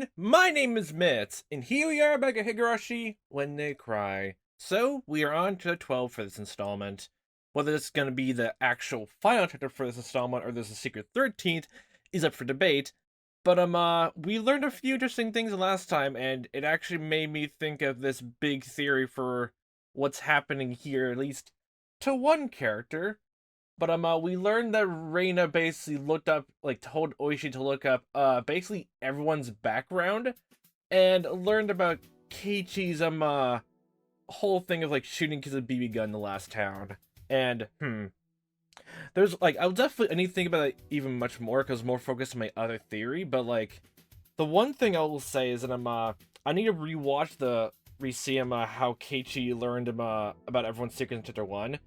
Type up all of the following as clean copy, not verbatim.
everyone, my name is Mitz, and here we are back at Higurashi When They Cry. So, we are on to 12 for this installment. Whether it's going to be the actual final chapter for this installment or there's a secret 13th is up for debate. But, we learned a few interesting things last time, and it actually made me think of this big theory for what's happening here, at least to one character. But we learned that Reina basically looked up, like, told Oishi to look up, basically everyone's background, and learned about Keiichi's, whole thing of, like, shooting kids with a BB gun in the last town. And, there's, like, I'll definitely, I need to think about it even much more, because more focused on my other theory, but, like, the one thing I will say is that I need to rewatch see how Keiichi learned, about everyone's secret in Chapter 1,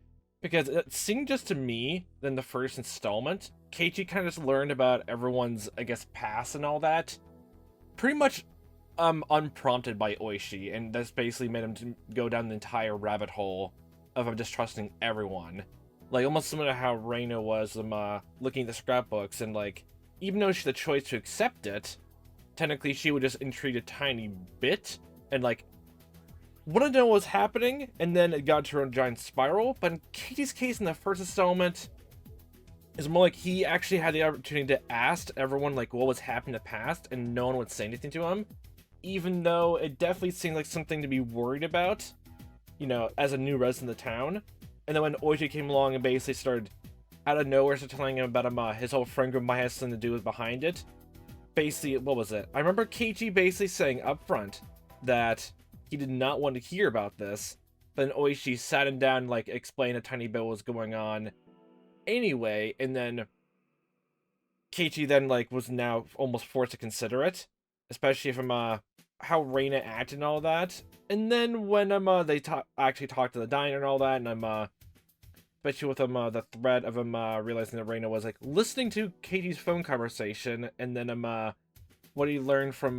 because it seemed just to me, in the first installment, Keiichi kind of just learned about everyone's, I guess, past and all that, pretty much, unprompted by Oishi, and that's basically made him to go down the entire rabbit hole of distrusting everyone. Like, almost similar to how Reina was, looking at the scrapbooks, and, like, even though she had the choice to accept it, technically she would just intrigue a tiny bit, and, like, wouldn't know what was happening, and then it got to a giant spiral. But in Keiichi's case in the first installment, it's more like he actually had the opportunity to ask everyone, like, what was happening in the past, and no one would say anything to him, even though it definitely seemed like something to be worried about, you know, as a new resident of the town. And then when Oichi came along and basically started, out of nowhere, started telling him about his whole friend group might have something to do with behind it. Basically, what was it? I remember Keiichi basically saying up front that he did not want to hear about this, but then Oishi sat him down and, like, explained a tiny bit what was going on anyway, and then Keiichi then, like, was now almost forced to consider it, especially from how Reina acted and all that. And then when they actually talked to the diner and all that, and especially with the threat of realizing that Reina was, like, listening to Keiichi's phone conversation, and then what he learned from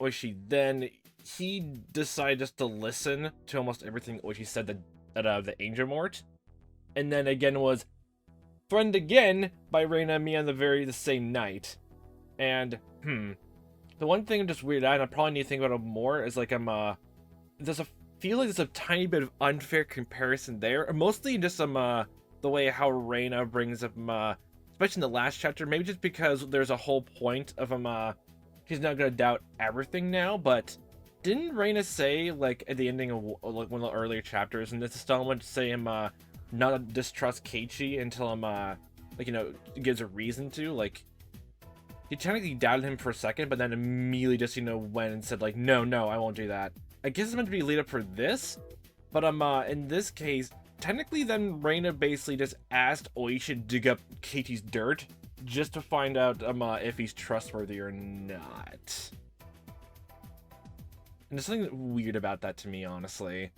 Oishi, then he decided just to listen to almost everything Oishi said at the Angel Mort, and then again was threatened again by Reina and me on the same night. And the one thing I'm just weirded out, and I probably need to think about it more, is like there's a feel like there's a tiny bit of unfair comparison there, mostly just the way how Reina brings up especially in the last chapter, maybe just because there's a whole point of he's not gonna doubt everything now. But didn't Reina say, like, at the ending of, like, one of the earlier chapters in this installment, say not distrust Keiichi until like, you know, gives a reason to? Like, he technically doubted him for a second, but then immediately just, you know, went and said, like, no, I won't do that. I guess it's meant to be lead up for this, but in this case, technically then Reina basically just asked Oishi to dig up Keiichi's dirt just to find out if he's trustworthy or not. And there's something weird about that to me, honestly.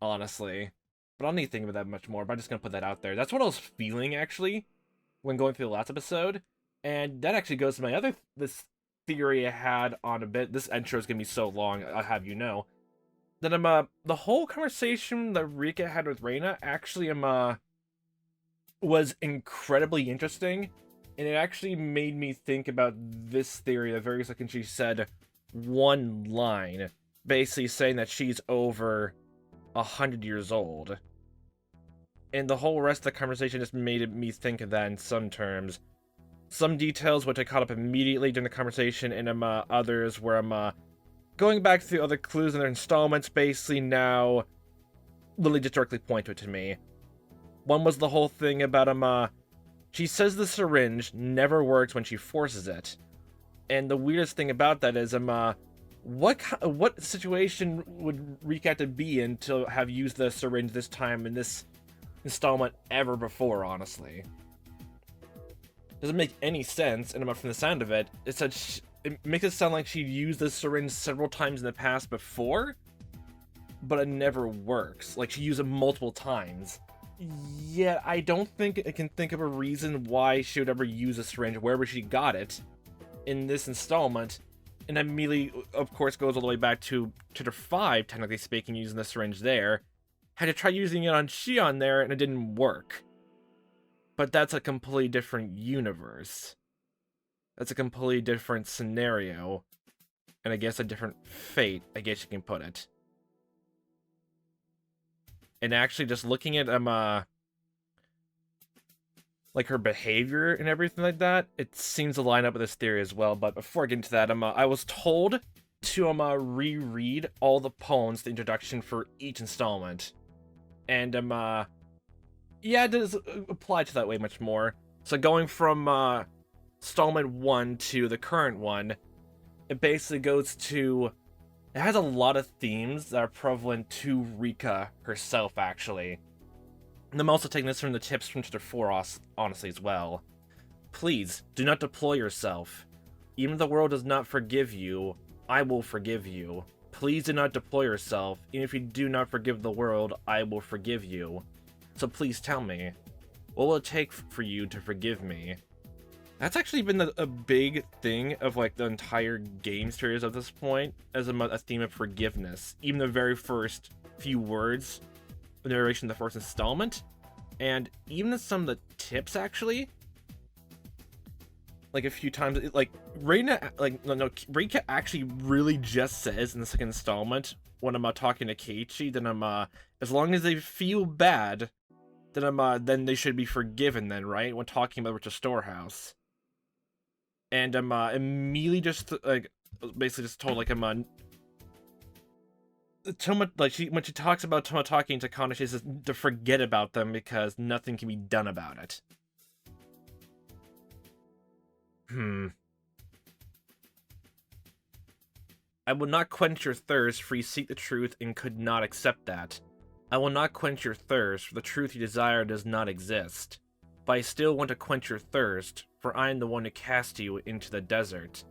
But I'll need to think about that much more, but I'm just gonna put that out there. That's what I was feeling, actually, when going through the last episode. And that actually goes to my this theory I had on a bit. This intro is gonna be so long, I'll have you know. That the whole conversation that Rika had with Reina actually was incredibly interesting. And it actually made me think about this theory the very second she said one line, basically saying that she's over 100 years old. And the whole rest of the conversation just made me think of that in some terms. Some details which I caught up immediately during the conversation, and others where I'm going back through other clues in their installments, basically now literally just directly point to it to me. One was the whole thing about she says the syringe never works when she forces it. And the weirdest thing about that is what situation would Rika have to be in to have used the syringe this time in this installment ever before, honestly? Doesn't make any sense, and from the sound of it, it makes it sound like she used the syringe several times in the past before, but it never works. Like, she used it multiple times. Yet, I don't think I can think of a reason why she would ever use a syringe wherever she got it in this installment. And immediately, of course, goes all the way back to Chapter 5, technically speaking, using the syringe there. Had to try using it on Shion there, and it didn't work. But that's a completely different universe. That's a completely different scenario. And I guess a different fate, I guess you can put it. And actually just looking at like her behavior and everything like that, it seems to line up with this theory as well. But before I get into that, I was told to reread all the poems, the introduction for each installment. And yeah, it does apply to that way much more. So going from installment 1 to the current one, it basically goes to... It has a lot of themes that are prevalent to Rika herself, actually. And I'm also taking this from the tips from Chapter 4, honestly, as well. Please, do not deploy yourself. Even if the world does not forgive you, I will forgive you. Please do not deploy yourself. Even if you do not forgive the world, I will forgive you. So please tell me, what will it take for you to forgive me? That's actually been a big thing of like the entire game series at this point, as a theme of forgiveness. Even the very first few words, the narration of the first installment, and even some of the tips actually. Like a few times, like Reina, like no, Rika actually really just says in the second installment when I'm talking to Keiichi that as long as they feel bad, then they should be forgiven. Then right when talking about the storehouse. And immediately just like basically just told like Toma, like when she talks about Toma talking to Kana, she says to forget about them because nothing can be done about it. I will not quench your thirst, for you seek the truth and could not accept that. I will not quench your thirst, for the truth you desire does not exist. But I still want to quench your thirst, for I am the one who cast you into the desert.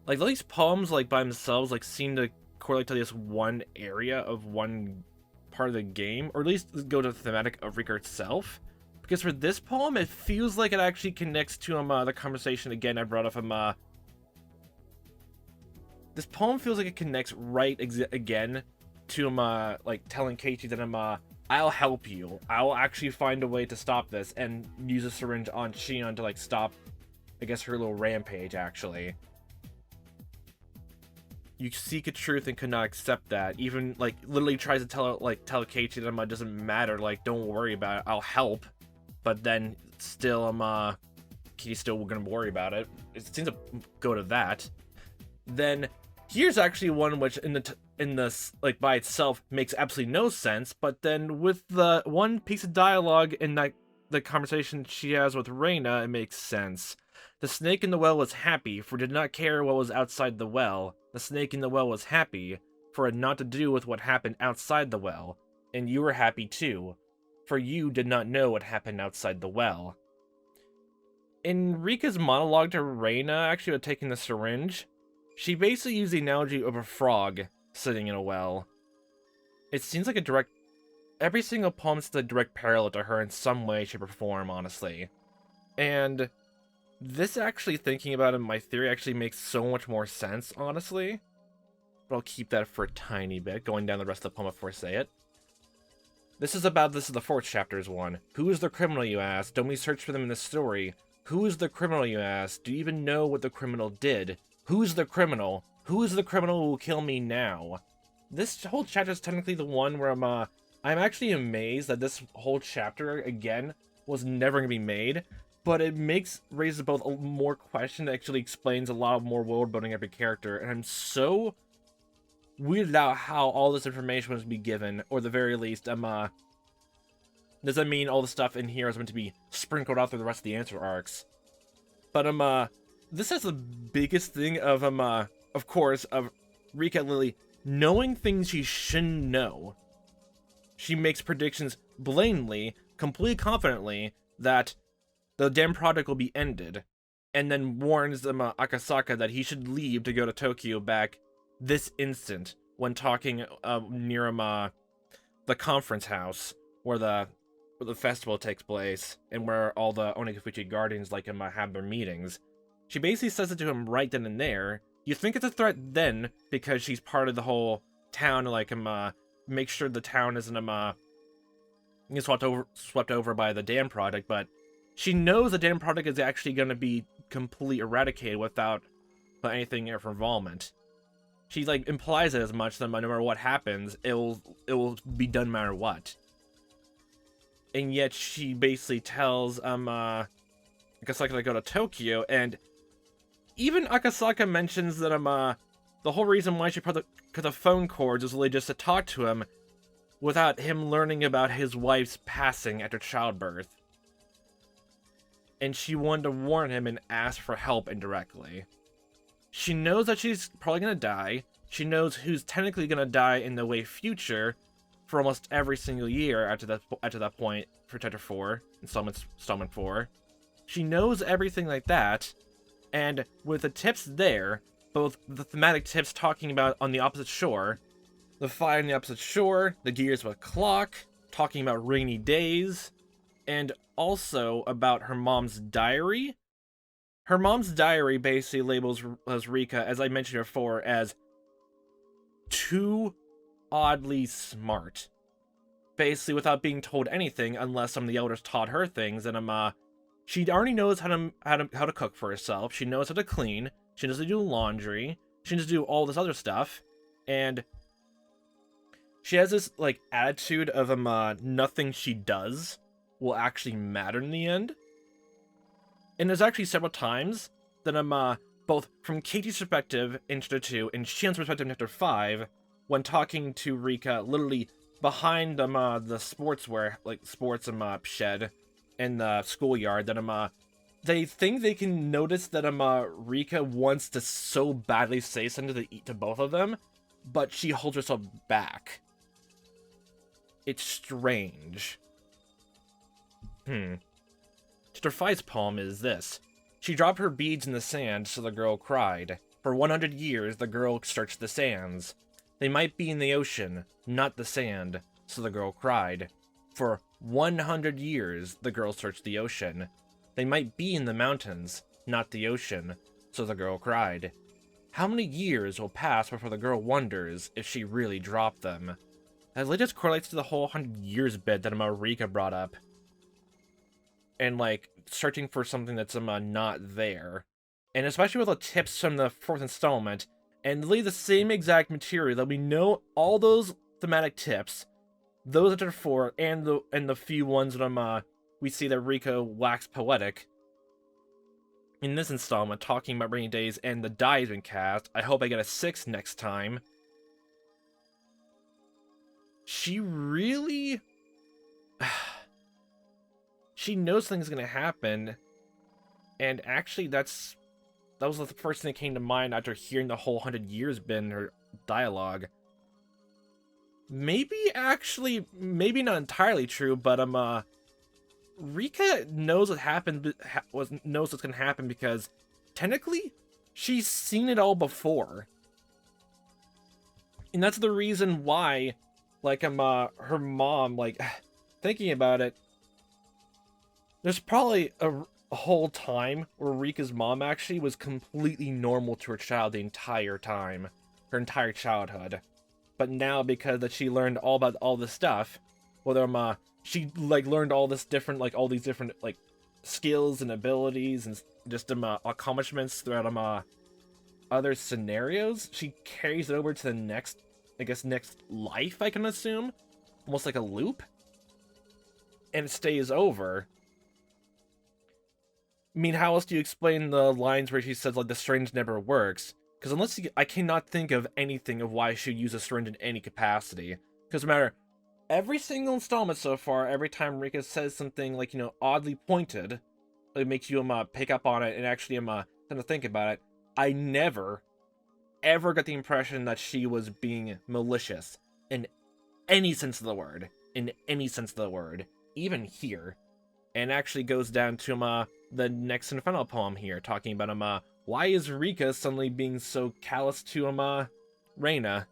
Like, these poems, like, by themselves, like, seem to correlate to this one area of one part of the game, or at least go to the thematic of Rika itself. Because for this poem, it feels like it actually connects to, the conversation, again, I brought up, this poem feels like it connects right again to, like, telling Keiichi that, I'll help you. I'll actually find a way to stop this and use a syringe on Shion to, like, stop, I guess, her little rampage, actually. You seek a truth and could not accept that. Even, like, literally tries to tell Keiichi that it doesn't matter, like, don't worry about it, I'll help. But then, still, Keiichi's still gonna worry about it. It seems to go to that. Then, here's actually one which, in this, like, by itself, makes absolutely no sense, but then with the one piece of dialogue in that the conversation she has with Reina, it makes sense. The snake in the well was happy, for it did not care what was outside the well. The snake in the well was happy, for it had not to do with what happened outside the well. And you were happy too, for you did not know what happened outside the well. In Rika's monologue to Reina, actually, with taking the syringe, she basically used the analogy of a frog sitting in a well. It seems like every single poem's a direct parallel to her in some way, shape, or form, honestly. And this actually, thinking about it, my theory actually makes so much more sense, honestly. But I'll keep that for a tiny bit, going down the rest of the poem before I say it. This is the fourth chapter's one. Who is the criminal, you ask? Don't we search for them in the story? Who is the criminal, you ask? Do you even know what the criminal did? Who's the criminal? Who is the criminal who will kill me now? This whole chapter is technically the one where I'm actually amazed that this whole chapter, again, was never going to be made. But it raises both more questions, actually explains a lot more world building every character. And I'm so weirded out how all this information was to be given, or at the very least, does that mean all the stuff in here is meant to be sprinkled out through the rest of the answer arcs? But this has the biggest thing of course, of Rika Lily knowing things she shouldn't know. She makes predictions blatantly, completely confidently, that the damn project will be ended, and then warns Akasaka that he should leave to go to Tokyo back this instant when talking near the conference house where the festival takes place and where all the Onikafuchi guardians like him have their meetings. She basically says it to him right then and there. You think it's a threat then because she's part of the whole town, like make sure the town isn't swept over by the dam project, but she knows the dam project is actually going to be completely eradicated without anything of her involvement. She like implies it as much that no matter what happens, it will be done no matter what. And yet she basically tells Akasaka to go to Tokyo, and even Akasaka mentions that the whole reason why she put the phone cords is really just to talk to him without him learning about his wife's passing after childbirth. And she wanted to warn him and ask for help indirectly. She knows that she's probably gonna die. She knows who's technically gonna die in the way future for almost every single year after that point for Chapter 4, Installment 4. She knows everything like that, and with the tips there, both the thematic tips talking about on the opposite shore, the fire on the opposite shore, the gears of a clock, talking about rainy days, and also about her mom's diary. Her mom's diary basically labels Rika, as I mentioned before, as too oddly smart. Basically, without being told anything, unless some of the elders taught her things, and she already knows how to cook for herself. She knows how to clean. She knows how to do laundry. She knows how to do all this other stuff, and she has this like attitude of nothing she does will actually matter in the end. And there's actually several times that both from Keiichi's perspective in Chapter 2 and Shion's perspective in Chapter 5, when talking to Rika, literally behind the sports shed in the schoolyard, that they think they can notice that Rika wants to so badly say something to both of them, but she holds herself back. It's strange. Chapter 5's poem is this. She dropped her beads in the sand, so the girl cried. For 100 years, the girl searched the sands. They might be in the ocean, not the sand, so the girl cried. For 100 years, the girl searched the ocean. They might be in the mountains, not the ocean, so the girl cried. How many years will pass before the girl wonders if she really dropped them? That really just correlates to the whole 100 years bit that Rika brought up. And like searching for something that's not there, and especially with the tips from the 4th installment, and literally the same exact material that we know all those thematic tips, those Chapter 4 and the few ones that we see that Rika wax poetic in this installment, talking about rainy days and the die has been cast. I hope I get a 6 next time. She really she knows things gonna happen, and actually that was the first thing that came to mind after hearing the whole 100 years bit in her dialogue. Maybe not entirely true, but Rika knows what happened, knows what's gonna happen because technically she's seen it all before, and that's the reason why, like her mom, like thinking about it. There's probably a whole time where Rika's mom actually was completely normal to her child the entire time. Her entire childhood. But now, because that she learned all about all this stuff, whether she like learned all this different, like all these different like skills and abilities and just accomplishments throughout other scenarios, she carries it over to the next life, I can assume. Almost like a loop. And it stays over. I mean, how else do you explain the lines where she says, like, the syringe never works? Because I cannot think of anything of why she would use a syringe in any capacity. Because no matter every single installment so far, every time Rika says something, like, oddly pointed, it makes you, pick up on it and actually, kind of think about it, I never, ever got the impression that she was being malicious in any sense of the word. In any sense of the word. Even here. And actually goes down to, the next and final poem here, talking about, why is Rika suddenly being so callous to, Reina?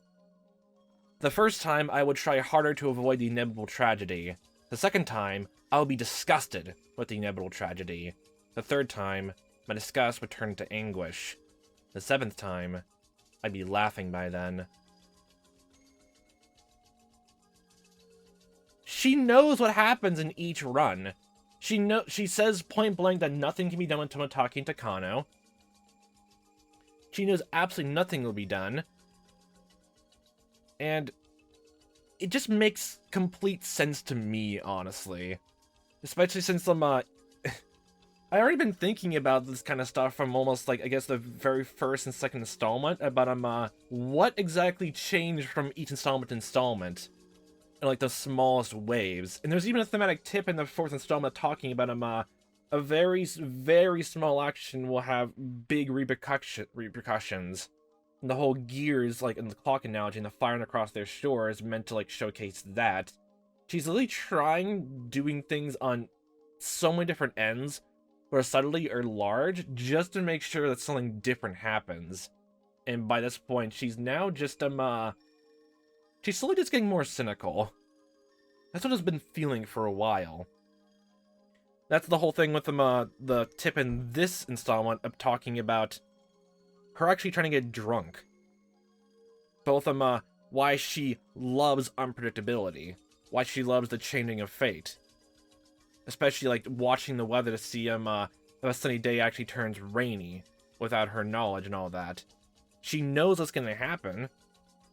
The first time, I would try harder to avoid the inevitable tragedy. The second time, I would be disgusted with the inevitable tragedy. The third time, my disgust would turn to anguish. The 7th time, I'd be laughing by then. She knows what happens in each run. She says point blank that nothing can be done with Tomotaki and Takano. She knows absolutely nothing will be done. And it just makes complete sense to me, honestly. Especially since I already been thinking about this kind of stuff from almost, like, I guess the very first and second installment, about, what exactly changed from each installment to installment. And, like, the smallest waves. And there's even a thematic tip in the fourth installment talking about, a very, very small action will have big repercussions. And the whole gears, like, in the clock analogy, and the firing across their shore is meant to, like, showcase that. She's really doing things on so many different ends, or subtly or large, just to make sure that something different happens. And by this point, she's now just, she's slowly just getting more cynical. That's what I've been feeling for a while. That's the whole thing with the tip in this installment of talking about her actually trying to get drunk. Both why she loves unpredictability. Why she loves the changing of fate. Especially, like, watching the weather to see if a sunny day actually turns rainy without her knowledge and all that. She knows what's going to happen,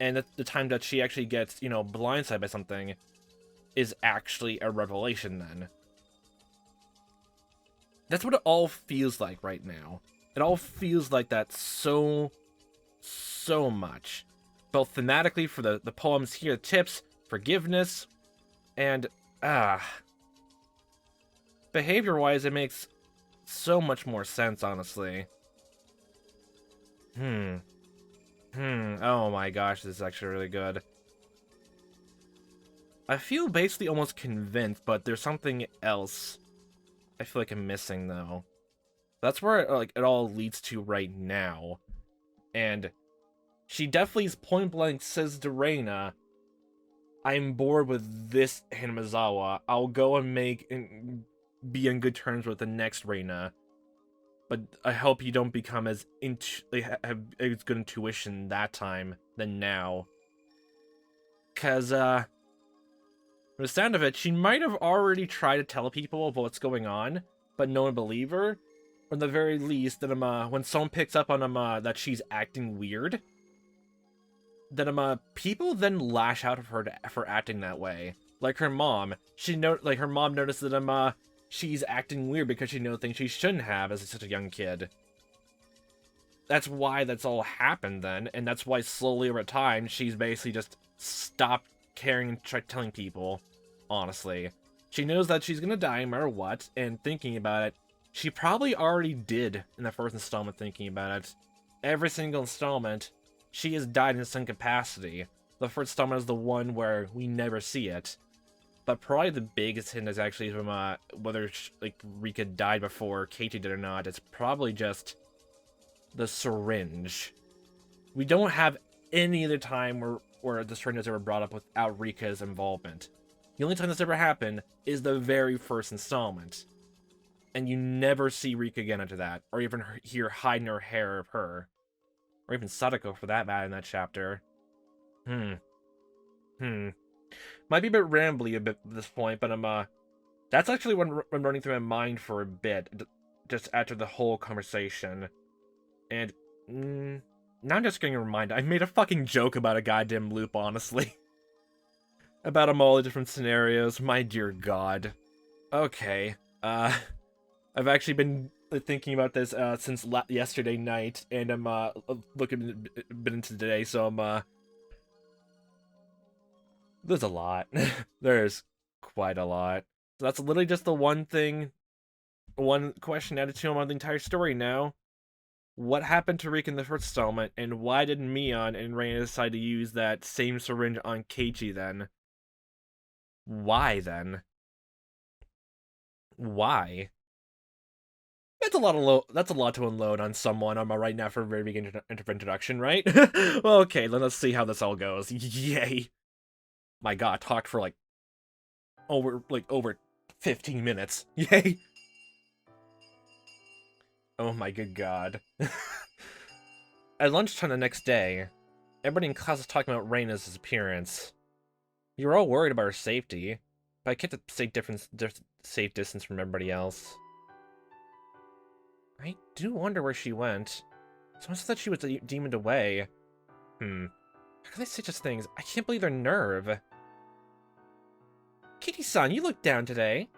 and the time that she actually gets, you know, blindsided by something is actually a revelation then. That's what it all feels like right now. It all feels like that so much. Both thematically for the poems here, tips, forgiveness, and, behavior-wise, it makes so much more sense, honestly. Oh my gosh, this is actually really good. I feel basically almost convinced, but there's something else I feel like I'm missing, though. That's where, like, it all leads to right now. And she definitely point blank says to Reina, I'm bored with this Hinamizawa. I'll go and be on good terms with the next Reina. But I hope you don't become as have as good intuition that time than now. Cause, from the sound of it, she might have already tried to tell people of what's going on, but no one believe her. Or at the very least, that when someone picks up on that she's acting weird, that people then lash out at her for acting that way. Like her mom, her mom noticed that she's acting weird because she knows things she shouldn't have as such a young kid. That's why that's all happened then, and that's why slowly over time she's basically just stopped caring and telling people. Honestly, she knows that she's gonna die no matter what, and thinking about it, she probably already did in the first installment. Thinking about it, every single installment, she has died in some capacity. The first installment is the one where we never see it. But probably the biggest hint is actually from whether like Rika died before Keiichi did or not. It's probably just the syringe. We don't have any other time where the syringe is ever brought up without Rika's involvement. The only time this ever happened is the very first installment. And you never see Rika again after that, or even hear hiding her hair of her. Or even Sadako for that matter in that chapter. Might be a bit rambly at this point, but that's actually what I'm running through my mind for a bit, just after the whole conversation. And now I'm just getting reminded, I made a fucking joke about a goddamn loop, honestly. About all the different scenarios, my dear god. Okay, I've actually been thinking about this since yesterday night, and I'm looking a bit into today, so there's a lot. There's quite a lot. So that's literally just the one question added to him on the entire story now. What happened to Rick in the first installment, and why did Mion and Reina decide to use that same syringe on Keiichi then? Why then? Why? That's a lot to unload on someone right now for a very big introduction, right? Well, okay, let's see how this all goes. Yay. My god, talked for over 15 minutes. Yay. Oh my good god. At lunchtime the next day, everybody in class was talking about Reina's disappearance. You were all worried about her safety, but I kept to safe distance from everybody else. I do wonder where she went. Someone said that she was demoned away. How can they say such things? I can't believe their nerve. Kitty-san, you look down today.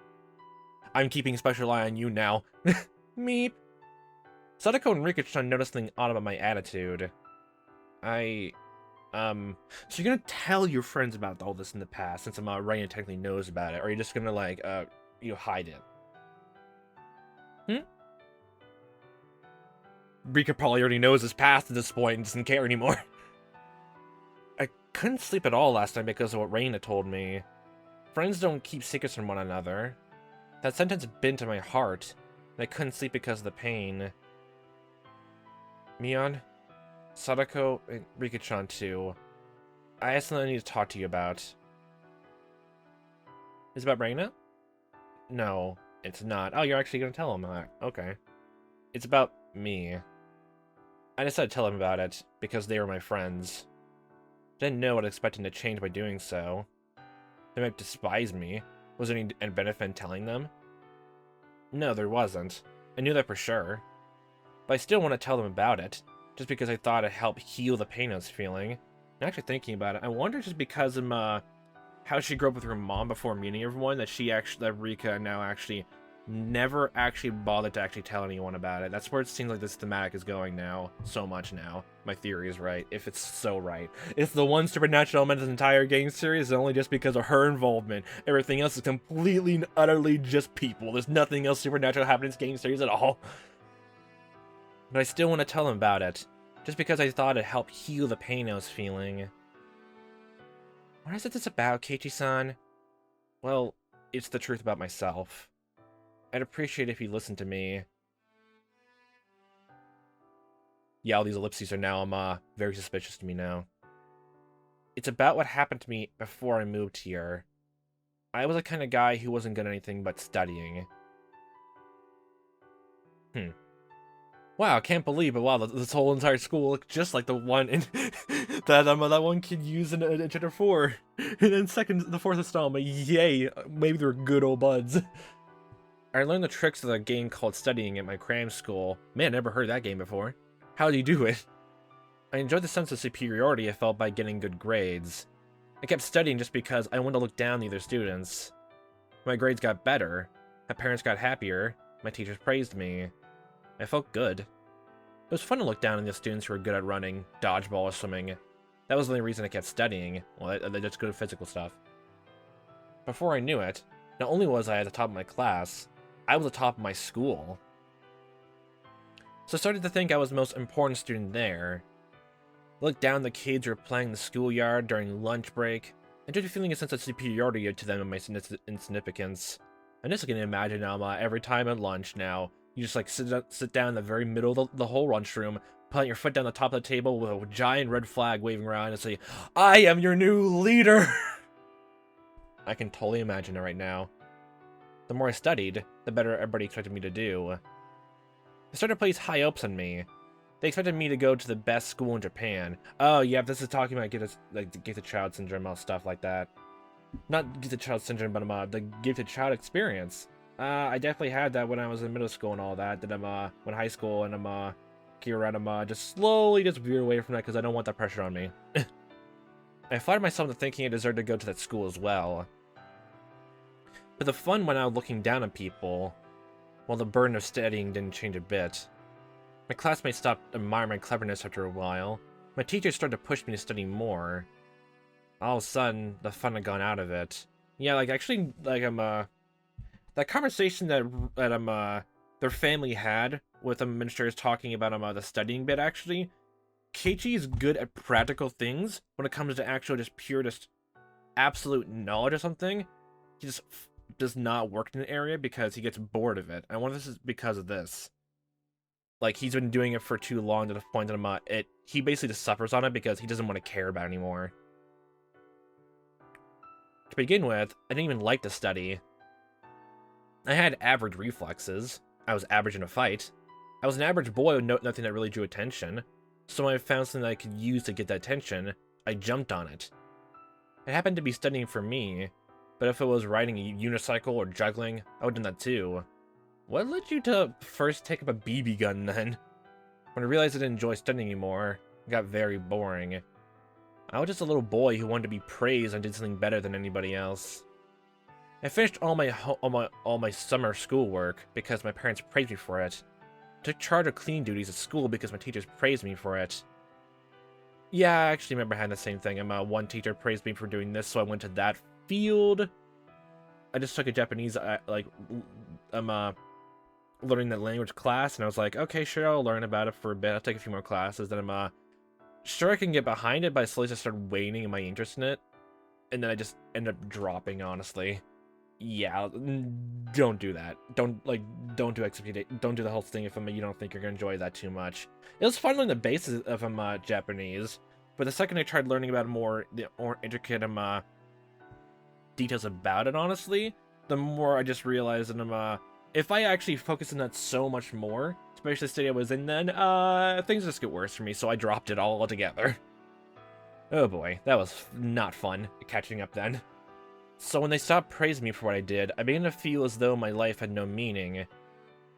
I'm keeping a special eye on you now. Meep. Sadako and Rika-chan noticed something odd about my attitude. So you're gonna tell your friends about all this in the past, since Raina technically knows about it, or are you just gonna, like, hide it? Rika probably already knows his past at this point and doesn't care anymore. I couldn't sleep at all last night because of what Raina told me. Friends don't keep secrets from one another. That sentence bit to my heart, and I couldn't sleep because of the pain. Mion, Sadako, and Rika-chan too. I have something I need to talk to you about. Is it about Raina? No, it's not. Oh, you're actually gonna tell him that. Okay. It's about me. I decided to tell him about it, because they were my friends. Didn't know what I expected to change by doing so. They might despise me. Was there any benefit in telling them? No, there wasn't. I knew that for sure. But I still want to tell them about it, just because I thought it'd help heal the pain I was feeling. And actually thinking about it, I wonder just because of how she grew up with her mom before meeting everyone, that Rika now actually never actually bothered to actually tell anyone about it. That's where it seems like this thematic is going now, so much now. My theory is right, if it's so right. It's the one supernatural element of this entire game series, only just because of her involvement. Everything else is completely and utterly just people. There's nothing else supernatural happening in this game series at all. But I still want to tell them about it, just because I thought it'd help heal the pain I was feeling. What is this about, Keiichi-san? Well, it's the truth about myself. I'd appreciate it if you listened to me. Yeah, all these ellipses are now, very suspicious to me now. It's about what happened to me before I moved here. I was the kind of guy who wasn't good at anything but studying. Wow, I can't believe it. Wow, this whole entire school looked just like the one in that one kid used in Chapter 4. And then the fourth installment. Yay, maybe they're good old buds. I learned the tricks of a game called studying at my cram school. Man, never heard that game before. How do you do it? I enjoyed the sense of superiority I felt by getting good grades. I kept studying just because I wanted to look down on the other students. My grades got better, my parents got happier, my teachers praised me. I felt good. It was fun to look down on the students who were good at running, dodgeball, or swimming. That was the only reason I kept studying. Well, they're just good at physical stuff. Before I knew it, not only was I at the top of my class, I was the top of my school. So I started to think I was the most important student there. I looked down at the kids who were playing in the schoolyard during lunch break, and started feeling a sense of superiority to them and my insignificance. I'm just gonna imagine every time at lunch now, you just like sit down in the very middle of the whole lunchroom, put your foot down the top of the table with a giant red flag waving around and say, "I am your new leader!" I can totally imagine it right now. The more I studied, the better everybody expected me to do. They started to place high hopes on me. They expected me to go to the best school in Japan. Oh, yeah, this is talking about gifted child syndrome, all stuff like that. Not gifted child syndrome, but the gifted child experience. I definitely had that when I was in middle school and all that. When high school and just slowly veer away from that because I don't want that pressure on me. I flattered myself into thinking I deserved to go to that school as well. But the fun went out looking down on people, while the burden of studying didn't change a bit. My classmates stopped admiring my cleverness after a while. My teachers started to push me to study more. All of a sudden, the fun had gone out of it. Yeah, that conversation that their family had with administrators talking about the studying bit, actually, Keiichi is good at practical things when it comes to actual just absolute knowledge of something. He just does not work in an area because he gets bored of it. I wonder if this is because of this. Like, he's been doing it for too long to the point that he basically just suffers on it because he doesn't want to care about it anymore. To begin with, I didn't even like to study. I had average reflexes. I was average in a fight. I was an average boy with nothing that really drew attention. So when I found something that I could use to get that attention, I jumped on it. It happened to be studying for me. But if it was riding a unicycle or juggling, I would have done that too. What led you to first take up a BB gun then? When I realized I didn't enjoy studying anymore, it got very boring. I was just a little boy who wanted to be praised and did something better than anybody else. I finished all my summer schoolwork because my parents praised me for it. I took charge of cleaning duties at school because my teachers praised me for it. Yeah, I actually remember having the same thing. One teacher praised me for doing this, so I went to that field. I just took a Japanese, learning that language class, and I was like, okay, sure, I'll learn about it for a bit. I'll take a few more classes. Then I'm sure I can get behind it, but I slowly just started waning in my interest in it, and then I just ended up dropping, honestly. Yeah, don't do that. Don't do XP. Don't do the whole thing if you don't think you're gonna enjoy that too much. It was fun learning the basis of Japanese, but the second I tried learning about the more intricate details about it, honestly, the more I just realized that if I actually focus on that so much more, especially the state I was in then, things just get worse for me, so I dropped it all altogether. Oh boy, that was not fun catching up then. So when they stopped praising me for what I did, I began to feel as though my life had no meaning.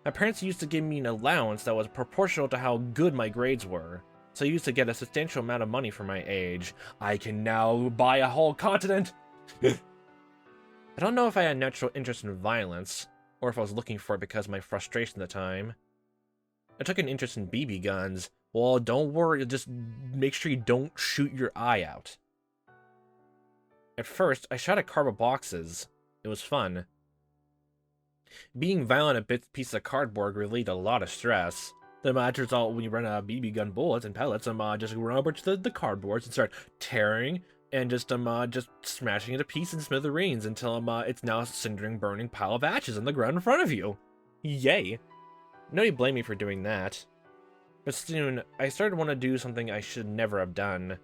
My parents used to give me an allowance that was proportional to how good my grades were, so I used to get a substantial amount of money for my age. I can now buy a whole continent! I don't know if I had a natural interest in violence, or if I was looking for it because of my frustration at the time. I took an interest in BB guns. Well, don't worry, just make sure you don't shoot your eye out. At first, I shot at cardboard boxes. It was fun. Being violent at pieces of cardboard relieved a lot of stress. Then as a result, when you run out of BB gun bullets and pellets, just run over to the cardboards and start tearing and just smashing it to pieces and smithereens until it's now a cindering, burning pile of ashes on the ground in front of you. Yay! Nobody blamed me for doing that. But soon, I started to want to do something I should never have done.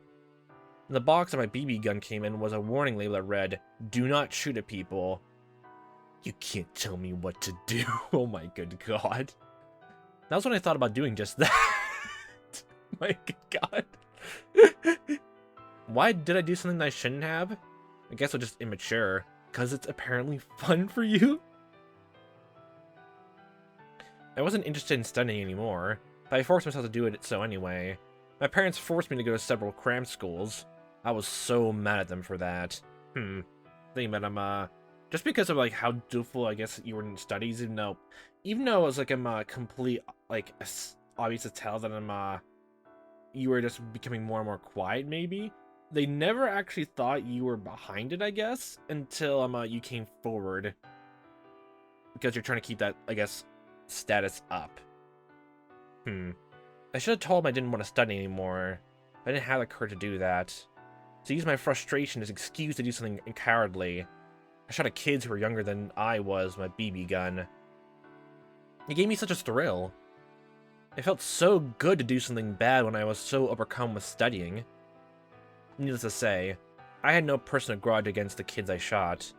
The box that my BB gun came in was a warning label that read, "Do not shoot at people." You can't tell me what to do. Oh my good god. That was when I thought about doing just that. My good god. Why did I do something that I shouldn't have? I guess I'm just immature. Because it's apparently fun for you? I wasn't interested in studying anymore, but I forced myself to do it so anyway. My parents forced me to go to several cram schools. I was so mad at them for that. Thinking about just because of how dutiful I guess you were in studies, even though it was complete obvious to tell that you were just becoming more and more quiet. Maybe they never actually thought you were behind it, I guess, until you came forward because you're trying to keep that, I guess, status up. I should have told them I didn't want to study anymore, but I didn't have the courage to do that. So I used my frustration as an excuse to do something cowardly. I shot at kids who were younger than I was with my BB gun. It gave me such a thrill. It felt so good to do something bad when I was so overcome with studying. Needless to say, I had no personal grudge against the kids I shot.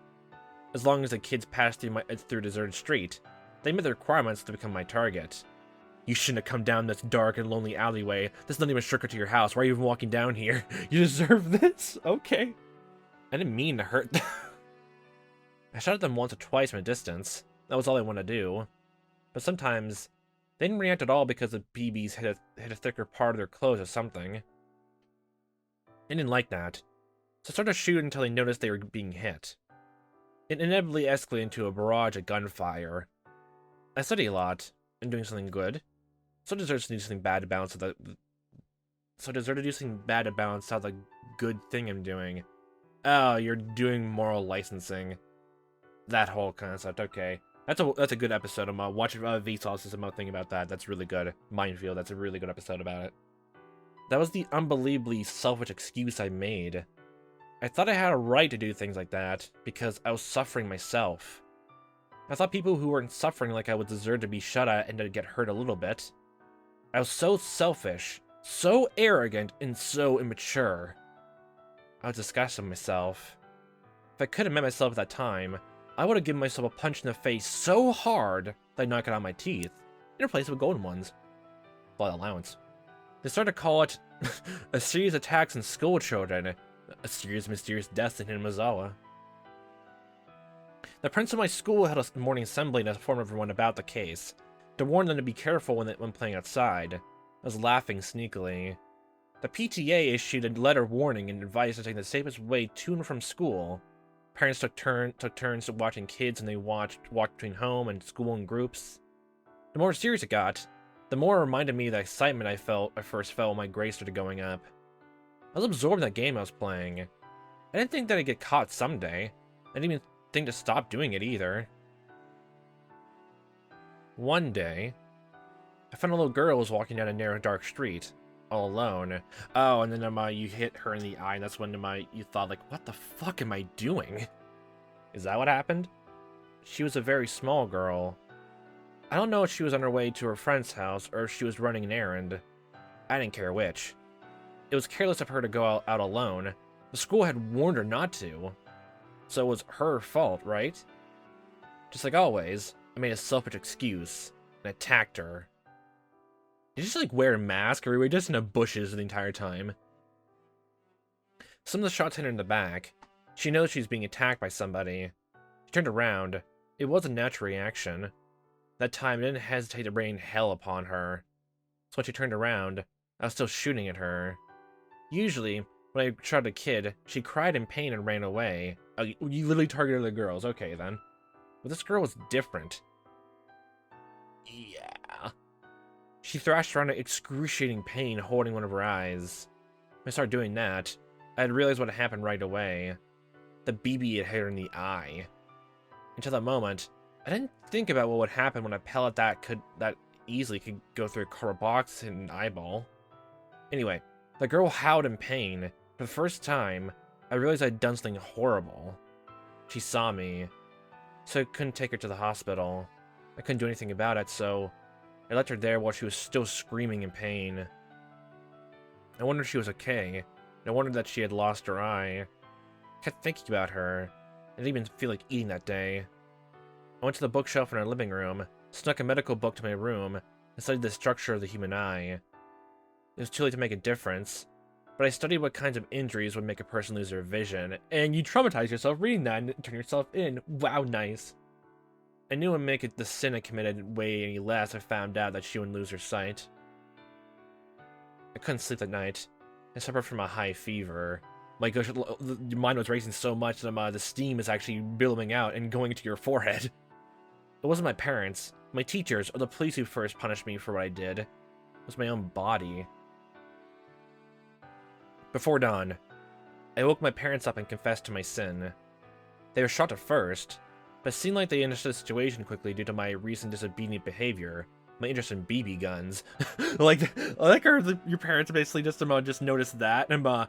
As long as the kids passed through a deserted street, they met the requirements to become my target. You shouldn't have come down this dark and lonely alleyway. There's not even a shortcut to your house. Why are you even walking down here? You deserve this? Okay. I didn't mean to hurt them. I shot at them once or twice from a distance. That was all I wanted to do. But sometimes, they didn't react at all because the BBs hit a thicker part of their clothes or something. I didn't like that. So I started to shoot until they noticed they were being hit. It inevitably escalated into a barrage of gunfire. I study a lot. I'm doing something good. So I deserve to do something bad to balance out the good thing I'm doing. Oh, you're doing moral licensing. That whole concept. Okay, that's a good episode. I'm watching Vsauce and thinking about that. That's really good. Minefield. That's a really good episode about it. That was the unbelievably selfish excuse I made. I thought I had a right to do things like that because I was suffering myself. I thought people who weren't suffering like I would deserve to be shot at and to get hurt a little bit. I was so selfish, so arrogant, and so immature. I was disgusted with myself. If I could have met myself at that time, I would have given myself a punch in the face so hard that I'd knock it out of my teeth, in replace with golden ones. Blood allowance. They started to call it a series of attacks on school children, a series of mysterious deaths in Hinamizawa. The principal of my school held a morning assembly to inform everyone about the case, to warn them to be careful when playing outside. I was laughing sneakily. The PTA issued a letter warning and advised to take the safest way to and from school. Parents took turns watching kids, and they walked between home and school in groups. The more serious it got, the more it reminded me of the excitement I first felt when my grades started going up. I was absorbed in that game I was playing. I didn't think that I'd get caught someday. I didn't even think to stop doing it either. One day, I found a little girl who was walking down a narrow, dark street, all alone. Oh, and then you hit her in the eye, and that's when you thought, like, what the fuck am I doing? Is that what happened? She was a very small girl. I don't know if she was on her way to her friend's house or if she was running an errand. I didn't care which. It was careless of her to go out alone. The school had warned her not to. So it was her fault, right? Just like always, I made a selfish excuse and attacked her. Did you just like wear a mask, or were we just in the bushes the entire time? Some of the shots hit her in the back. She knows she's being attacked by somebody. She turned around. It was a natural reaction. That time, I didn't hesitate to rain hell upon her. So when she turned around, I was still shooting at her. Usually, when I shot a kid, she cried in pain and ran away. Oh, you literally targeted the girls. Okay, then. But this girl was different. Yeah. She thrashed around in excruciating pain, holding one of her eyes. When I started doing that, I had realized what had happened right away. The BB had hit her in the eye. Until that moment, I didn't think about what would happen when a pellet that easily could go through a cardboard box and an eyeball. Anyway, the girl howled in pain. For the first time, I realized I'd done something horrible. She saw me, so I couldn't take her to the hospital. I couldn't do anything about it, so I left her there while she was still screaming in pain. I wondered if she was okay, and I wondered that she had lost her eye. I kept thinking about her. I didn't even feel like eating that day. I went to the bookshelf in our living room, snuck a medical book to my room, and studied the structure of the human eye. It was too late to make a difference, but I studied what kinds of injuries would make a person lose their vision, and you traumatize yourself reading that and turn yourself in. Wow, nice. I knew it wouldn't make it the sin I committed weigh any less. I found out that she wouldn't lose her sight. I couldn't sleep that night. I suffered from a high fever. My gosh, your mind was racing so much that the steam is actually billowing out and going into your forehead. It wasn't my parents, my teachers, or the police who first punished me for what I did. It was my own body. Before dawn, I woke my parents up and confessed to my sin. They were shocked at first, but it seemed like they understood the situation quickly due to my recent disobedient behavior, my interest in BB guns. Your parents basically just noticed that, and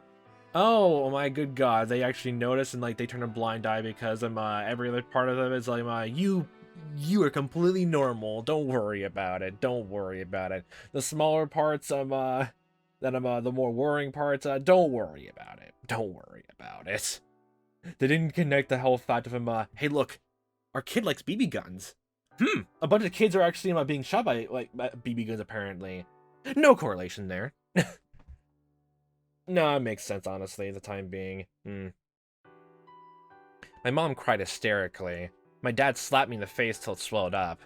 oh my good god, they actually noticed, and they turn a blind eye because every other part of them is like, you are completely normal. Don't worry about it. Don't worry about it. The smaller parts the more worrying parts, don't worry about it. Don't worry about it. They didn't connect the whole fact of him, hey look, our kid likes BB guns. A bunch of kids are actually being shot by BB guns apparently. No correlation there. No, it makes sense honestly, the time being. My mom cried hysterically. My dad slapped me in the face till it swelled up.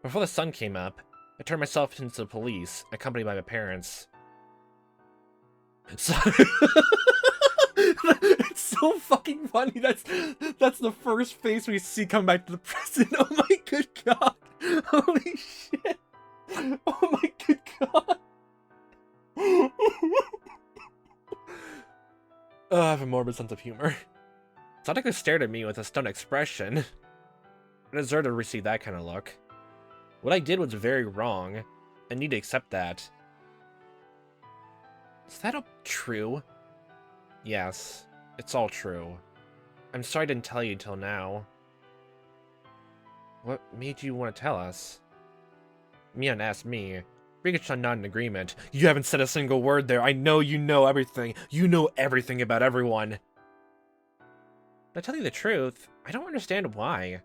Before the sun came up, I turned myself into the police, accompanied by my parents. So it's so fucking funny. That's the first face we see come back to the present. Oh my good god. Holy shit. Oh my good god. I have a morbid sense of humor. Sadako stared at me with a stunned expression. I deserved to receive that kind of look. What I did was very wrong. I need to accept that. Is that all true? Yes, it's all true. I'm sorry I didn't tell you until now. What made you want to tell us? Mian asked me. Rika-chan nodded in agreement. You haven't said a single word there. I know you know everything. You know everything about everyone. To tell you the truth, I don't understand why.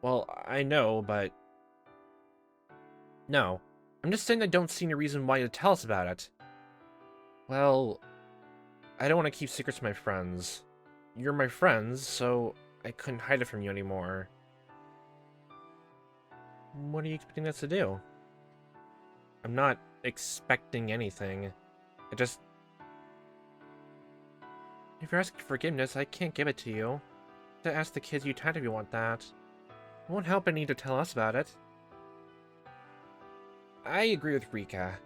Well, I know, but... No. I'm just saying I don't see any reason why you tell us about it. Well... I don't want to keep secrets from my friends. You're my friends, so I couldn't hide it from you anymore. What are you expecting us to do? I'm not expecting anything. I just... If you're asking for forgiveness, I can't give it to you. To ask the kids you tend if you want that. It won't help any to tell us about it. I agree with Rika.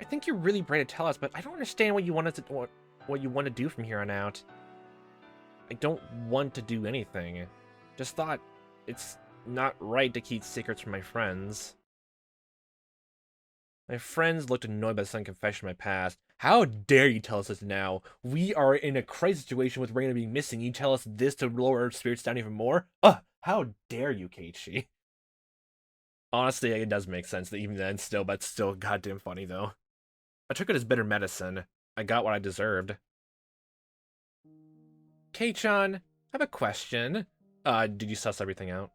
I think you're really brave to tell us, but I don't understand what you want us to what you want to do from here on out. I don't want to do anything. Just thought it's not right to keep secrets from my friends. My friends looked annoyed by the sudden confession of my past. How dare you tell us this now? We are in a crisis situation with Reina being missing. You tell us this to lower our spirits down even more? How dare you, Keiichi? Honestly, it does make sense that even then still, but still goddamn funny though. I took it as bitter medicine. I got what I deserved. Kei-chan, I have a question. Did you suss everything out?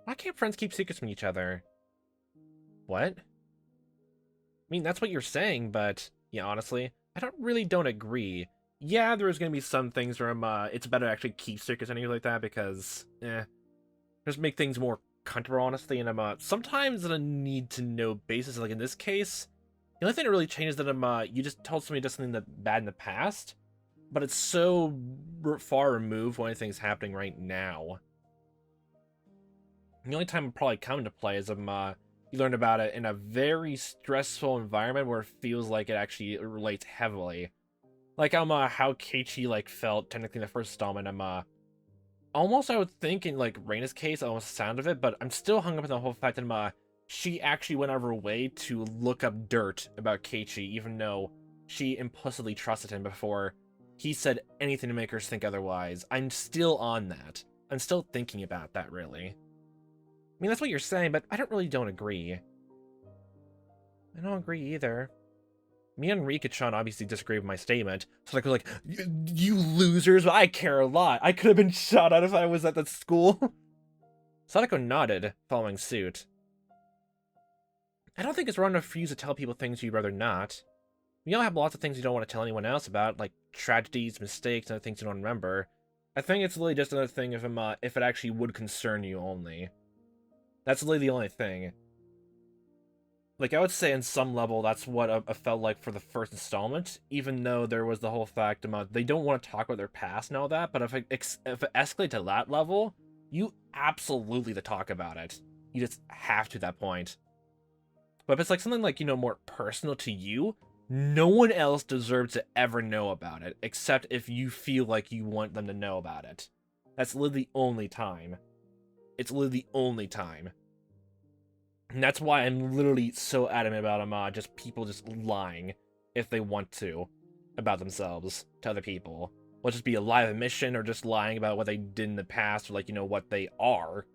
Why can't friends keep secrets from each other? What? I mean, that's what you're saying, but yeah, honestly, I don't agree. Yeah, there's gonna be some things where it's better to actually keep secrets and anything like that because, just make things more comfortable, honestly. And sometimes on a need-to-know basis, like in this case, the only thing that really changes that you just told somebody something that bad in the past, but it's so far removed when anything's happening right now. The only time it'll probably come into play is you learn about it in a very stressful environment where it feels like it actually relates heavily. Like how Keiichi like felt technically in the first installment. Almost I would think in like Reina's case, almost the sound of it, but I'm still hung up on the whole fact that she actually went out of her way to look up dirt about Keiichi, even though she implicitly trusted him before he said anything to make her think otherwise. I'm still on that. I'm still thinking about that, really. I mean, that's what you're saying, but I don't agree. I don't agree either. Me and Rika-chan obviously disagree with my statement. So like, we're like, you losers, I care a lot. I could have been shot at if I was at that school. Sadako nodded, following suit. I don't think it's wrong enough for you to tell people things you'd rather not. We all have lots of things you don't want to tell anyone else about, like tragedies, mistakes, and other things you don't remember. I think it's really just another thing if it actually would concern you only. That's really the only thing. Like, I would say on some level, that's what it felt like for the first installment, even though there was the whole fact about they don't want to talk about their past and all that, but if it escalates to that level, you absolutely to talk about it. You just have to at that point. But if it's like something like, more personal to you, no one else deserves to ever know about it, except if you feel like you want them to know about it. That's literally the only time. It's literally the only time. And that's why I'm literally so adamant about just people just lying, if they want to, about themselves to other people. Will just be a live admission or just lying about what they did in the past or like, what they are.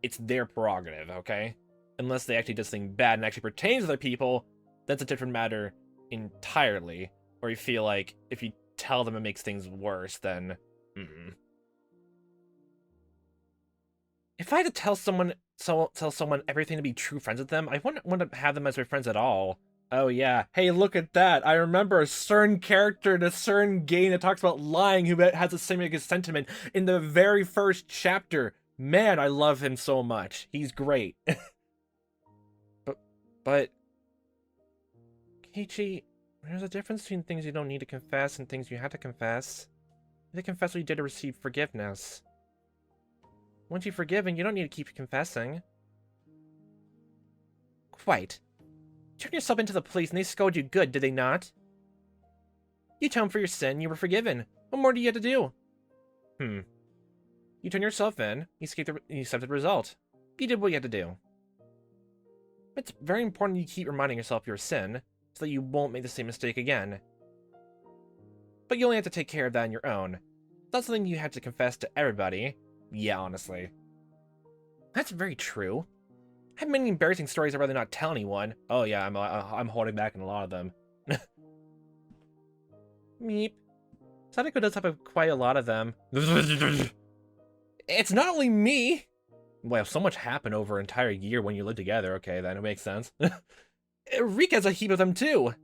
It's their prerogative, okay? Unless they actually do something bad and actually pertains to other people, that's a different matter entirely. Or you feel like if you tell them it makes things worse, then... If I had to tell someone everything to be true friends with them, I wouldn't want to have them as my friends at all. Oh yeah, hey, look at that. I remember a certain character in a certain game that talks about lying who has the same exact sentiment in the very first chapter. Man, I love him so much. He's great. but Keiichi, there's a difference between things you don't need to confess and things you had to confess. You had to confess what you did to receive forgiveness. Once you've forgiven, you don't need to keep confessing. Quite. You turned yourself into the police and they scolded you good, did they not? You atoned for your sin, you were forgiven. What more do you have to do? You turned yourself in, you accepted the result. You did what you had to do. It's very important you keep reminding yourself of your sin, so that you won't make the same mistake again. But you only have to take care of that on your own. It's not something you have to confess to everybody. Yeah, honestly. That's very true. I have many embarrassing stories I'd rather not tell anyone. Oh yeah, I'm holding back on a lot of them. Meep. Sadako does have quite a lot of them. It's not only me! Well, so much happened over an entire year when you lived together. Okay, then it makes sense. Rika has a heap of them too.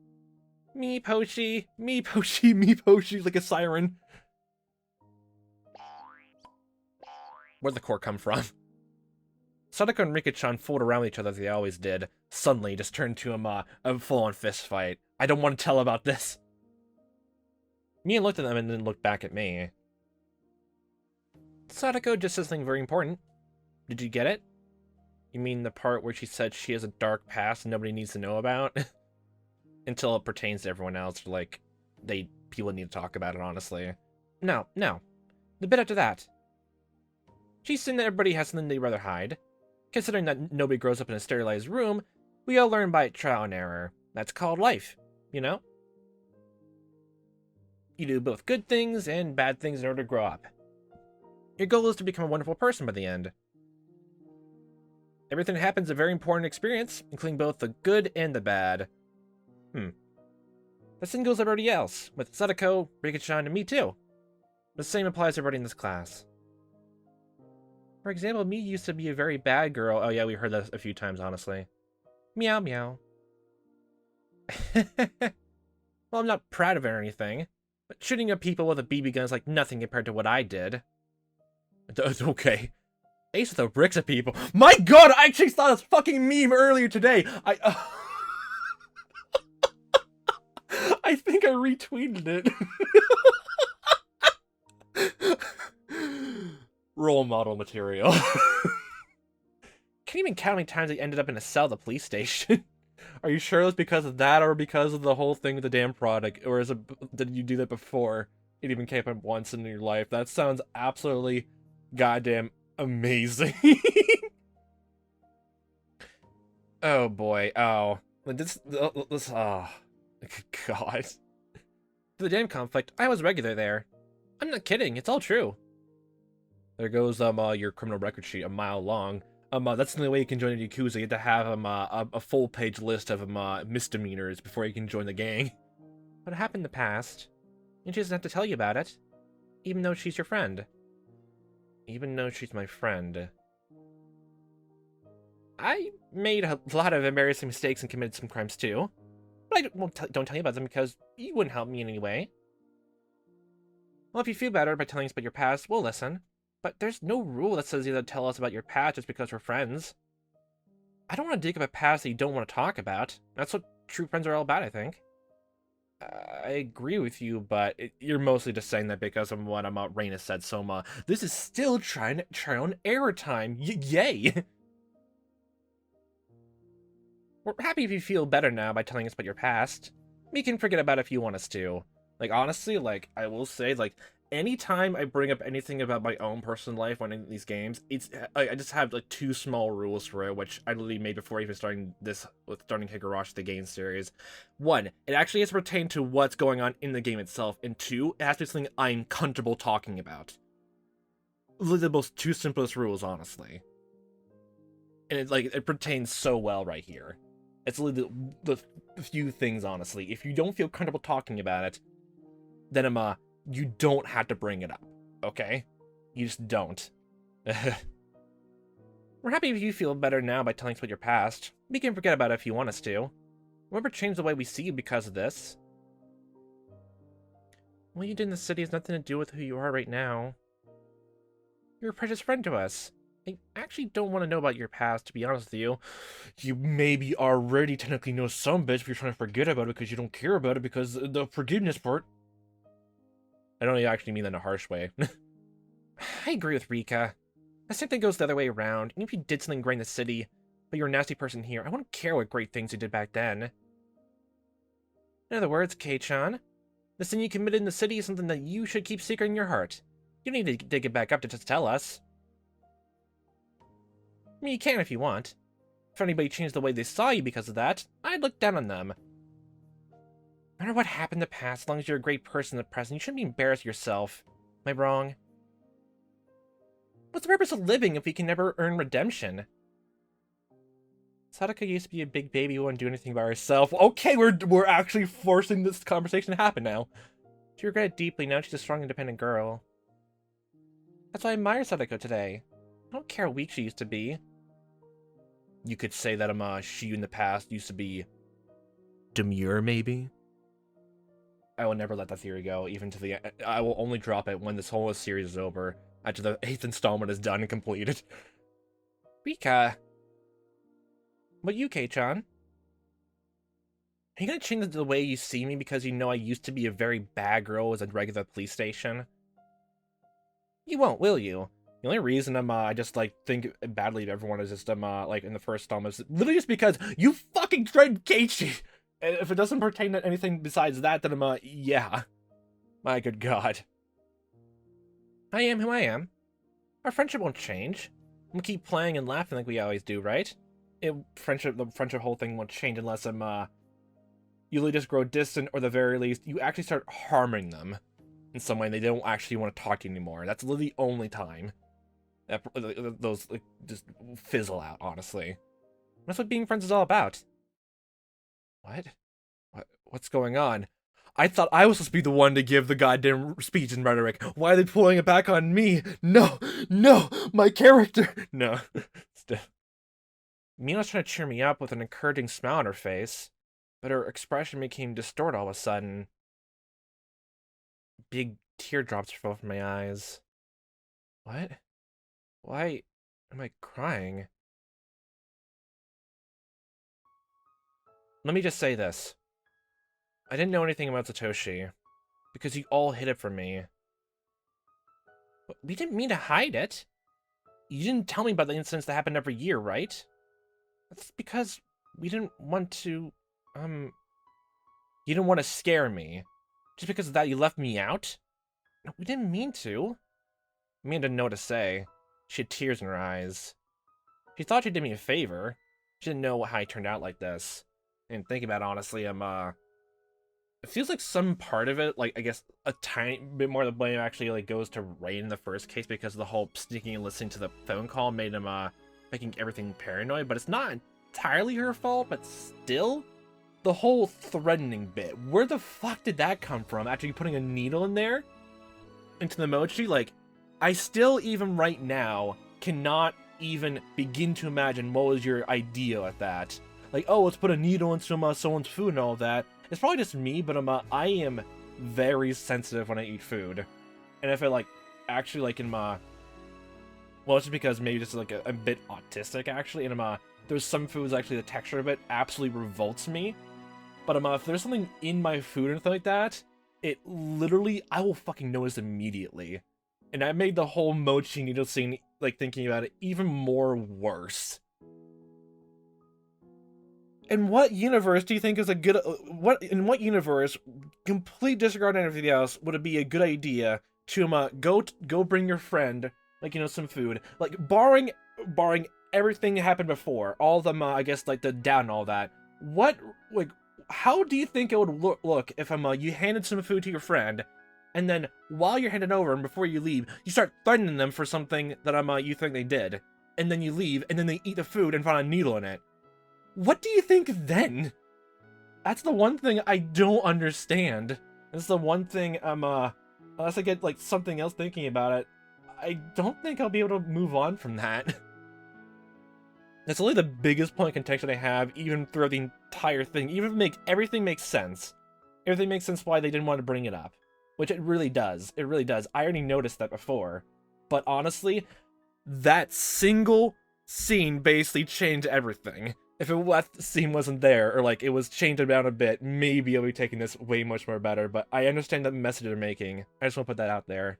Me Poshi, like a siren. Where'd the core come from? Sadako and Rika-chan fooled around with each other as they always did. Suddenly, just turned to a full-on fist fight. I don't want to tell about this. Mia looked at them and then looked back at me. Sadako just said something very important. Did you get it? You mean the part where she said she has a dark past and nobody needs to know about? Until it pertains to everyone else, like, people need to talk about it, honestly. No. The bit after that. She's saying that everybody has something they'd rather hide. Considering that nobody grows up in a sterilized room, we all learn by trial and error. That's called life, you know? You do both good things and bad things in order to grow up. Your goal is to become a wonderful person by the end. Everything that happens is a very important experience, including both the good and the bad. The same goes to everybody else, with Sadako, Rika-chan, and me too. The same applies to everybody in this class. For example, me used to be a very bad girl. Oh yeah, we heard that a few times, honestly. Meow meow. Well, I'm not proud of it or anything, but shooting at people with a BB gun is like nothing compared to what I did. Okay. Ace with the bricks at people. My god, I actually saw this fucking meme earlier today. I think I retweeted it. Role model material. Can't even count how many times I ended up in a cell at the police station. Are you sure it was because of that or because of the whole thing with the damn product? Or did you do that before it even came up once in your life? That sounds absolutely goddamn amazing. Oh boy. Oh. This oh. God. For the damn conflict, I was regular there. I'm not kidding, it's all true. There goes your criminal record sheet, a mile long. That's the only way you can join the Yakuza. You have to have a full-page list of misdemeanors before you can join the gang. What happened in the past? And she doesn't have to tell you about it, even though she's your friend. Even though she's my friend. I made a lot of embarrassing mistakes and committed some crimes too. But I don't tell you about them because you wouldn't help me in any way. Well, if you feel better by telling us about your past, we'll listen. But there's no rule that says you have to tell us about your past just because we're friends. I don't want to dig up a past that you don't want to talk about. That's what true friends are all about, I think. I agree with you, but you're mostly just saying that because of what Reina said, so this is still trial and error time. Yay! We're happy if you feel better now by telling us about your past. We can forget about it if you want us to. Like, honestly, like, I will say, like, anytime I bring up anything about my own personal life on any of these games, I just have, like, 2 small rules for it, which I literally made before even starting Higurashi, the game series. 1, it actually has to pertain to what's going on in the game itself, and 2, it has to be something I'm comfortable talking about. Literally the most 2 simplest rules, honestly. And it pertains so well right here. It's literally the few things, honestly. If you don't feel comfortable talking about it, then you don't have to bring it up, okay? You just don't. We're happy if you feel better now by telling us about your past. We can forget about it if you want us to. We'll never change the way we see you because of this. What you did in the city has nothing to do with who you are right now. You're a precious friend to us. I actually don't want to know about your past, to be honest with you. You maybe already technically know some bits if you're trying to forget about it because you don't care about it because the forgiveness part. I don't actually mean that in a harsh way. I agree with Rika. The same thing goes the other way around. Even if you did something great in the city, but you're a nasty person here, I wouldn't care what great things you did back then. In other words, Kei-chan, the sin you committed in the city is something that you should keep secret in your heart. You don't need to dig it back up to just tell us. I mean, you can if you want. If anybody changed the way they saw you because of that, I'd look down on them. No matter what happened in the past, as long as you're a great person in the present, you shouldn't be embarrassed of yourself. Am I wrong? What's the purpose of living if we can never earn redemption? Sadako used to be a big baby who wouldn't do anything by herself. Okay, we're actually forcing this conversation to happen now. She regretted it deeply, now she's a strong, independent girl. That's why I admire Sadako today. I don't care how weak she used to be. You could say that she in the past used to be demure, maybe? I will never let that theory go, even to the I will only drop it when this whole series is over, after the 8th installment is done and completed. Rika. What you, Kei-chan? Are you gonna change the way you see me because you know I used to be a very bad girl as a regular police station? You won't, will you? The only reason I just, like, think badly of everyone is just, like, in the first installment is literally just because you fucking threatened Keiichi! And if it doesn't pertain to anything besides that, then yeah. My good god. I am who I am. Our friendship won't change. We'll keep playing and laughing like we always do, right? The friendship whole thing won't change unless you literally just grow distant, or at the very least, you actually start harming them in some way and they don't actually want to talk to you anymore. That's literally the only time that those, like, just fizzle out, honestly. That's what being friends is all about. What? What's going on? I thought I was supposed to be the one to give the goddamn speech and rhetoric. Why are they pulling it back on me? No, my character. No. Mina's trying to cheer me up with an encouraging smile on her face, but her expression became distorted all of a sudden. Big teardrops fell from my eyes. What? Why am I crying? Let me just say this. I didn't know anything about Satoshi, because you all hid it from me. But we didn't mean to hide it. You didn't tell me about the incidents that happen every year, right? That's because we didn't want to, you didn't want to scare me. Just because of that, you left me out? No, we didn't mean to. Mina didn't know what to say. She had tears in her eyes. She thought she did me a favor. She didn't know how he turned out like this. And think about it, honestly, it feels like some part of it, like, I guess a tiny bit more of the blame actually, like, goes to Rain in the first case, because of the whole sneaking and listening to the phone call made him, making everything paranoid. But it's not entirely her fault, but still, the whole threatening bit, where the fuck did that come from? After you putting a needle in there into the mochi, like, I still, even right now, cannot even begin to imagine what was your idea at that. Like, oh, let's put a needle into someone's food and all that. It's probably just me, but I am very sensitive when I eat food. And if I, like, actually, like, in my... Well, it's just because maybe just, like, a bit autistic, actually. And there's some foods, actually, the texture of it absolutely revolts me. But if there's something in my food or anything like that, it literally, I will fucking notice immediately. And that made the whole mochi needle scene, like, thinking about it, even more worse. In what universe do you think is a good... In what universe, complete disregarding everything else, would it be a good idea to go bring your friend, like, you know, some food? Like, barring everything that happened before, all of them, I guess, like, the down and all that. What, like, how do you think it would look if you handed some food to your friend, and then while you're handing over and before you leave, you start threatening them for something that you think they did, and then you leave, and then they eat the food and find a needle in it? What do you think then? That's the one thing I don't understand. It's the one thing unless I get, like, something else thinking about it, I don't think I'll be able to move on from that. That's only the biggest point of contention I have, even throughout the entire thing. Even if everything makes sense. Everything makes sense why they didn't want to bring it up. Which it really does. It really does. I already noticed that before. But honestly, that single scene basically changed everything. If that scene wasn't there, or, like, it was changed around a bit, maybe I'll be taking this way much more better, but I understand the message they're making. I just want to put that out there.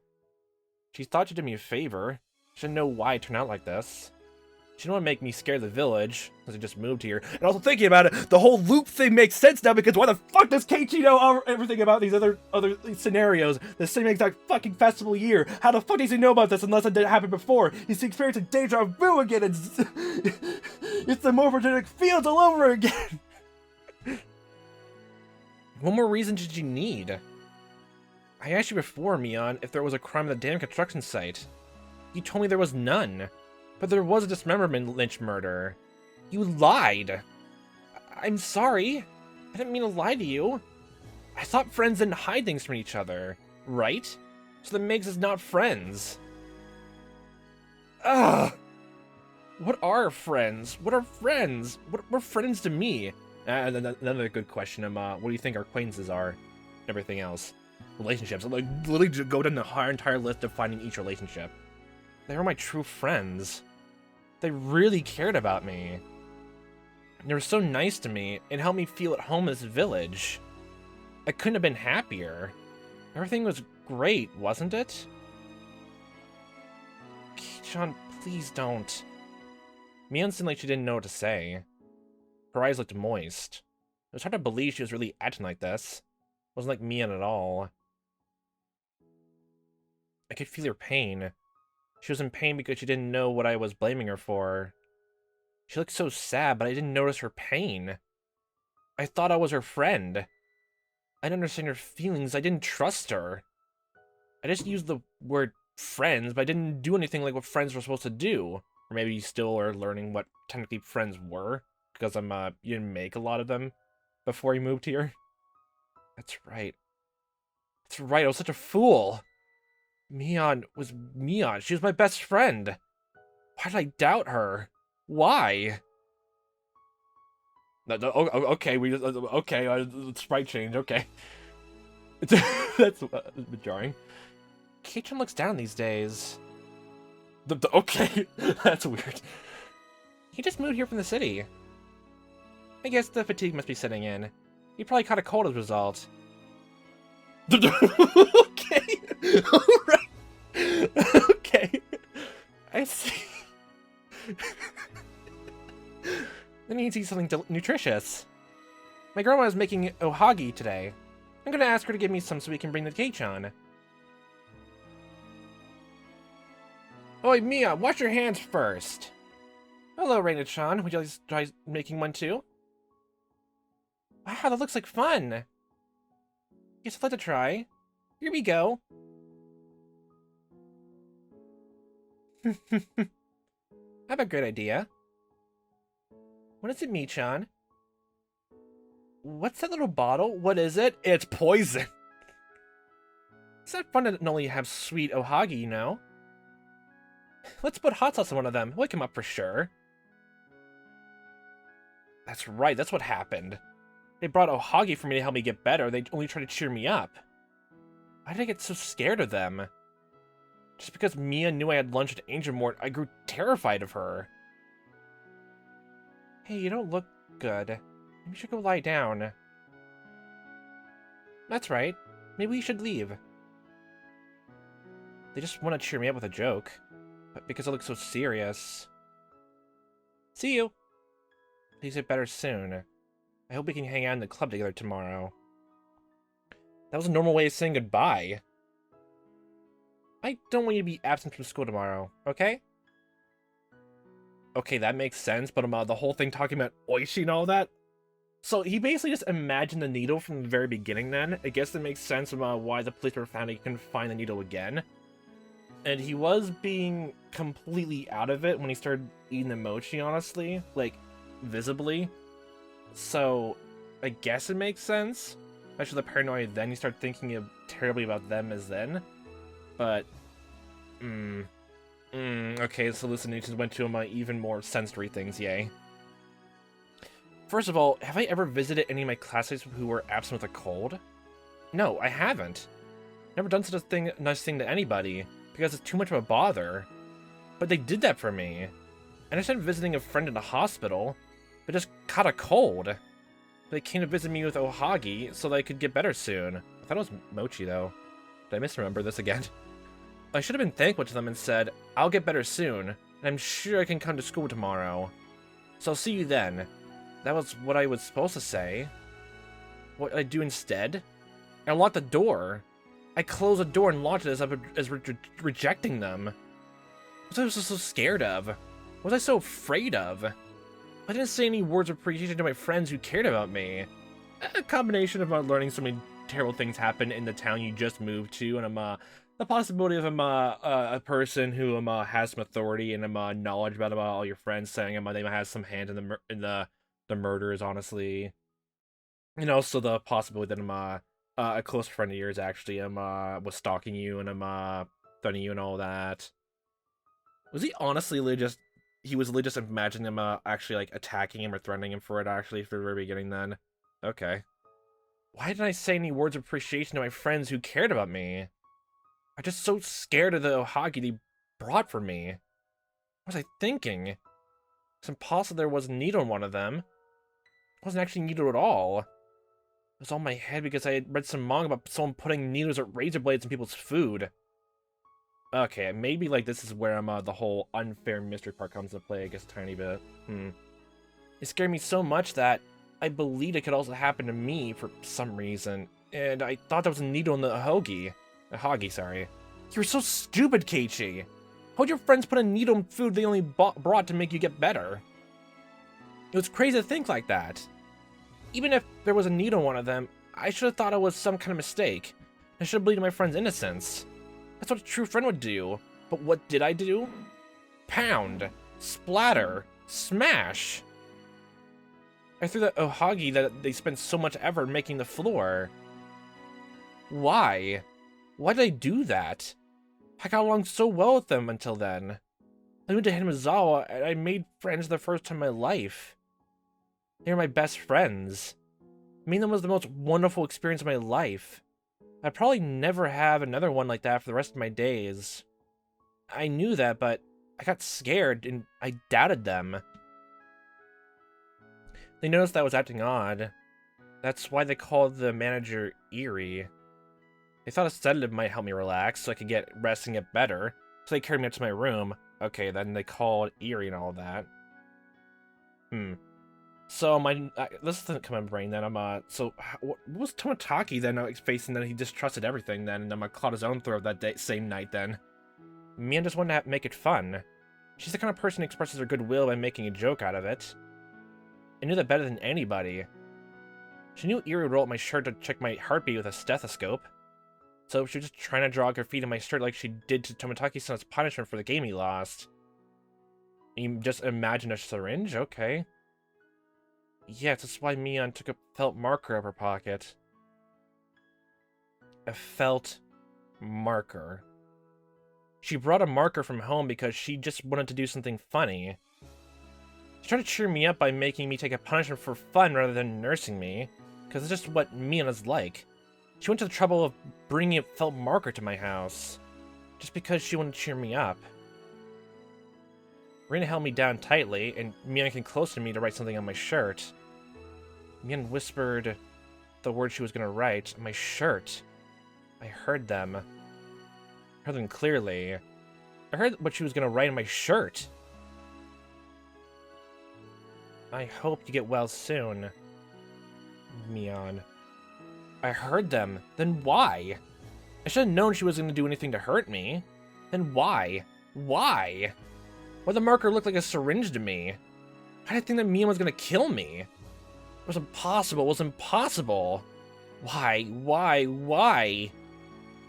She thought she did me a favor. She didn't know why it turned out like this. She didn't want to make me scare the village, because I just moved here. And also thinking about it, the whole loop thing makes sense now, because why the fuck does Keiichi know everything about these other scenarios? The same exact fucking festival year. How the fuck does he know about this unless it didn't happen before? He's experiencing deja vu again. It's the morphogenic fields all over again. What more reason did you need? I asked you before, Mion, if there was a crime at the damn construction site. You told me there was none. But there was a dismemberment lynch murder. You lied. I'm sorry. I didn't mean to lie to you. I thought friends didn't hide things from each other, right? So that makes us not friends. Ugh. What are friends? What are friends? What are friends to me? Another good question. What do you think our acquaintances are? everything else. Relationships. Like, literally just go down the entire list of finding each relationship. They were my true friends. They really cared about me. They were so nice to me and helped me feel at home in this village. I couldn't have been happier. Everything was great, wasn't it? Keiichi, please don't. Mion seemed like she didn't know what to say. Her eyes looked moist. It was hard to believe she was really acting like this. It wasn't like Mion at all. I could feel her pain. She was in pain because she didn't know what I was blaming her for. She looked so sad, but I didn't notice her pain. I thought I was her friend. I didn't understand her feelings. I didn't trust her. I just used the word friends, but I didn't do anything like what friends were supposed to do. Or maybe you still are learning what technically friends were, because you didn't make a lot of them before you moved here. That's right. That's right, I was such a fool. Mion was Mion. She was my best friend. Why did I doubt her? Why? No, okay, sprite change, okay. That's a bit jarring. Keiichi looks down these days. Okay, that's weird. He just moved here from the city. I guess the fatigue must be setting in. He probably caught a cold as a result. Okay, alright. Okay, I see. Then he needs to eat something nutritious. My grandma is making ohagi today. I'm gonna ask her to give me some so we can bring the Keiichi. Oi, Mia, wash your hands first. Hello, Reina-chan. Would you like to try making one too? Wow, that looks like fun. Yes, I'd like to try. Here we go. I have a great idea. What is it, Mi-chan? What's that little bottle? What is it? It's poison. It's not fun to only have sweet ohagi, you know? Let's put hot sauce in one of them. Wake him up for sure. That's right, that's what happened. They brought ohagi for me to help me get better. They only tried to cheer me up. Why did I get so scared of them? Just because Mia knew I had lunch at Angel Mort, I grew terrified of her. Hey, you don't look good. Maybe you should go lie down. That's right. Maybe we should leave. They just want to cheer me up with a joke. But because I look so serious. See you! Please get better soon. I hope we can hang out in the club together tomorrow. That was a normal way of saying goodbye. I don't want you to be absent from school tomorrow, okay? Okay, that makes sense, but the whole thing talking about Oishi and all that. So he basically just imagined the needle from the very beginning then. I guess that makes sense about why the police were found he couldn't find the needle again. And he was being completely out of it when he started eating the mochi, honestly. Like, visibly. So, I guess it makes sense. Especially the paranoia then, you start thinking terribly about them as then. But, okay, so hallucinations went to even more sensory things, yay. First of all, have I ever visited any of my classmates who were absent with a cold? No, I haven't. Never done such a nice thing to anybody, because it's too much of a bother. But they did that for me. And I started visiting a friend in the hospital, but just caught a cold. They came to visit me with ohagi so that I could get better soon. I thought it was mochi, though. Did I misremember this again? I should have been thankful to them and said, I'll get better soon, and I'm sure I can come to school tomorrow. So I'll see you then. That was what I was supposed to say. What did I do instead? I locked the door. I closed the door and locked it as rejecting them. What was I so scared of? What was I so afraid of? I didn't say any words of appreciation to my friends who cared about me. A combination of learning so many terrible things happen in the town you just moved to, and the possibility of a person who has some authority and knowledge about all your friends saying they might have some hand in the murders, honestly. And also the possibility that a close friend of yours actually was stalking you and threatening you and all that. Was he honestly he was literally just imagining him actually like attacking him or threatening him for it actually for the very beginning then? Okay. Why didn't I say any words of appreciation to my friends who cared about me? I'm just so scared of the ohagi they brought for me. What was I thinking? It's impossible there was a needle in one of them. It wasn't actually a needle at all. It was all in my head because I had read some manga about someone putting needles or razor blades in people's food. Okay, maybe like this is where the whole unfair mystery part comes into play, I guess, a tiny bit. It scared me so much that I believed it could also happen to me for some reason, and I thought there was a needle in the ohagi, sorry. You were so stupid, Keiichi. How'd your friends put a needle in food they only brought to make you get better? It was crazy to think like that. Even if there was a needle in one of them, I should have thought it was some kind of mistake. I should have believed in my friend's innocence. That's what a true friend would do. But what did I do? Pound, splatter, smash. I threw that ohagi that they spent so much effort making the floor. Why? Why did I do that? I got along so well with them until then. I went to Hinamizawa and I made friends the first time in my life. They were my best friends. Meeting them was the most wonderful experience of my life. I'd probably never have another one like that for the rest of my days. I knew that, but I got scared and I doubted them. They noticed that I was acting odd. That's why they called the manager Eerie. They thought a sedative might help me relax so I could get rest and get better, so they carried me up to my room. Okay, then they called Eerie and all that. So this doesn't come in my brain then. So what was Tomotaki then facing that he distrusted everything then, and clawed his own throat that same night then? Mian just wanted to make it fun. She's the kind of person who expresses her goodwill by making a joke out of it. I knew that better than anybody. She knew Eerie would roll up my shirt to check my heartbeat with a stethoscope. So she was just trying to draw graffiti on my shirt like she did to Tomotaki-san's punishment for the game he lost. You just imagine a syringe? Okay. Yes, that's why Mian took a felt marker out of her pocket. A felt marker. She brought a marker from home because she just wanted to do something funny. She tried to cheer me up by making me take a punishment for fun rather than nursing me, because it's just what Mian is like. She went to the trouble of bringing a felt marker to my house, just because she wanted to cheer me up. Reina held me down tightly, and Mian came close to me to write something on my shirt. Mian whispered the words she was going to write on my shirt. I heard them. I heard them clearly. I heard what she was going to write on my shirt. I hope you get well soon, Mian. I heard them. Then why? I should have known she wasn't going to do anything to hurt me. Then why? Why? Why the marker looked like a syringe to me? How did I think that Mian was going to kill me? It was impossible. It was impossible. Why? Why? Why?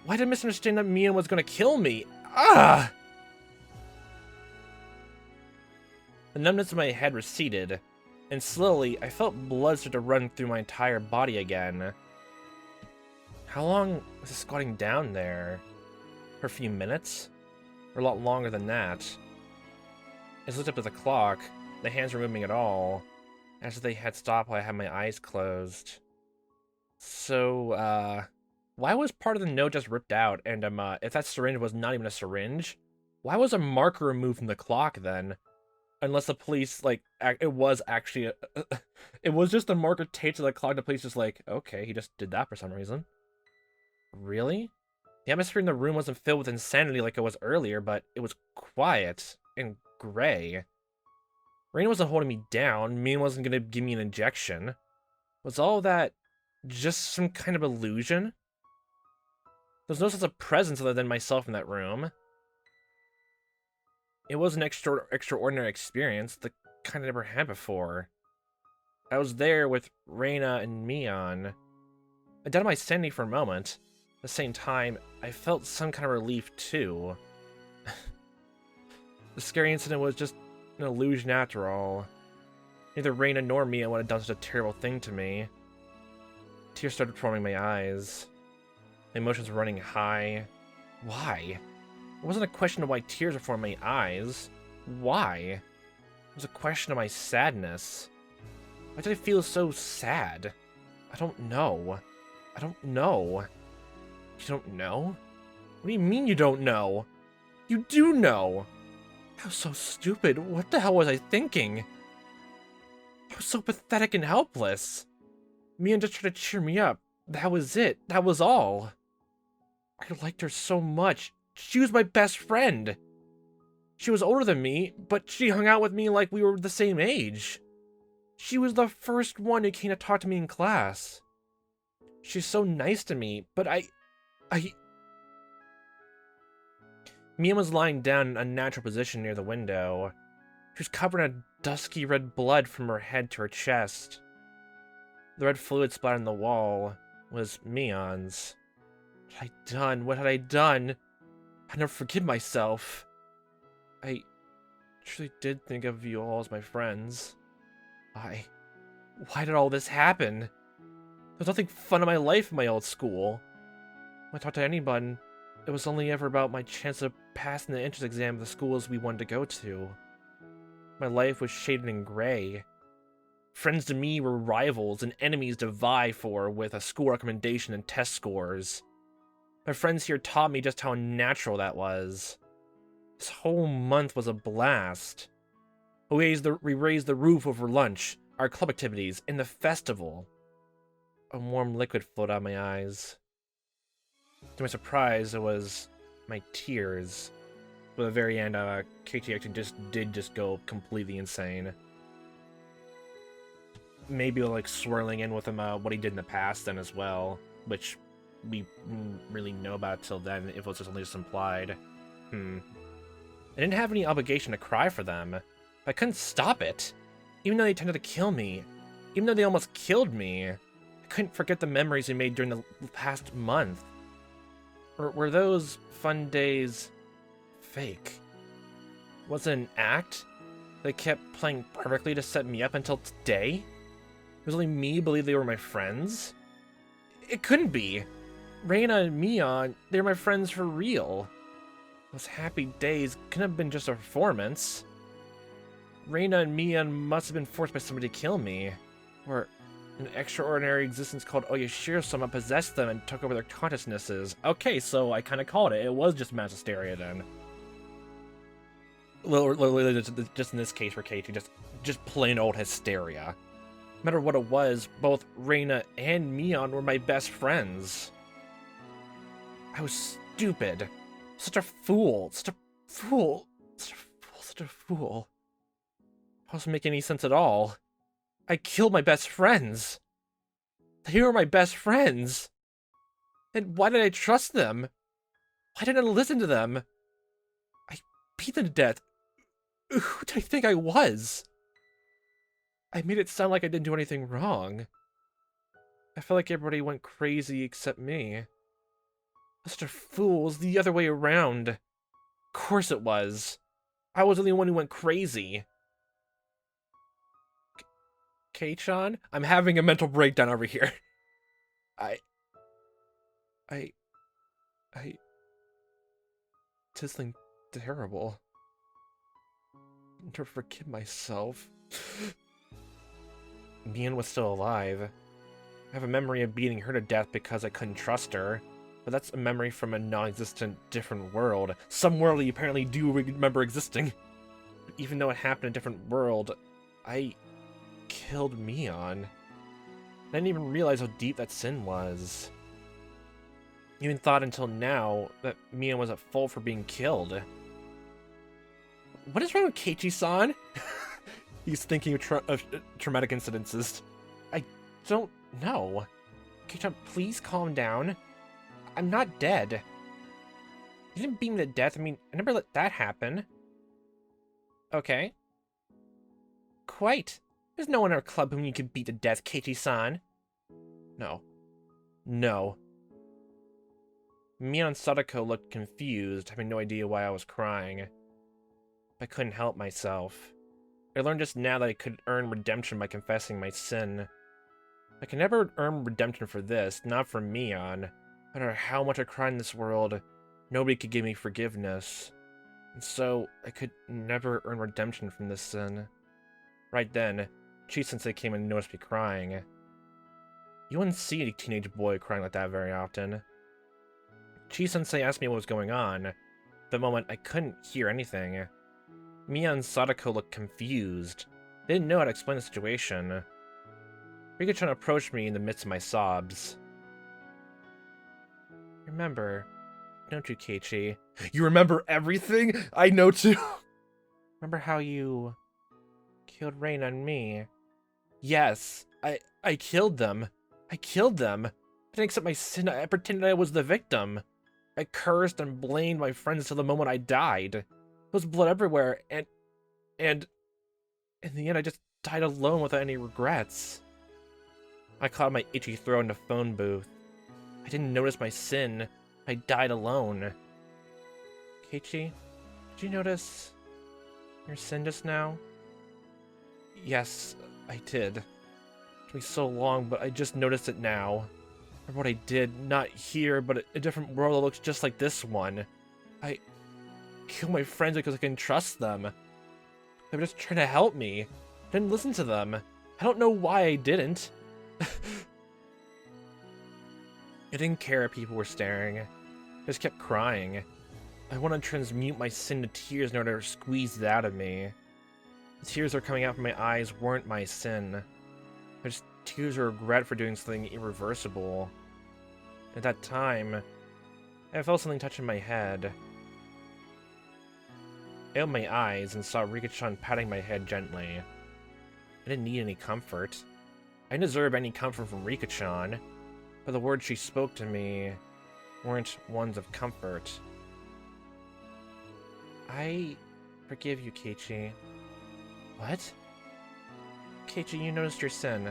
Why did I misunderstand that Mian was going to kill me? Ah! The numbness in my head receded, and slowly I felt blood start to run through my entire body again. How long was I squatting down there? For a few minutes? Or a lot longer than that? I looked up at the clock. The hands were moving at all, as if they had stopped while I had my eyes closed. So, why was part of the note just ripped out? And, if that syringe was not even a syringe, why was a marker removed from the clock then? Unless the police, like, it was actually it was just a marker taped to the clock. The police just like, okay, he just did that for some reason. Really? The atmosphere in the room wasn't filled with insanity like it was earlier, but it was quiet and gray. Rain wasn't holding me down. Mian wasn't gonna give me an injection. Was all that just some kind of illusion? There was no sense of presence other than myself in that room. It was an extraordinary experience, the kind I never had before. I was there with Reina and Mian. I doubted my sanity for a moment. At the same time, I felt some kind of relief too. The scary incident was just an illusion after all. Neither Reina nor Mian would have done such a terrible thing to me. Tears started forming my eyes. My emotions were running high. Why? It wasn't a question of why tears were forming my eyes. Why? It was a question of my sadness. Why did I feel so sad? I don't know. I don't know. You don't know? What do you mean you don't know? You do know! I was so stupid. What the hell was I thinking? I was so pathetic and helpless. Mian just tried to cheer me up. That was it. That was all. I liked her so much. She was my best friend. She was older than me, but she hung out with me like we were the same age. She was the first one who came to talk to me in class. She's so nice to me, but I... Mian was lying down in an unnatural position near the window. She was covered in dusky red blood from her head to her chest. The red fluid splattered on the wall was Mian's. What had I done? What had I done? I never forgive myself. I truly did think of you all as my friends. Why did all this happen? There was nothing fun in my life in my old school. When I talked to anyone, it was only ever about my chance of passing the entrance exam of the schools we wanted to go to. My life was shaded in gray. Friends to me were rivals and enemies to vie for with a school recommendation and test scores. My friends here taught me just how unnatural that was. This whole month was a blast. We raised the roof over lunch, our club activities, and the festival. A warm liquid flowed out of my eyes. To my surprise, it was my tears. But at the very end, Keiichi actually did go completely insane. Maybe like swirling in with him what he did in the past then as well, which we didn't really know about till then, if it was just only implied. I didn't have any obligation to cry for them, but I couldn't stop it. Even though they tended to kill me, even though they almost killed me, I couldn't forget the memories we made during the past month. Were those fun days fake? Was it an act? They kept playing perfectly to set me up until today? It was only me believe they were my friends? It couldn't be. Reina and Mian, they were my friends for real. Those happy days couldn't have been just a performance. Reina and Mian must have been forced by somebody to kill me. Or an extraordinary existence called Oyashiro-sama possessed them and took over their consciousnesses. Okay, so I kind of called it. It was just mass hysteria then. Literally, just in this case for Keiichi, just plain old hysteria. No matter what it was, both Reina and Mian were my best friends. I was stupid. Such a fool. Such a fool. Such a fool. Such a fool. It doesn't make any sense at all. I killed my best friends. They were my best friends. And why did I trust them? Why didn't I listen to them? I beat them to death. Who did I think I was? I made it sound like I didn't do anything wrong. I felt like everybody went crazy except me. Such a fool. It was the other way around. Of course it was. I was the only one who went crazy. Kei-chan? I'm having a mental breakdown over here. This thing terrible. I never forgive myself. Mian was still alive. I have a memory of beating her to death because I couldn't trust her. But that's a memory from a non-existent different world. Some world you apparently do remember existing. But even though it happened in a different world, I killed Mian. I didn't even realize how deep that sin was. I even thought until now that Mian was at fault for being killed. What is wrong with Keiichi-san? He's thinking of traumatic incidences. I don't know. Keiichi-san, please calm down. I'm not dead. You didn't beat me to death. I mean, I never let that happen. Okay. Quite. There's no one in our club whom you could beat to death, Keiichi-san. No. No. Mian and Sadako looked confused, having no idea why I was crying. I couldn't help myself. I learned just now that I could earn redemption by confessing my sin. I can never earn redemption for this, not from Mian. No matter how much I cried in this world, nobody could give me forgiveness. And so, I could never earn redemption from this sin. Right then, Chi-sensei came and noticed me crying. You wouldn't see a teenage boy crying like that very often. Chi-sensei asked me what was going on. At the moment, I couldn't hear anything. Mia and Sadako looked confused. They didn't know how to explain the situation. Rika-chan approached me in the midst of my sobs. Remember, don't you, Keiichi? You remember everything? I know too! Remember how you killed Rain and me? Yes, I killed them. I killed them. I didn't accept my sin. I pretended I was the victim. I cursed and blamed my friends till the moment I died. There was blood everywhere, and in the end I just died alone without any regrets. I caught my itchy throat in the phone booth. I didn't notice my sin. I died alone. Keiichi, did you notice your sin just now? Yes, I did. It took me so long, but I just noticed it now. Remember what I did, not here, but a different world that looks just like this one. I killed my friends because I couldn't trust them. They were just trying to help me. I didn't listen to them. I don't know why I didn't. I didn't care if people were staring. I just kept crying. I wanted to transmute my sin to tears in order to squeeze it out of me. The tears that were coming out from my eyes weren't my sin. They're just tears of regret for doing something irreversible. At that time, I felt something touching my head. I opened my eyes and saw Rika-chan patting my head gently. I didn't need any comfort. I didn't deserve any comfort from Rika-chan, but the words she spoke to me weren't ones of comfort. I forgive you, Keiichi. What? Keiichi, you noticed your sin.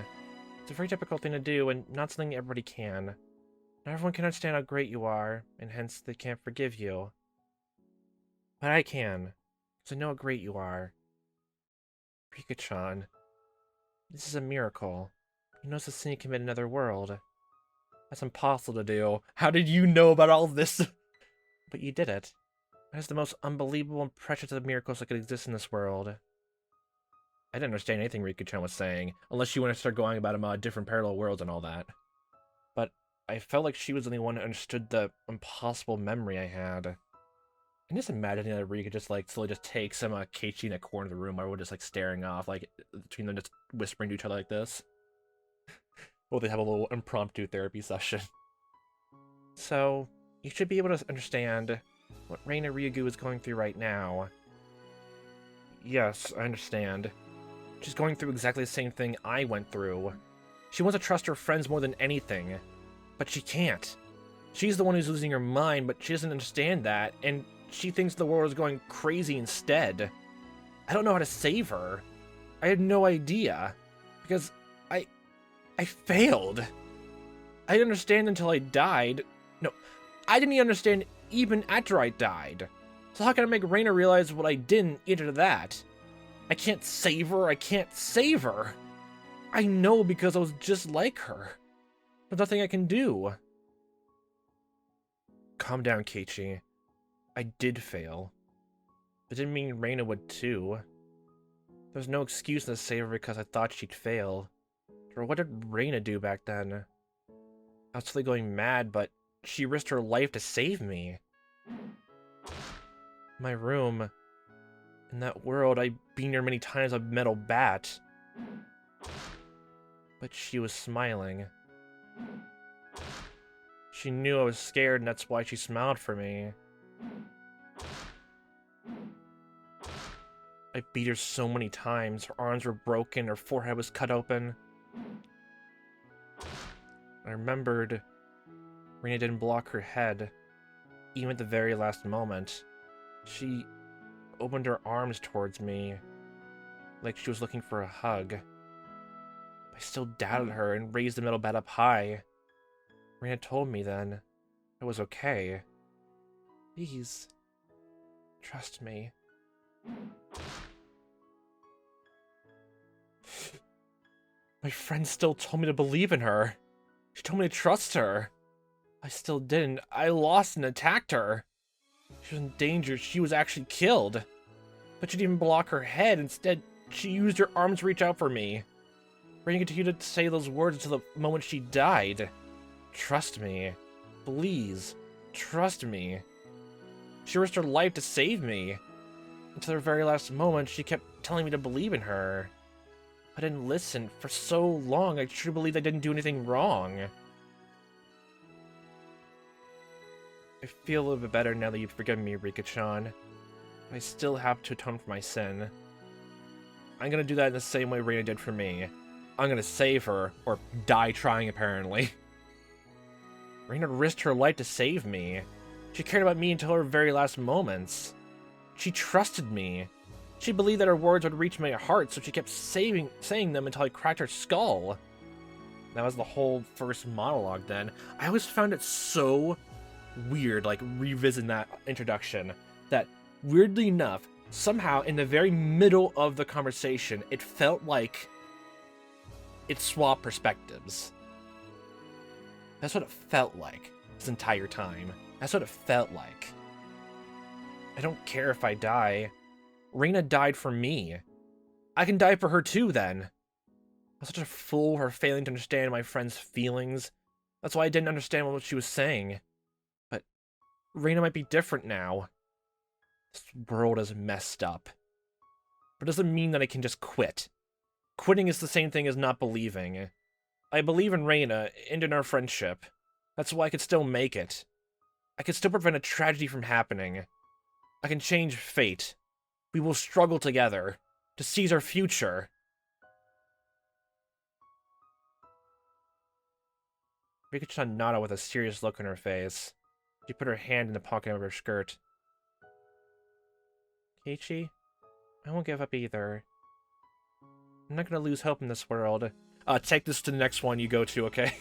It's a very difficult thing to do, and not something everybody can. Not everyone can understand how great you are, and hence they can't forgive you. But I can, because I know how great you are. Rika-chan, this is a miracle. You noticed the sin you commit in another world. That's impossible to do. How did you know about all this? But you did it. That is the most unbelievable and precious of miracles that could exist in this world. I didn't understand anything Rika-chan was saying, unless you want to start going about different parallel worlds and all that. But I felt like she was the only one who understood the impossible memory I had. And just imagining that Rika just slowly just takes some Keiichi in a corner of the room while we're just staring off, between them just whispering to each other like this. Well, they have a little impromptu therapy session. So, you should be able to understand what Reina Ryugu is going through right now. Yes, I understand. She's going through exactly the same thing I went through. She wants to trust her friends more than anything, but she can't. She's the one who's losing her mind, but she doesn't understand that, and she thinks the world is going crazy instead. I don't know how to save her. I had no idea, because I failed. I didn't understand until I died. No, I didn't understand even after I died. So how can I make Reina realize what I didn't into that? I can't save her. I can't save her. I know because I was just like her. There's nothing I can do. Calm down, Keiichi. I did fail. But didn't mean Reina would too. There's no excuse to save her because I thought she'd fail. Or what did Reina do back then? I was totally going mad, but she risked her life to save me. My room. In that world, I've been here many times with a metal bat. But she was smiling. She knew I was scared, and that's why she smiled for me. I beat her so many times. Her arms were broken, her forehead was cut open. I remembered Reina didn't block her head, even at the very last moment. She opened her arms towards me, like she was looking for a hug. I still doubted her and raised the metal bat up high. Reina told me then it was okay. Please, trust me. My friend still told me to believe in her. She told me to trust her. I still didn't. I lost and attacked her. She was in danger. She was actually killed. But she didn't even block her head. Instead, she used her arms to reach out for me. Reina continued to say those words until the moment she died. Trust me. Please. Trust me. She risked her life to save me. Until her very last moment, she kept telling me to believe in her. I didn't listen for so long. I truly believed I didn't do anything wrong. I feel a little bit better now that you've forgiven me, Rika-chan. I still have to atone for my sin. I'm gonna do that in the same way Reina did for me. I'm gonna save her, or die trying, apparently. Reina risked her life to save me. She cared about me until her very last moments. She trusted me. She believed that her words would reach my heart, so she kept saying them until I cracked her skull. That was the whole first monologue then. I always found it so weird, like, revisiting that introduction, that, weirdly enough, somehow, in the very middle of the conversation, it felt like it swapped perspectives. That's what it felt like this entire time. That's what it felt like. I don't care if I die. Reina died for me. I can die for her too, then. I was such a fool for failing to understand my friend's feelings. That's why I didn't understand what she was saying. But Reina might be different now. This world is messed up. But it doesn't mean that I can just quit. Quitting is the same thing as not believing. I believe in Reina and in our friendship. That's why I could still make it. I could still prevent a tragedy from happening. I can change fate. We will struggle together to seize our future. Rika-chan nodded with a serious look on her face. She put her hand in the pocket of her skirt. Keiichi, I won't give up either. I'm not gonna lose hope in this world. Take this to the next one you go to, okay?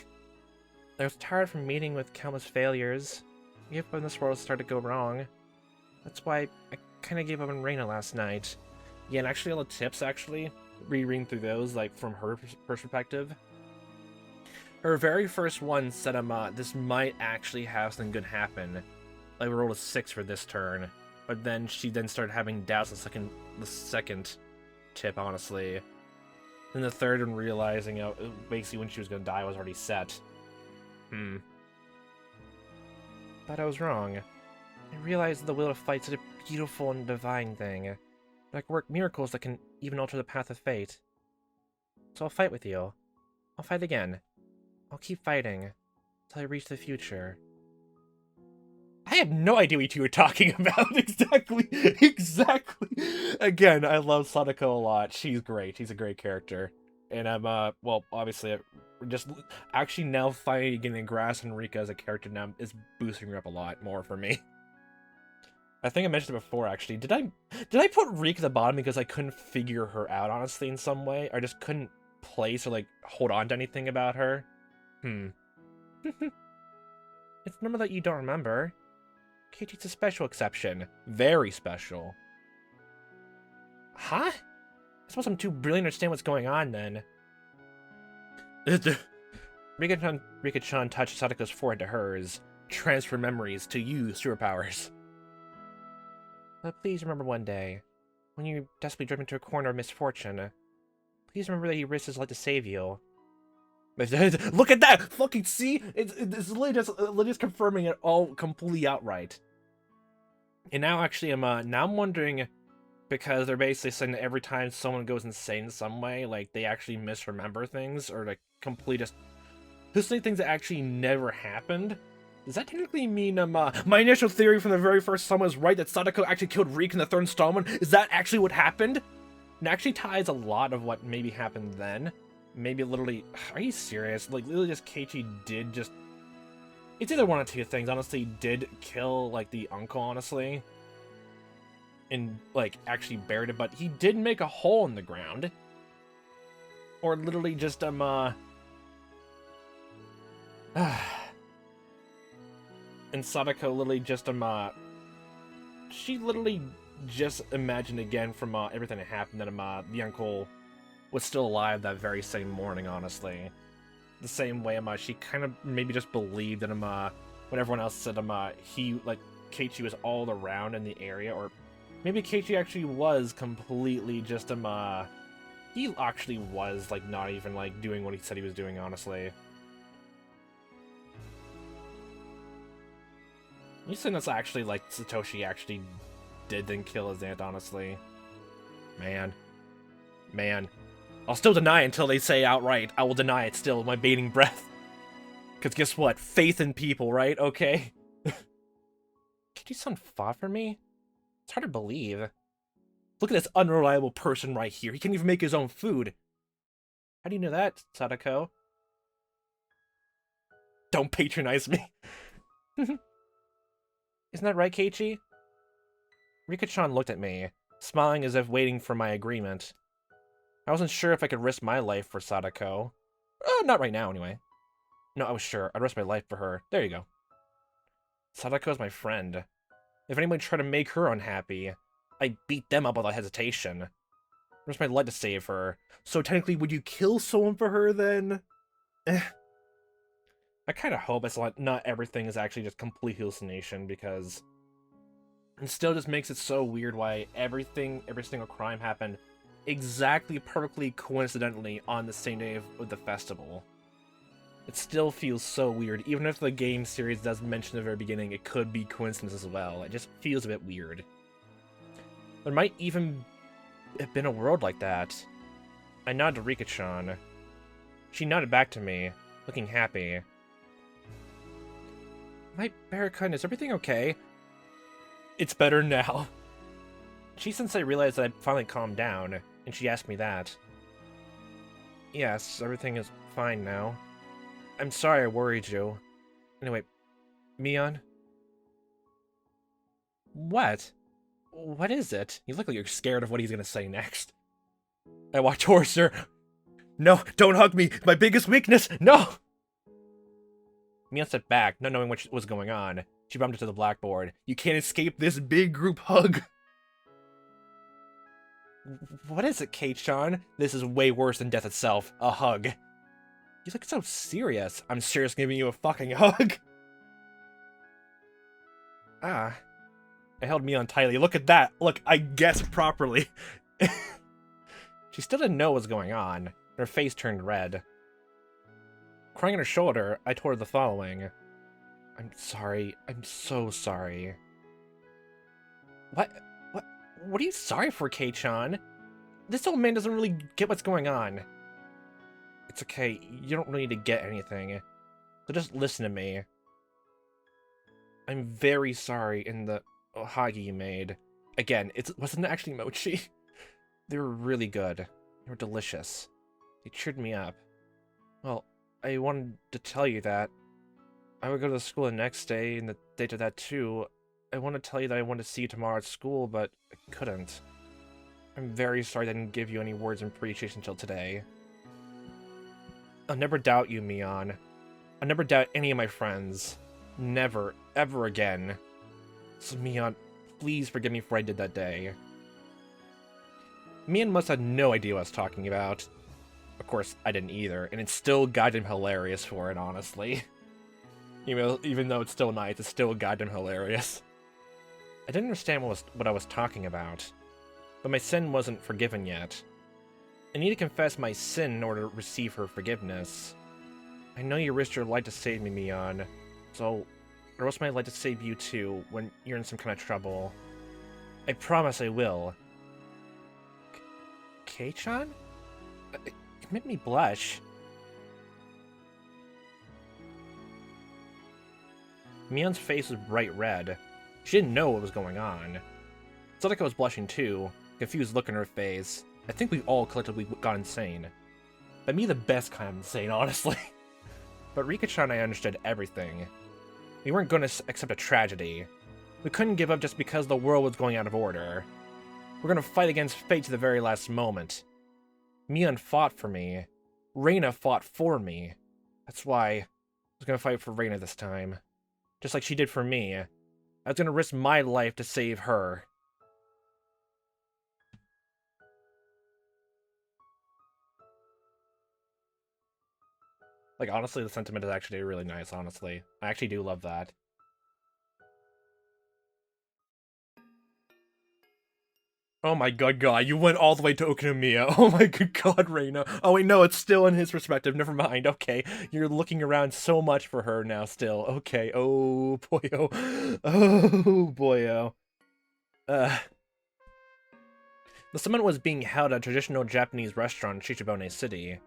I was tired from meeting with countless failures. I gave up when this world started to go wrong. That's why I kind of gave up on Reina last night. Yeah, and actually all the tips, rereading through those, like, from her perspective. Her very first one said, this might actually have something good happen. Like, we rolled a 6 for this turn. But then she started having doubts the second tip, honestly. Then the third one realizing, basically when she was gonna die was already set. But I was wrong. I realized that the will to fight is such a beautiful and divine thing. That can work miracles that can even alter the path of fate. So I'll fight with you. I'll fight again. I'll keep fighting until I reach the future. I have no idea what you were talking about. Exactly. Again, I love Sadako a lot. She's great. She's a great character. And I'm, well, obviously, just actually now finally getting a grasp on Rika as a character now is boosting her up a lot more for me. I think I mentioned it before, actually. Did I put Rika at the bottom because I couldn't figure her out, honestly, in some way? Or just couldn't place or, like, hold on to anything about her? It's a number that you don't remember. Keiichi's a special exception. Very special. Huh? I suppose I'm too brilliant to understand what's going on, then. Rika-chan touched Sadako's forehead to hers. Transfer memories to use superpowers. But please remember one day, when you desperately driven into a corner of misfortune, please remember that he risked his life to save you. Look at that! Fucking see? It's literally just confirming it all completely outright. And now, actually, I'm wondering, because they're basically saying that every time someone goes insane in some way, like, they actually misremember things, or, like, just say things that actually never happened. Does that technically mean, my initial theory from the very first installment was right, that Sadako actually killed Reek in the third installment? Is that actually what happened? It actually ties a lot of what maybe happened then. Maybe literally, are you serious? Like, literally just Keiichi did just... It's either one of two things, honestly. Did kill, like, the uncle, honestly. And, like, actually buried it, but he did make a hole in the ground. Or literally just, and Sadako literally just, she literally just imagined again from, everything that happened that, the uncle was still alive that very same morning, honestly. The same way, she kind of maybe just believed that, when everyone else said, he, like, Keiichi was all around in the area, or maybe Keiichi actually was completely just, He actually was, like, not even, like, doing what he said he was doing, honestly. You think that's actually, like, Satoshi actually didn't kill his aunt, honestly. Man. Man. I'll still deny it until they say outright. I will deny it still with my bating breath. Because guess what? Faith in people, right? Okay. Keiichi-san fought for me? It's hard to believe. Look at this unreliable person right here. He can't even make his own food. How do you know that, Sadako? Don't patronize me. Isn't that right, Keiichi? Rika-chan looked at me, smiling as if waiting for my agreement. I wasn't sure if I could risk my life for Sadako. Not right now, anyway. No, I was sure. I'd risk my life for her. There you go. Sadako's my friend. If anybody tried to make her unhappy, I'd beat them up without hesitation. I risked my life to save her. So technically, would you kill someone for her, then? I kind of hope it's like not everything is actually just complete hallucination, because it still just makes it so weird why every single crime happened exactly perfectly coincidentally on the same day of the festival. It still feels so weird, even if the game series does mention at the very beginning it could be coincidence as well. It just feels a bit weird. There might even have been a world like that. I nodded to Rika-chan. She nodded back to me, looking happy. Maebara-kun, is everything okay? It's better now. Chi-sensei realized that I'd finally calmed down, and she asked me that. Yes, everything is fine now. I'm sorry I worried you. Anyway, Mion? What? What is it? You look like you're scared of what he's gonna say next. I walked towards her. No, don't hug me! My biggest weakness! No! Mion stepped back, not knowing what was going on. She bumped into the blackboard. You can't escape this big group hug! What is it, Keiichi-chan? This is way worse than death itself. A hug. You look so serious. I'm serious giving you a fucking hug. Ah. I held Mion tightly. Look at that. Look, I guessed properly. She still didn't know what was going on. Her face turned red. Crying on her shoulder, I told her the following. I'm sorry. I'm so sorry. What are you sorry for, Kei-chan? This old man doesn't really get what's going on. It's okay. You don't really need to get anything. So just listen to me. I'm very sorry in the ohagi you made. Again, it wasn't actually mochi. They were really good. They were delicious. They cheered me up. Well, I wanted to tell you that. I would go to the school the next day, and the day to that too. I want to tell you that I want to see you tomorrow at school, but I couldn't. I'm very sorry I didn't give you any words of appreciation until today. I'll never doubt you, Mion. I'll never doubt any of my friends. Never, ever again. So Mion, please forgive me for what I did that day. Mion must have no idea what I was talking about. Of course, I didn't either, and it's still goddamn hilarious for it, honestly. Even though it's still nice, it's still goddamn hilarious. I didn't understand what I was talking about, but my sin wasn't forgiven yet. I need to confess my sin in order to receive her forgiveness. I know you risked your life to save me, Mion, so I risk my life to save you too when you're in some kind of trouble. I promise I will. Kei-chan? It made me blush. Mion's face was bright red. She didn't know what was going on. Sadako was blushing too, confused look on her face. I think we all collectively got insane. But me the best kind of insane, honestly. But Rika-chan and I understood everything. We weren't going to accept a tragedy. We couldn't give up just because the world was going out of order. We're going to fight against fate to the very last moment. Mion fought for me. Reina fought for me. That's why I was going to fight for Reina this time. Just like she did for me. I was going to risk my life to save her. Like, honestly, the sentiment is actually really nice, honestly. I actually do love that. Oh my god, you went all the way to Oknomiya. Oh my good god, Reina. Oh wait, no, it's still in his perspective. Never mind. Okay, you're looking around so much for her now still. Okay, oh boyo. Oh boyo. The summit was being held at a traditional Japanese restaurant in Chichibone City.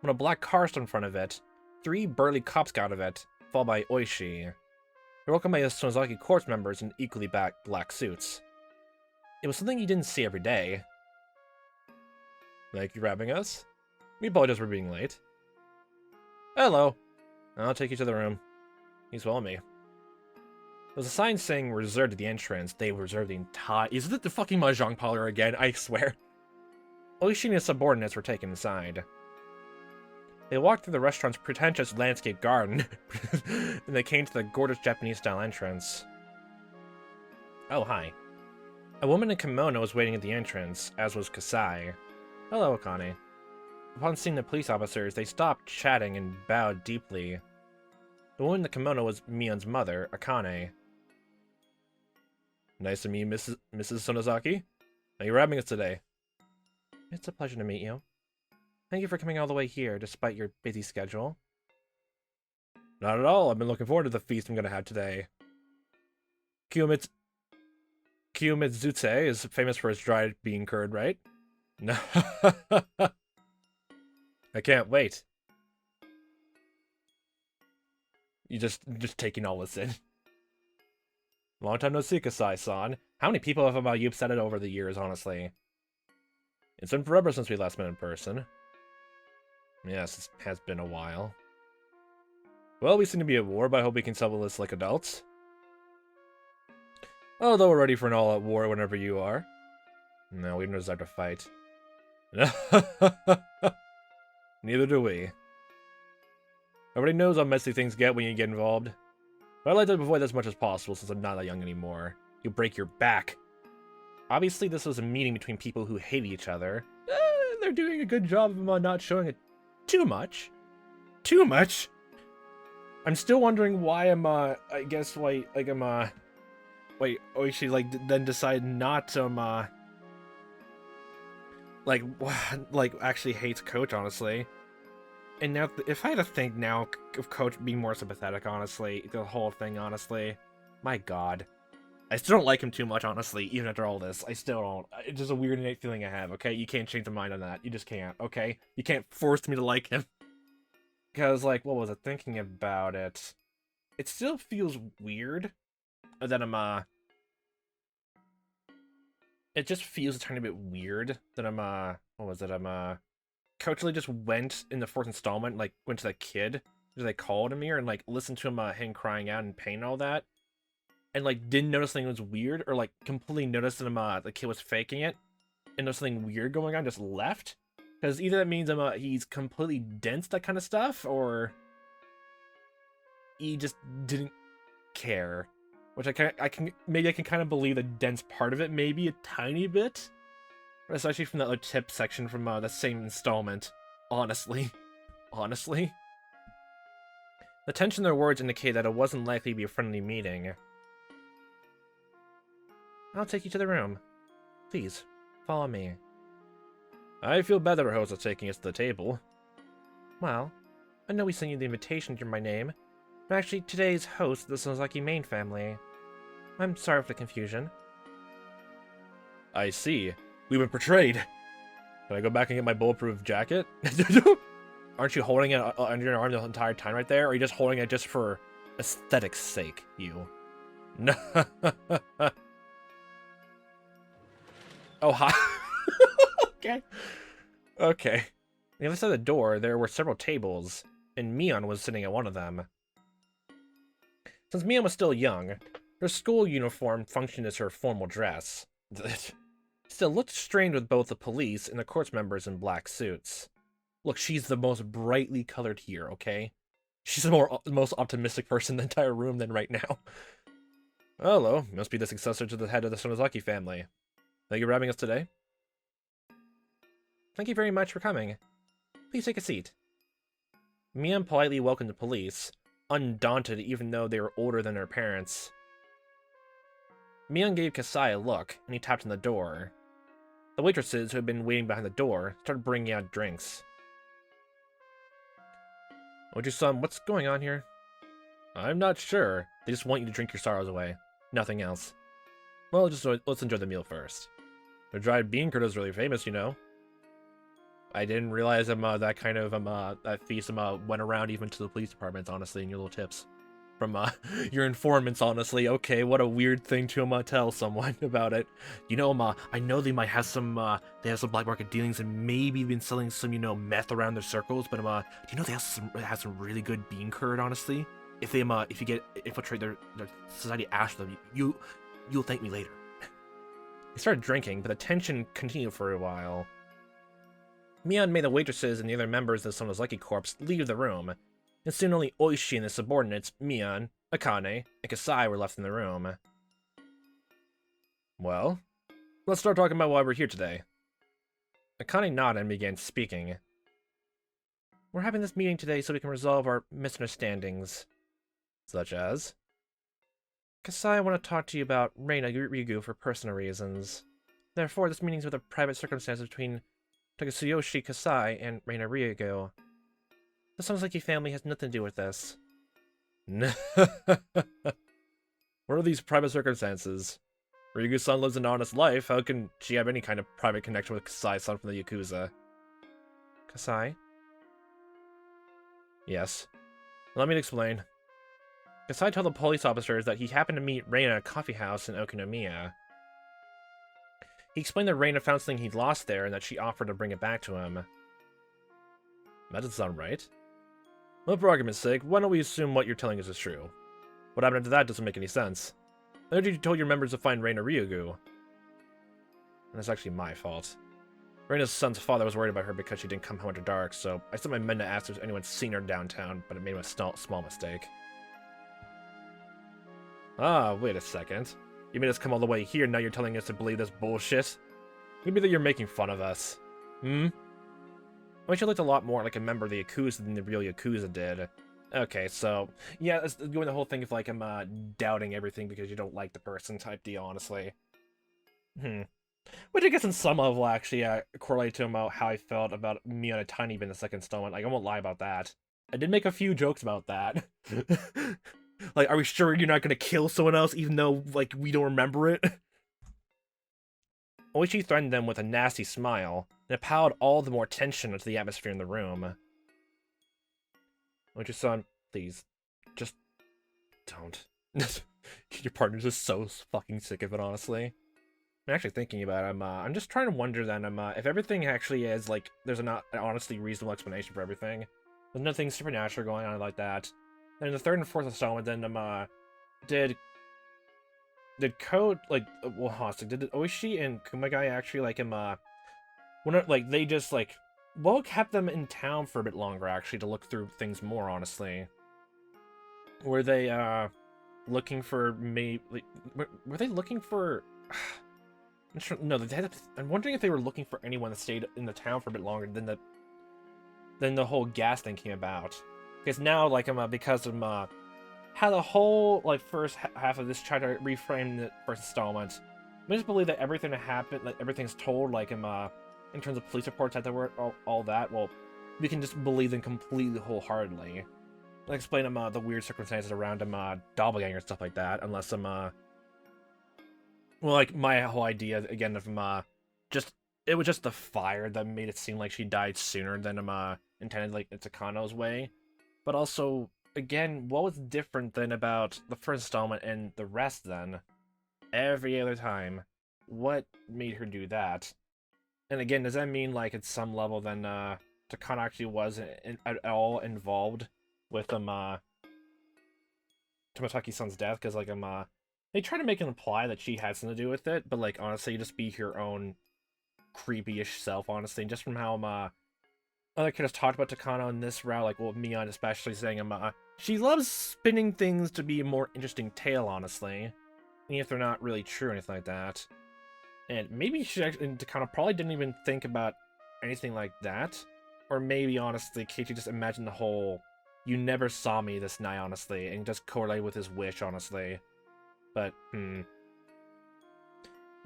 When a black car stood in front of it, 3 burly cops got out of it, followed by Oishi. They were welcomed by the Sonozaki Corps members in equally black suits. It was something you didn't see every day. Thank you for having us. We apologize for being late. Hello. I'll take you to the room. Please follow me. There was a sign saying reserved at the entrance. They reserved the entire... Is it the fucking mahjong parlor again? I swear. Oishi and his subordinates were taken inside. They walked through the restaurant's pretentious landscape garden, and they came to the gorgeous Japanese-style entrance. Oh, hi. A woman in kimono was waiting at the entrance, as was Kasai. Hello, Akane. Upon seeing the police officers, they stopped chatting and bowed deeply. The woman in the kimono was Mion's mother, Akane. Nice to meet Mrs. Sonozaki. Are you having us today? It's a pleasure to meet you. Thank you for coming all the way here, despite your busy schedule. Not at all. I've been looking forward to the feast I'm going to have today. Kiyomitsutsu is famous for its dried bean curd, right? No. I can't wait. You just taking all this in. Long time no see, Kasai-san. How many people have you upset it over the years, honestly? It's been forever since we last met in person. Yes, it has been a while. Well, we seem to be at war, but I hope we can settle this like adults. Although we're ready for an all-out war whenever you are. No, we don't deserve to fight. Neither do we. Everybody knows how messy things get when you get involved. But I'd like to avoid as much as possible since I'm not that young anymore. You'll break your back. Obviously, this was a meeting between people who hate each other. They're doing a good job of not showing it too much. Too much? I'm still wondering why wait, Oishi, then decide not to, actually hates Coach, honestly. And now, if I had to think now of Coach being more sympathetic, honestly, the whole thing, honestly, my god. I still don't like him too much, honestly, even after all this. I still don't. It's just a weird innate feeling I have, okay? You can't change my mind on that. You just can't, okay? You can't force me to like him. Because, what was I thinking about it? It still feels weird that it just feels a tiny bit weird that Coach really just went in the 4th installment, went to that kid that they called him here and, listened to him crying out in pain and all that. And, didn't notice something was weird, or, completely noticed that the kid was faking it, and there's something weird going on, just left. Because either that means he's completely dense, that kind of stuff, or he just didn't care. Which I can kind of believe the dense part of it, maybe a tiny bit. Especially from that tip section from the same installment. Honestly. Honestly. The tension in their words indicate that it wasn't likely to be a friendly meeting. I'll take you to the room. Please, follow me. I feel bad that our host is taking us to the table. Well, I know we sent you the invitation through my name, but actually today's host is the Sonozaki main family. I'm sorry for the confusion. I see. We've been betrayed. Can I go back and get my bulletproof jacket? Aren't you holding it under your arm the entire time right there? Or are you just holding it just for aesthetic's sake, you? No. Oh, hi. Okay. Okay. On the other side of the door, there were several tables, and Mion was sitting at one of them. Since Mion was still young, her school uniform functioned as her formal dress. Still looked strange with both the police and the courts members in black suits. Look, she's the most brightly colored here, okay? She's the most optimistic person in the entire room than right now. Hello, must be the successor to the head of the Sonozaki family. Thank you for having us today. Thank you very much for coming. Please take a seat. Mion politely welcomed the police, undaunted even though they were older than their parents. Mion gave Kasai a look, and he tapped on the door. The waitresses, who had been waiting behind the door, started bringing out drinks. Oji-san, what's going on here? I'm not sure. They just want you to drink your sorrows away. Nothing else. Well, let's enjoy the meal first. The dried bean curd is really famous, you know. I didn't realize that kind of that feast went around even to the police department, honestly, in your little tips. From your informants, honestly. Okay, what a weird thing to tell someone about it. You know, I know they might have some black market dealings and maybe been selling some, you know, meth around their circles, but do you know they have some really good bean curd, honestly? If you infiltrate their society after them, you'll thank me later. He started drinking, but the tension continued for a while. Mion made the waitresses and the other members of the Sonozaki Corps leave the room, and soon only Oishi and his subordinates, Mion, Akane, and Kasai were left in the room. Well, let's start talking about why we're here today. Akane nodded and began speaking. We're having this meeting today so we can resolve our misunderstandings. Such as? Kasai, I want to talk to you about Reina Ryugu for personal reasons. Therefore, this meeting is with a private circumstance between Takasuyoshi Kasai and Reina Ryugu. The Sonozaki family has nothing to do with this. What are these private circumstances? Ryugu-san lives an honest life. How can she have any kind of private connection with Kasai-san from the Yakuza? Kasai? Yes. Let me explain. Kasai told the police officers that he happened to meet Reina at a coffee house in Okinomiya. He explained that Reina found something he'd lost there and that she offered to bring it back to him. That doesn't sound right. Well, for argument's sake, why don't we assume what you're telling us is true? What happened to that doesn't make any sense. I heard you told your members to find Reina Ryugu. And that's actually my fault. Reina's son's father was worried about her because she didn't come home after dark, so I sent my men to ask if anyone's seen her downtown, but it made a small mistake. Ah, wait a second. You made us come all the way here, now you're telling us to believe this bullshit? Maybe that you're making fun of us. She looked a lot more like a member of the Yakuza than the real Yakuza did. Okay, so, yeah, it's doing the whole thing of, like, doubting everything because you don't like the person type deal, honestly. Which I guess in some level, actually, correlate to how I felt about me on a tiny bit in the second installment. Like, I won't lie about that. I did make a few jokes about that. Like, are we sure you're not gonna kill someone else even though, like, we don't remember it? Oishi threatened them with a nasty smile, and it piled all the more tension into the atmosphere in the room. Oishi-san, please, just don't. Your partner's just so fucking sick of it, honestly. I'm actually thinking about it. I'm just trying to wonder then, if everything actually is, like, there's an honestly reasonable explanation for everything. There's nothing supernatural going on like that. And in the third and fourth installment, then, did Code, like, did Oishi and Kumagai actually, like, they just, like, what kept them in town for a bit longer, actually, to look through things more, honestly? Were they, looking for, were they looking for, no, I'm wondering if they were looking for anyone that stayed in the town for a bit longer than the whole gas thing came about. Because now, like, because of, how the whole, like, first half of this tried to reframe the first installment, I just believe that everything that happened, like, everything's told, like, in terms of police reports afterward, all that, well, we can just believe them completely wholeheartedly. I'll explain the weird circumstances around doppelganger stuff like that, unless well, like, my whole idea, again, of it was just the fire that made it seem like she died sooner than intended, like, it's Akano's way. But also, again, what was different than about the first installment and the rest then? Every other time. What made her do that? And again, does that mean, like, at some level then, Takano actually wasn't at all involved with, Tomotaki's death? Because, like, they try to make it imply that she had something to do with it, but, like, honestly, just be her own creepy-ish self, honestly, just from how, other characters talked about Takano in this route, like, well, Mion especially saying, she loves spinning things to be a more interesting tale, honestly. Even if they're not really true or anything like that. And maybe she actually, Takano probably didn't even think about anything like that. Or maybe, honestly, Keiichi just imagined the whole, you never saw me this night, honestly, and just correlate with his wish, honestly. But, I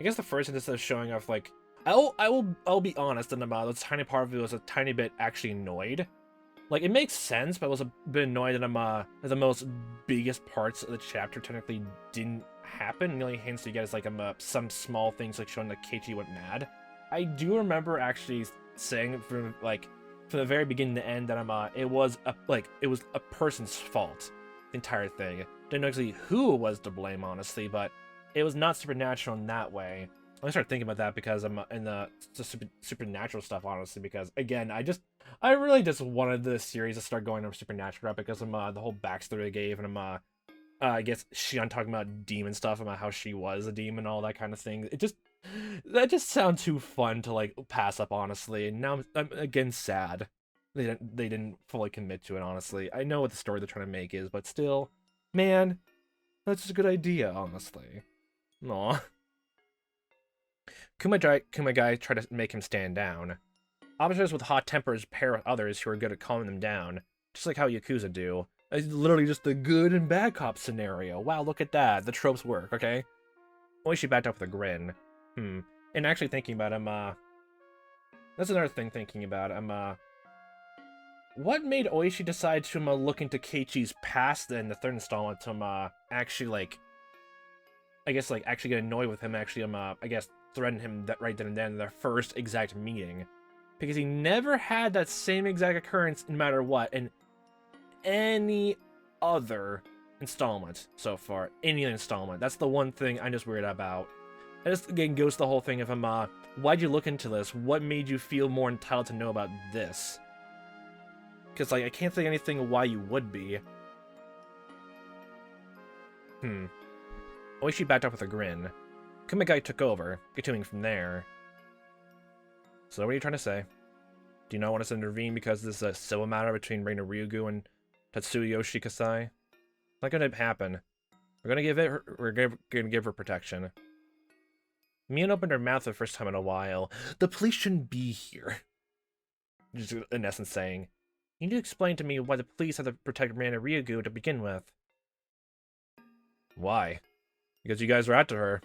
guess the first instance of showing off, like, I'll be honest, and the tiny part of it was a tiny bit actually annoyed. Like, it makes sense, but I was a bit annoyed that the most biggest parts of the chapter technically didn't happen. And the only hints you get is like some small things like showing that Keiichi went mad. I do remember actually saying from the very beginning to end that it was a person's fault, the entire thing. Didn't know exactly who was to blame, honestly, but it was not supernatural in that way. I started thinking about that because I'm in the supernatural stuff, honestly, because again, I really just wanted the series to start going over supernatural because of the whole backstory they gave, and I guess Shion talking about demon stuff, about how she was a demon, all that kind of thing. That just sounds too fun to like pass up, honestly. And now I'm again sad they didn't fully commit to it. Honestly, I know what the story they're trying to make is, but still, man, that's just a good idea, honestly. Aw. Kumagai tried to make him stand down. Officers with hot tempers pair with others who are good at calming them down, just like how Yakuza do. It's literally just the good and bad cop scenario. Wow, look at that. The tropes work, okay? Oishi backed up with a grin. And actually thinking about him, that's another thing thinking about him, what made Oishi decide to look into Keiichi's past in the third installment to actually like, I guess like actually get annoyed with him, actually I guess threaten him that right then and then in their first exact meeting? Because he never had that same exact occurrence no matter what in any other installment so far. Any installment. That's the one thing I'm just worried about. And this again goes to the whole thing of why'd you look into this? What made you feel more entitled to know about this? Because like I can't think of anything why you would be. Oishi backed up with a grin. Kumagai took over, continuing from there. So what are you trying to say? Do you not want us to intervene because this is a civil matter between Reina Ryugu and Tatsuyoshi Kasai? Not gonna happen. We're gonna give her protection. Mion opened her mouth for the first time in a while. The police shouldn't be here. Just in essence saying, you need to explain to me why the police have to protect Reina Ryugu to begin with. Why? Because you guys were after her.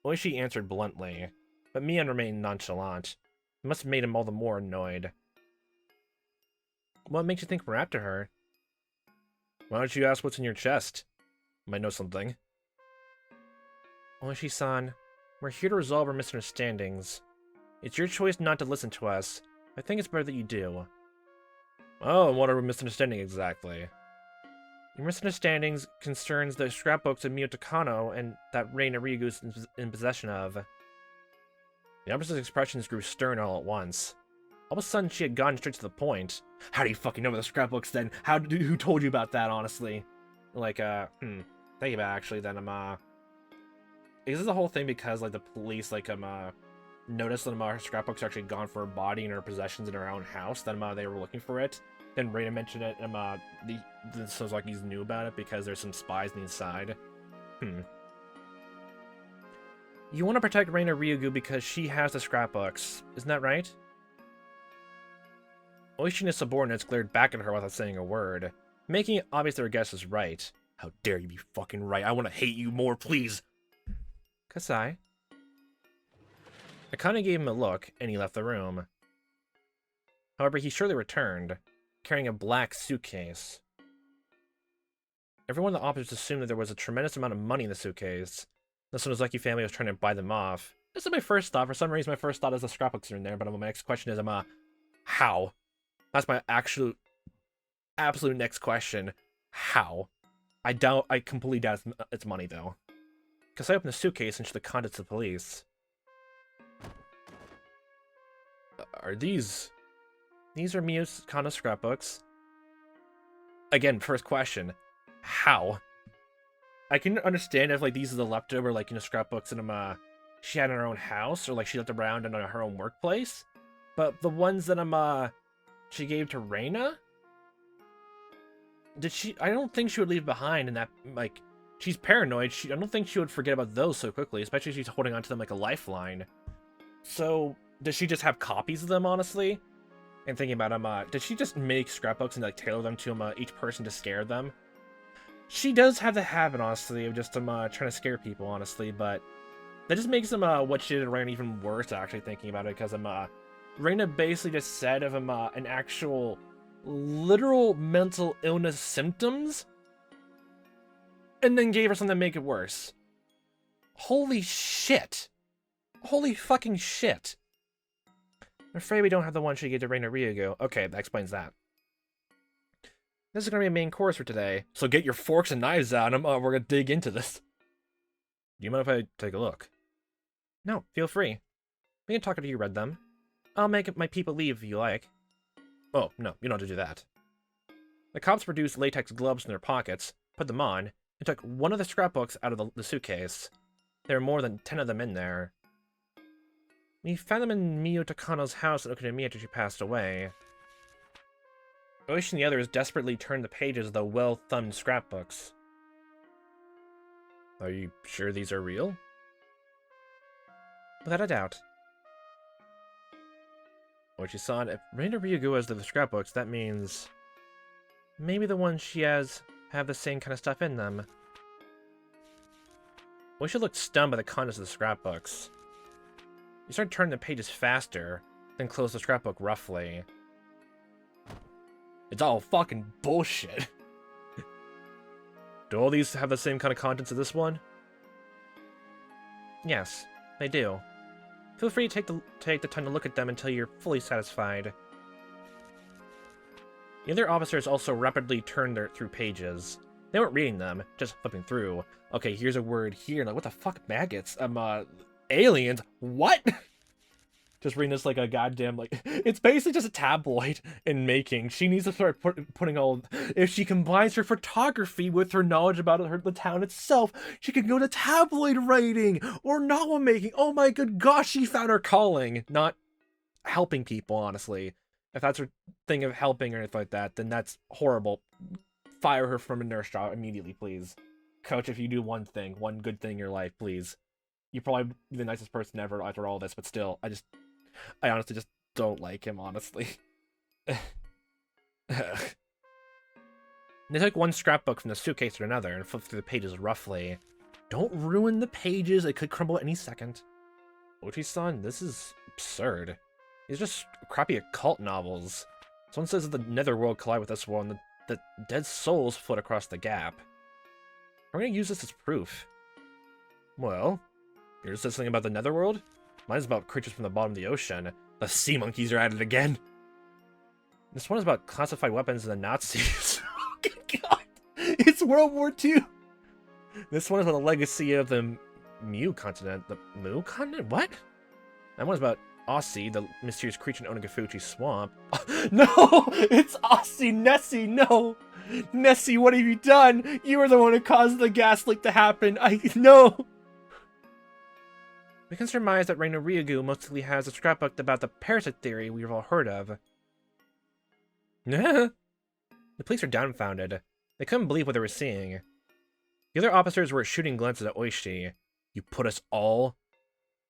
Oishi answered bluntly, but Mion remained nonchalant. It must have made him all the more annoyed. What makes you think we're after her? Why don't you ask what's in your chest? Might know something. Oishi-san, we're here to resolve our misunderstandings. It's your choice not to listen to us. I think it's better that you do. Oh, and what are we misunderstanding exactly? Your misunderstandings concerns the scrapbooks of Miyo Takano and that Reina Ryugu is in possession of. The Empress's expressions grew stern all at once. All of a sudden, she had gone straight to the point. How do you fucking know about the scrapbooks then? Who told you about that, honestly? Like, think about it, actually, then, is this the whole thing because, like, the police, like, noticed that, her scrapbooks are actually gone for her body and her possessions in her own house, then, they were looking for it? Then Reina mentioned it, and, this was like he's knew about it because there's some spies on the inside. You want to protect Reina Ryugu because she has the scrapbooks, isn't that right? Oishi and his subordinates glared back at her without saying a word, making it obvious their guess was right. How dare you be fucking right? I want to hate you more, please! Kasai? Akane gave him a look, and he left the room. However, he surely returned, carrying a black suitcase. Everyone in the office assumed that there was a tremendous amount of money in the suitcase. The Sonozaki family was trying to buy them off. This is my first thought. For some reason, my first thought is the scrapbooks are in there, but my next question is, how? That's my absolute next question. How? I completely doubt it's money, though. Because I opened the suitcase and showed the contents to the police. Are these... These are Miyo's Kano scrapbooks. Again, first question. How? I can understand if, like, these are the leftover, like, scrapbooks and, she had in her own house, or, like, she left around in her own workplace. But the ones that, she gave to Reina? I don't think she would leave behind in that, like, she's paranoid. I don't think she would forget about those so quickly, especially if she's holding onto them like a lifeline. So, does she just have copies of them, honestly? And thinking about did she just make scrapbooks and, like, tailor them to, each person to scare them? She does have the habit, honestly, of just, trying to scare people, honestly, but That just makes him what she did to Reina even worse, actually, thinking about it, because Reina basically just said of him an actual literal mental illness symptoms, and then gave her something to make it worse. Holy shit. Holy fucking shit. I'm afraid we don't have the one she gave to Reina Ryugu. Okay, that explains that. This is going to be a main course for today, so get your forks and knives out, and we're going to dig into this. Do you mind if I take a look? No, feel free. We can talk after you read them. I'll make my people leave if you like. Oh, no, you don't have to do that. The cops produced latex gloves from their pockets, put them on, and took one of the scrapbooks out of the suitcase. There were more than 10 of them in there. We found them in Miyo Takano's house at Okinomi after she passed away. Oishi and the others desperately turned the pages of the well-thumbed scrapbooks. Are you sure these are real? Without a doubt. Oichi-san, if Reina Ryugu has the scrapbooks, that means maybe the ones she has have the same kind of stuff in them. Oishi looked stunned by the contents of the scrapbooks. He started turning the pages faster, then closed the scrapbook roughly. It's all fucking bullshit. Do all these have the same kind of contents as this one? Yes, they do. Feel free to take the time to look at them until you're fully satisfied. The other officers also rapidly turned through pages. They weren't reading them, just flipping through. Okay, here's a word here. Like, what the fuck, maggots? Aliens? What? Just reading this like a goddamn, like, it's basically just a tabloid in making. She needs to start putting all, if she combines her photography with her knowledge about the town itself, she can go to tabloid writing or novel making. Oh my good gosh, she found her calling. Not helping people, honestly. If that's her thing of helping or anything like that, then that's horrible. Fire her from a nurse job immediately, please. Coach, if you do one thing, one good thing in your life, please. You're probably the nicest person ever after all this, but still, I honestly just don't like him, honestly. They took one scrapbook from the suitcase to another and flipped through the pages roughly. Don't ruin the pages, it could crumble any second. Oichi-san, this is absurd. These are just crappy occult novels. Someone says that the netherworld collide with this world and the dead souls float across the gap. I'm gonna use this as proof. Well, yours says something about the netherworld? Mine's about creatures from the bottom of the ocean. The sea monkeys are at it again. This one is about classified weapons and the Nazis. Oh, good God. It's World War II. This one is about the legacy of the Mu continent. The Mu continent? What? That one's about Aussie, the mysterious creature in Onagafuchi swamp. No! It's Aussie! Nessie, no! Nessie, what have you done? You were the one who caused the gas leak to happen. No! We can surmise that Reina Ryugu mostly has a scrapbook about the parasite theory we've all heard of. The police are dumbfounded. They couldn't believe what they were seeing. The other officers were shooting glances at Oishi. You put us all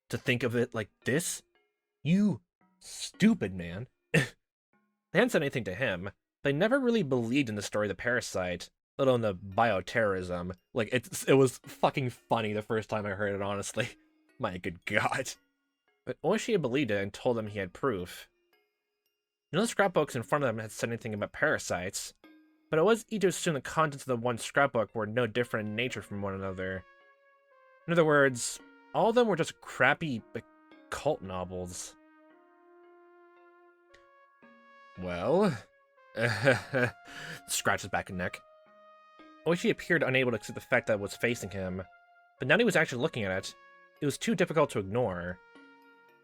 to think of it like this? You stupid man. They hadn't said anything to him. They never really believed in the story of the parasite, let alone the bioterrorism. Like, it was fucking funny the first time I heard it, honestly. My good God. But Oishi had believed it and told them he had proof. None of the scrapbooks in front of them had said anything about parasites, but it was easy to assume the contents of the one scrapbook were no different in nature from one another. In other words, all of them were just crappy occult novels. Well, scratched his back and neck. Oishi appeared unable to accept the fact that it was facing him, but now that he was actually looking at it, it was too difficult to ignore.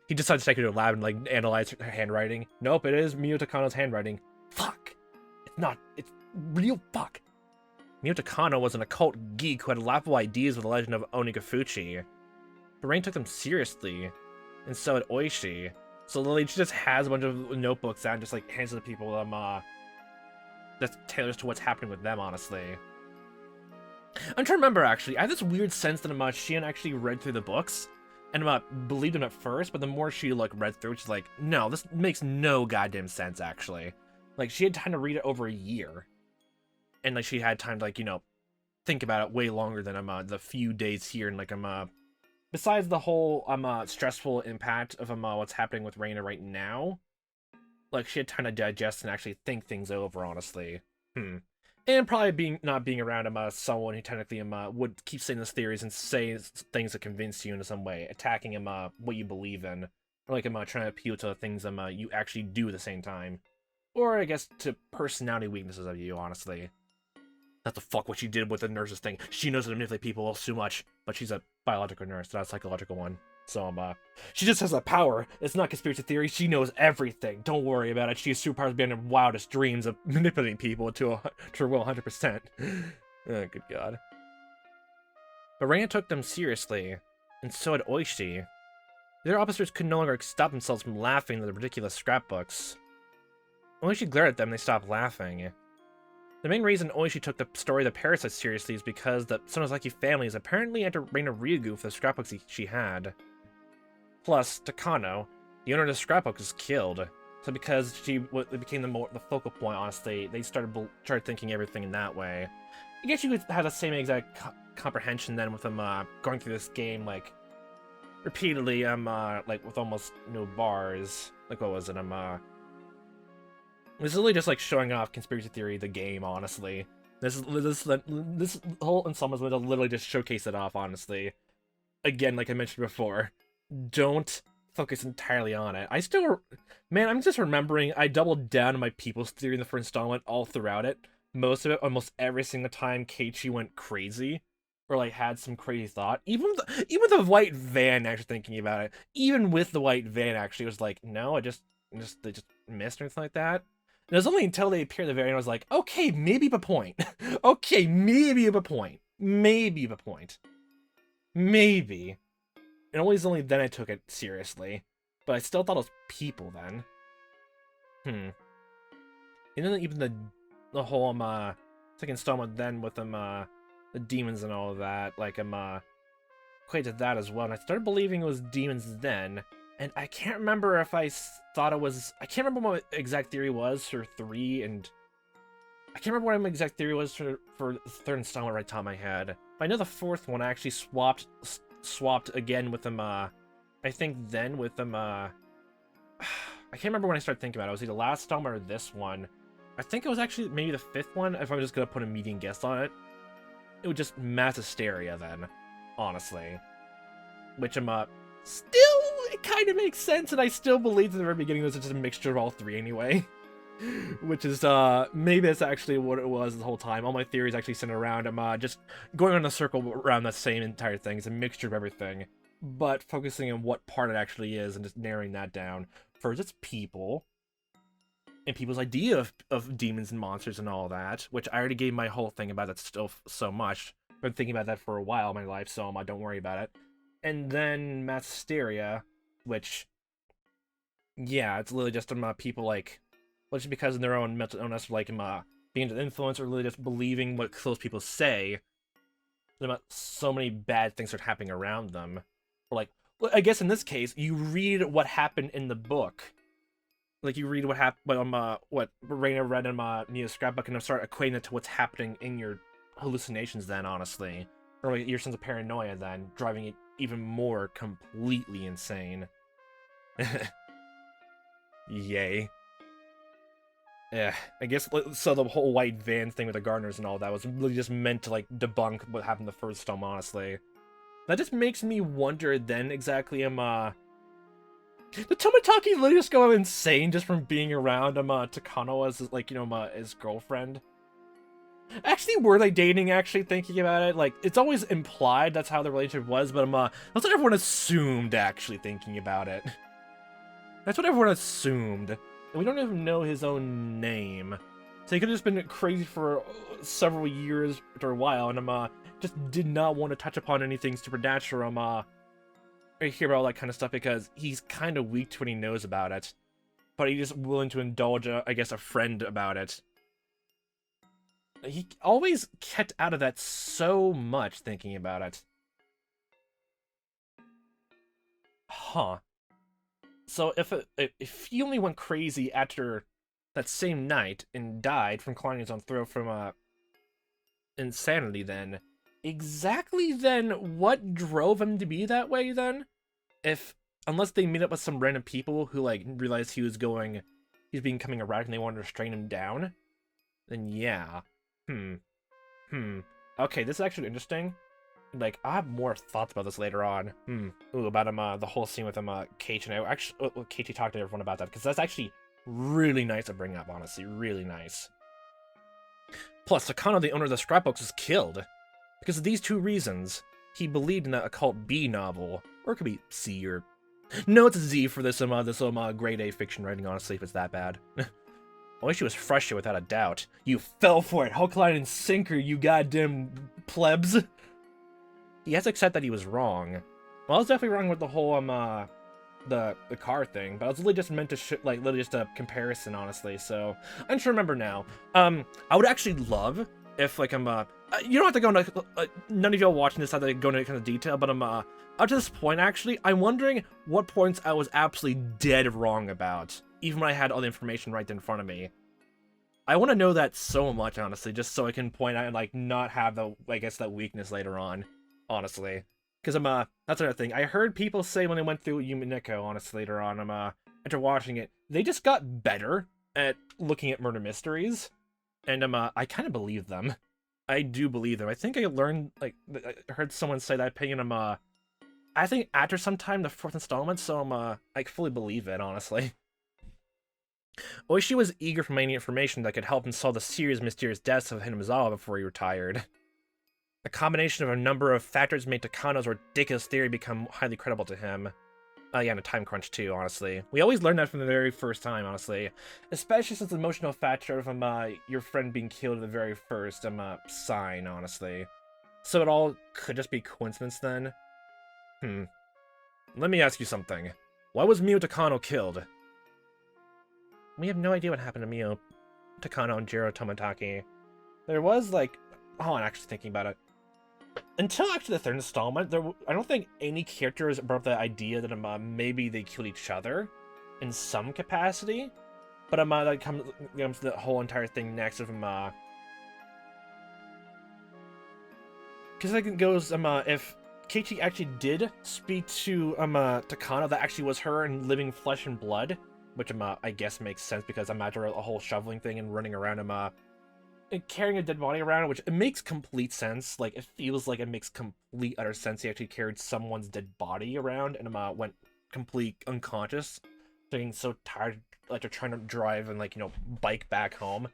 He decided to take her to a lab and, like, analyze her handwriting. Nope, it is Miyo Takano's handwriting. Fuck! It's not. It's real fuck. Miyo Takano was an occult geek who had laughable ideas with the legend of Onagafuchi. But Rain took them seriously, and so did Oishi. So Lily just has a bunch of notebooks out and just, like, hands it to people that's tailored to what's happening with them, honestly. I'm trying to remember, actually. I have this weird sense that Shion actually read through the books and believed him at first, but the more she, like, read through it, she's like, no, this makes no goddamn sense, actually. Like, she had time to read it over a year. And, like, she had time to, like, you know, think about it way longer than the few days here and, like, besides the whole stressful impact of what's happening with Reina right now, like she had time to digest and actually think things over, honestly. And probably not being around someone who technically would keep saying his theories and say things that convince you in some way, attacking what you believe in, or like trying to appeal to the things you actually do at the same time, or I guess to personality weaknesses of you, honestly. That's the fuck what she did with the nurses thing. She knows how to manipulate people so much, but she's a biological nurse, not a psychological one. So, she just has a power. It's not conspiracy theory. She knows everything. Don't worry about it. She has superpowers beyond her wildest dreams of manipulating people to her will 100%. Oh, good god. But Reina took them seriously, and so had Oishi. Their officers could no longer stop themselves from laughing at the ridiculous scrapbooks. Oishi glared at them and they stopped laughing. The main reason Oishi took the story of the parasites seriously is because the Sonozaki family is apparently into Reina Ryugu for the scrapbooks she had. Plus, Takano, the owner of the scrapbook, was killed. So because she became the focal point, honestly, they started thinking everything in that way. I guess you could have the same exact comprehension then with them going through this game, like, repeatedly, like, with almost no bars. Like, what was it, this is really just like showing off conspiracy theory, the game, honestly. This whole installment was literally just showcase it off, honestly. Again, like I mentioned before, don't focus entirely on it. Man, I'm just remembering I doubled down on my people's theory in the first installment all throughout it. Most of it, almost every single time Keiichi went crazy, or like had some crazy thought. Even the white van, actually thinking about it, even with the white van, actually was like, no, they just missed or anything like that. And it was only until they appeared at the very end I was like, okay, maybe a point. Okay, maybe a point. Maybe a point. Maybe. And only then I took it seriously. But I still thought it was people then. And then even the whole second installment then with them the demons and all of that, like equated to that as well. And I started believing it was demons then. And I can't remember if I thought it was... I can't remember what my exact theory was for 3, and... I can't remember what my exact theory was for the third installment right top of my head. But I know the fourth one I actually swapped again with them, I think then with them, I can't remember when I started thinking about it. It was either last installment or this one. I think it was actually maybe the 5th one, if I was just gonna put a median guess on it. It was just mass hysteria then, honestly. Which still, it kind of makes sense, and I still believed at the very beginning it was just a mixture of all 3 anyway. Which is, maybe that's actually what it was the whole time. All my theories actually centered around just going on a circle around that same entire thing. It's a mixture of everything, but focusing on what part it actually is and just narrowing that down. First, it's people, and people's idea of demons and monsters and all that, which I already gave my whole thing about that still so much. I've been thinking about that for a while in my life, so don't worry about it. And then mass hysteria, which, yeah, it's literally just people like, well, just because of their own mental illness, like being under influence, or really just believing what close people say, about so many bad things are happening around them. Or like, well, I guess in this case, you read what happened in the book. Like you read what happened, what Reina read in Mia's scrapbook, and start equating it to what's happening in your hallucinations. Then, honestly, or like your sense of paranoia, then driving it even more completely insane. Yay. Yeah, I guess, so the whole white van thing with the gardeners and all that was really just meant to, like, debunk what happened the first film, honestly. That just makes me wonder then exactly, did Tomotaki literally just go insane just from being around, Takano as, like, you know, his girlfriend? Actually, were they dating, actually, thinking about it? Like, it's always implied that's how the relationship was, but, that's what everyone assumed, actually, thinking about it. That's what everyone assumed. And we don't even know his own name. So he could have just been crazy for several years or a while, and just did not want to touch upon anything supernatural, or hear about all that kind of stuff, because he's kind of weak to what he knows about it. But he's just willing to indulge, I guess, a friend about it. He always kept out of that so much, thinking about it. Huh. So if he only went crazy after that same night and died from climbing his own throat from insanity, then exactly then what drove him to be that way then? If, unless they meet up with some random people who, like, realized he's becoming erratic and they wanted to restrain him down, then yeah. Hmm. Hmm. Okay, this is actually interesting. Like, I have more thoughts about this later on. Ooh, about the whole scene with Keiichi, and I actually, Keiichi talked to everyone about that, because that's actually really nice to bring up, honestly, really nice. Plus, Takano, the owner of the scrapbooks, was killed. Because of these two reasons. He believed in that occult B novel, or it could be C, or... No, it's a Z for this grade A fiction writing, honestly, if it's that bad. Oishi was frustrated without a doubt. You fell for it, hook, line, and sinker, you goddamn plebs. He has to accept that he was wrong. Well, I was definitely wrong with the whole, the car thing, but I was really just meant to, literally just a comparison, honestly, so... I'm just remember now. I would actually love if, like, you don't have to go into, none of y'all watching this have to go into kind of detail, but up to this point, actually, I'm wondering what points I was absolutely dead wrong about, even when I had all the information right there in front of me. I want to know that so much, honestly, just so I can point out and, like, not have the, I guess, that weakness later on, honestly. Because that's another thing. I heard people say when they went through Yumineko, honestly, later on, after watching it, they just got better at looking at murder mysteries. And, I kind of believe them. I do believe them. I think I learned, like, I heard someone say that opinion, I think after some time, the 4th installment, so, I fully believe it, honestly. Oishi was eager for any information that could help him solve the serious mysterious deaths of Hinamizawa before he retired. A combination of a number of factors made Takano's ridiculous theory become highly credible to him. Yeah, and a time crunch too, honestly. We always learned that from the very first time, honestly. Especially since the emotional factor of your friend being killed at the very first sign, honestly. So it all could just be coincidence then? Let me ask you something. Why was Mio Takano killed? We have no idea what happened to Mio Takano and Jiro Toмотaki. There was, like... Oh, I'm actually thinking about it. Until actually the 3rd installment, I don't think any characters brought up the idea that maybe they killed each other in some capacity. But that comes to the whole entire thing next of because like it goes if Keiichi actually did speak to Takano, that actually was her in living flesh and blood, which I guess makes sense because after a whole shoveling thing and running around and carrying a dead body around, which it makes complete sense. Like, it feels like it makes complete utter sense. He actually carried someone's dead body around and went complete unconscious, getting so tired, like, they're trying to drive and, like, bike back home,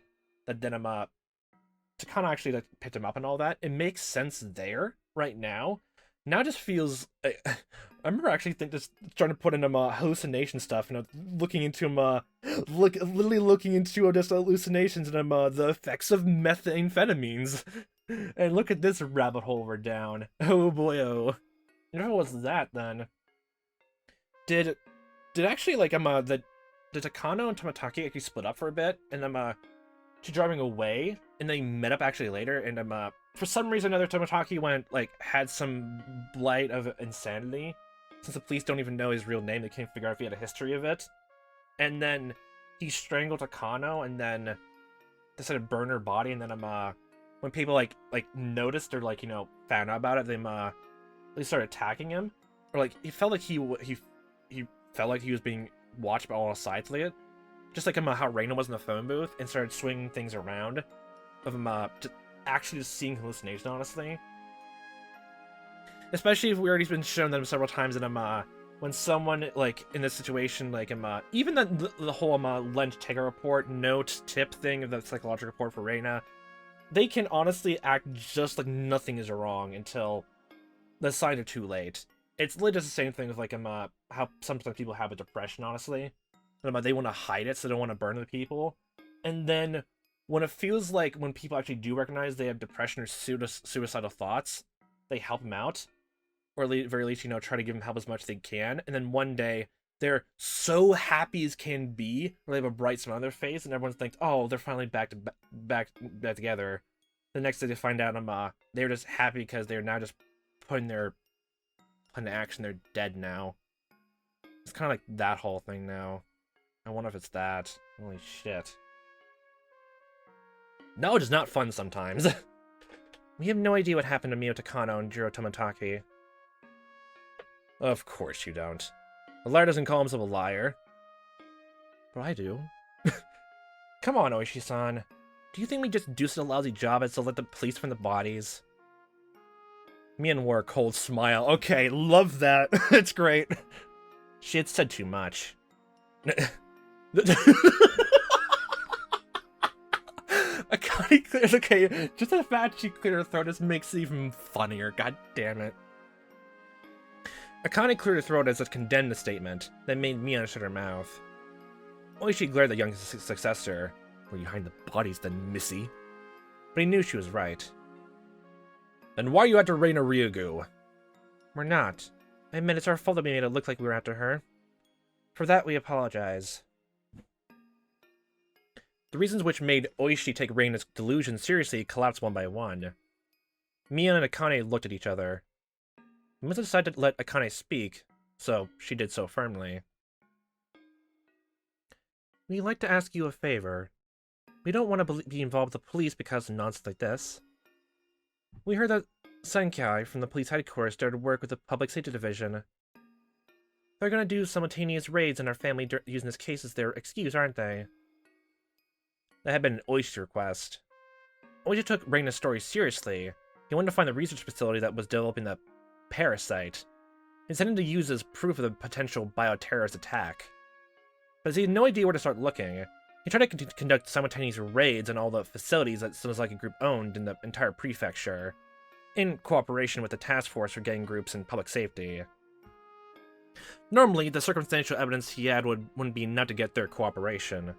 that then to kind of actually, like, pick him up and all that. It makes sense there right now. Now it just feels... I remember actually just trying to put in hallucination stuff, looking into literally looking into just hallucinations and the effects of methamphetamines. And look at this rabbit hole we're down. Oh boy, oh. You know what was that then? Did actually like did Takano and Toмотaki actually split up for a bit, and she's driving away, and they met up actually later, and for some reason or another, Toмотaki had some blight of insanity. Since the police don't even know his real name, they can't figure out if he had a history of it. And then he strangled Takano, and then decided to burn her body, and then when people like noticed or found out about it, they started attacking him. Or he felt like he felt like he was being watched by all sides like it. Just like how Reina was in the phone booth and started swinging things around of him actually just seeing hallucinations, honestly. Especially if we already been shown them several times that when someone in this situation even the whole Lent Tega report note tip thing of the psychological report for Reina, they can honestly act just like nothing is wrong until the signs are too late. It's literally just the same thing with how sometimes people have a depression, honestly. They want to hide it, so they don't want to burn the people. And then when it feels like when people actually do recognize they have depression or suicidal thoughts, they help them out. Or at the very least, try to give them help as much as they can. And then one day, they're so happy as can be, or they have a bright smile on their face, and everyone thinks, oh, they're finally back together. The next day they find out they're just happy because they're now just putting into action. They're dead now. It's kind of like that whole thing now. I wonder if it's that. Holy shit. Knowledge is not fun sometimes. We have no idea what happened to Mio Takano and Jiro Tomataki. Of course you don't. A liar doesn't call himself a liar. But I do. Come on, Oishi-san. Do you think we just do such a lousy job as to let the police find the bodies? Mian wore a cold smile. Okay, love that. It's great. She had said too much. Akane clears. Okay, just the fact she cleared her throat just makes it even funnier. God damn it. Akane cleared her throat as it condemned the statement, that made Mian shut her mouth. Oishi glared at the young successor. Were you hiding the bodies then, missy? But he knew she was right. Then why are you after Reina Ryugu? We're not. I admit it's our fault that we made it look like we were after her. For that, we apologize. The reasons which made Oishi take Reina's delusion seriously collapsed one by one. Mian and Akane looked at each other. Misa decided to let Akane speak, so she did so firmly. We'd like to ask you a favor. We don't want to be involved with the police because of nonsense like this. We heard that Senkai from the police headquarters started work with the Public Safety Division. They're gonna do simultaneous raids on our family using this case as their excuse, aren't they? That had been an Oishi's request. Oishi took Reina's story seriously. He wanted to find the research facility that was developing the parasite, intending to use as proof of the potential bioterrorist attack. But as he had no idea where to start looking, he tried to conduct simultaneous raids on all the facilities that Sonozaki Group owned in the entire prefecture, in cooperation with the task force for gang groups and public safety. Normally, the circumstantial evidence he had wouldn't be enough to get their cooperation.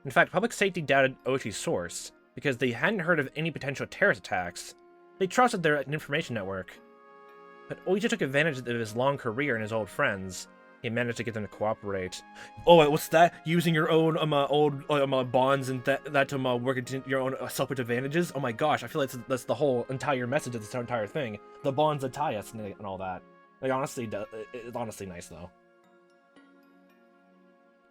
In fact, public safety doubted Oishi's source, because they hadn't heard of any potential terrorist attacks. They trusted their information network. But Oishi took advantage of his long career and his old friends. He managed to get them to cooperate. Oh, wait, what's that? Using your own old bonds and that to work into your own selfish advantages? Oh my gosh, I feel like that's the whole entire message of this entire thing. The bonds that tie us and all that. Like, honestly, it's honestly nice, though.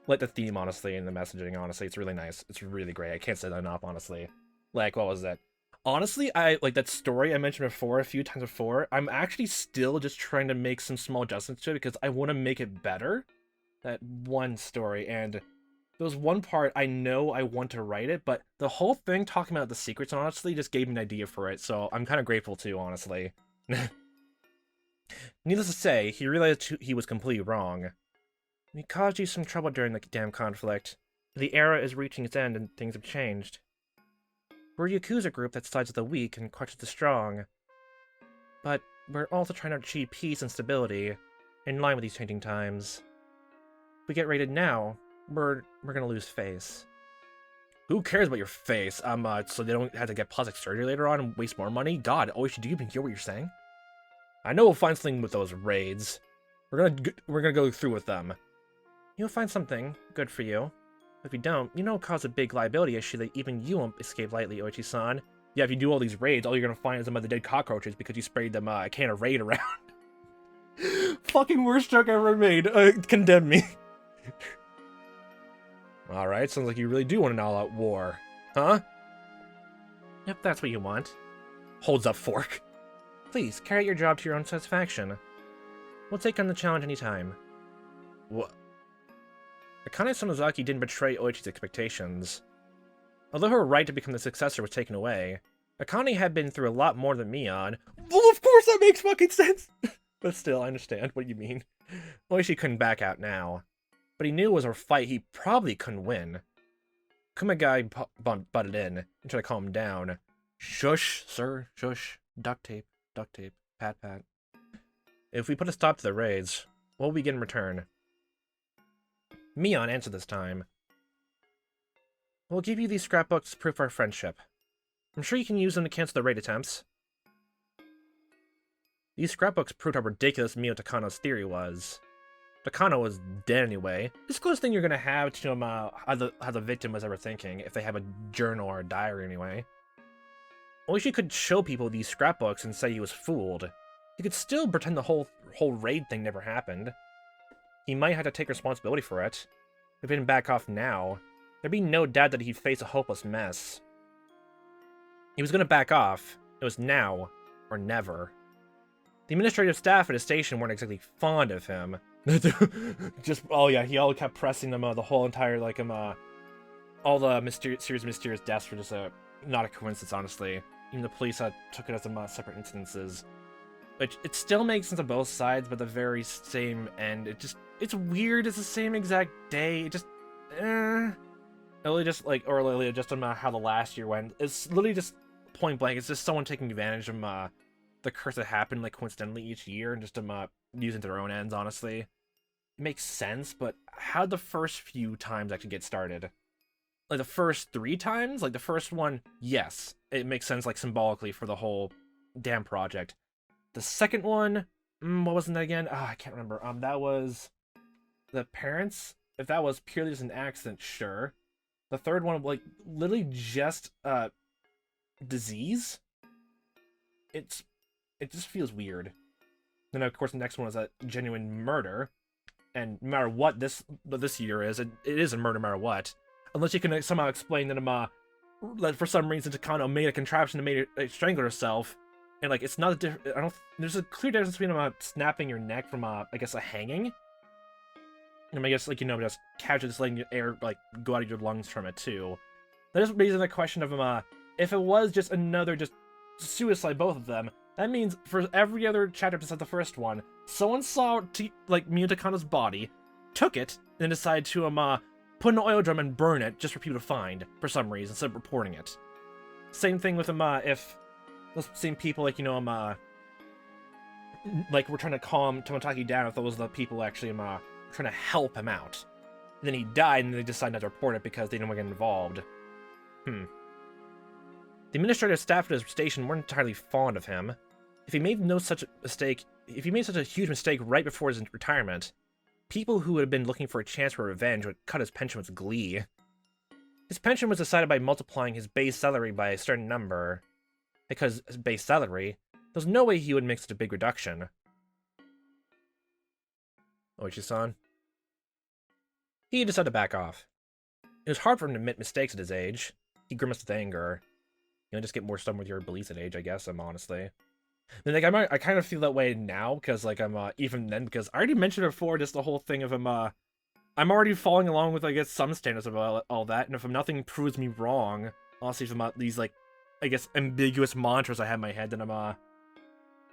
Like the theme, honestly, and the messaging, honestly, it's really nice. It's really great. I can't say that enough, honestly. Like, what was that? Honestly, like that story I mentioned before, a few times before, I'm actually still just trying to make some small adjustments to it because I want to make it better. That one story, and there was one part I know I want to write it, but the whole thing talking about the secrets, honestly, just gave me an idea for it, so I'm kind of grateful too, honestly. Needless to say, he realized he was completely wrong. We caused you some trouble during the damn conflict. The era is reaching its end and things have changed. We're a Yakuza group that sides with the weak and crushes the strong. But we're also trying to achieve peace and stability, in line with these changing times. If we get raided now, we're gonna lose face. Who cares about your face? So they don't have to get plastic surgery later on and waste more money? God, Oishi, do you even hear what you're saying? I know we'll find something with those raids. We're gonna go through with them. You'll find something. Good for you. If you don't, you know it'll cause a big liability issue that even you won't escape lightly, Oichi-san. Yeah, if you do all these raids, all you're gonna find is some of the dead cockroaches because you sprayed them a can of Raid around. Fucking worst joke I ever made. Condemn me. Alright, sounds like you really do want an all-out war. Huh? Yep, that's what you want. Holds up fork. Please, carry out your job to your own satisfaction. We'll take on the challenge anytime. What? Akane Sonozaki didn't betray Oichi's expectations. Although her right to become the successor was taken away, Akane had been through a lot more than Mion. Well, of course that makes fucking sense! But still, I understand what you mean. Oishi couldn't back out now. But he knew it was a fight he probably couldn't win. Kumagai butted in and tried to calm him down. Shush, sir, shush. Duct tape, pat pat. If we put a stop to the raids, what will we get in return? Mion answered this time. We'll give you these scrapbooks to prove our friendship. I'm sure you can use them to cancel the raid attempts. These scrapbooks proved how ridiculous Mio Takano's theory was. Takano was dead anyway. This is the closest thing you're gonna have to how the victim was ever thinking, if they have a journal or a diary anyway. Oishi could show people these scrapbooks and say he was fooled. He could still pretend the whole raid thing never happened. He might have to take responsibility for it. If he didn't back off now, there'd be no doubt that he'd face a hopeless mess. He was gonna back off, It was now or never. The administrative staff at his station weren't exactly fond of him. Oh yeah, he all kept pressing them the whole entire, like, all the series of mysterious deaths were just not a coincidence, honestly. Even the police took it as separate incidences. Which, it still makes sense on both sides, but the very same end, it's weird, it's the same exact day, it just, Literally just, like, or literally just how the last year went. It's literally just point blank, it's just someone taking advantage of, the curse that happened, like, coincidentally each year, and just, using to their own ends, honestly. It makes sense, but how'd the first few times actually get started? Like, the first 3 times? Like, the first one, yes, it makes sense, like, symbolically for the whole damn project. The second one, what wasn't that again? I can't remember. That was the parents. If that was purely just an accident, sure. The third one, like, literally just, disease? It just feels weird. Then, of course, the next one is a genuine murder. And no matter what this year is, it is a murder no matter what. Unless you can somehow explain that, that for some reason Takano made a contraption to make her strangle herself. And, like, it's not a different, there's a clear difference between, snapping your neck from, I guess, a hanging. And I guess, like, just casually just letting your air, like, go out of your lungs from it, too. That just raises the question of, if it was just another, just suicide, both of them, that means for every other chapter besides the first one, someone saw, Miyu Takano's body, took it, and then decided to, put in an oil drum and burn it just for people to find, for some reason, instead of reporting it. Same thing with, if those same people, like, like, we're trying to calm Tomotaki down if those are the people actually, trying to help him out. And then he died, and they decided not to report it because they didn't want to get involved. The administrative staff at his station weren't entirely fond of him. If he made such a huge mistake right before his retirement, people who had been looking for a chance for revenge would cut his pension with glee. His pension was decided by multiplying his base salary by a certain number. Because his base salary, there's no way he would make such a big reduction. Oichi-san? He decided to back off. It was hard for him to admit mistakes at his age. He grimaced with anger. Just get more stubborn with your beliefs at age, I guess, honestly. Then, like, I kind of feel that way now, because, like, even then, because I already mentioned before, just the whole thing of him, I'm already following along with, I guess, some standards of all that, and if nothing proves me wrong, honestly, from these, like, I guess, ambiguous mantras I have in my head, then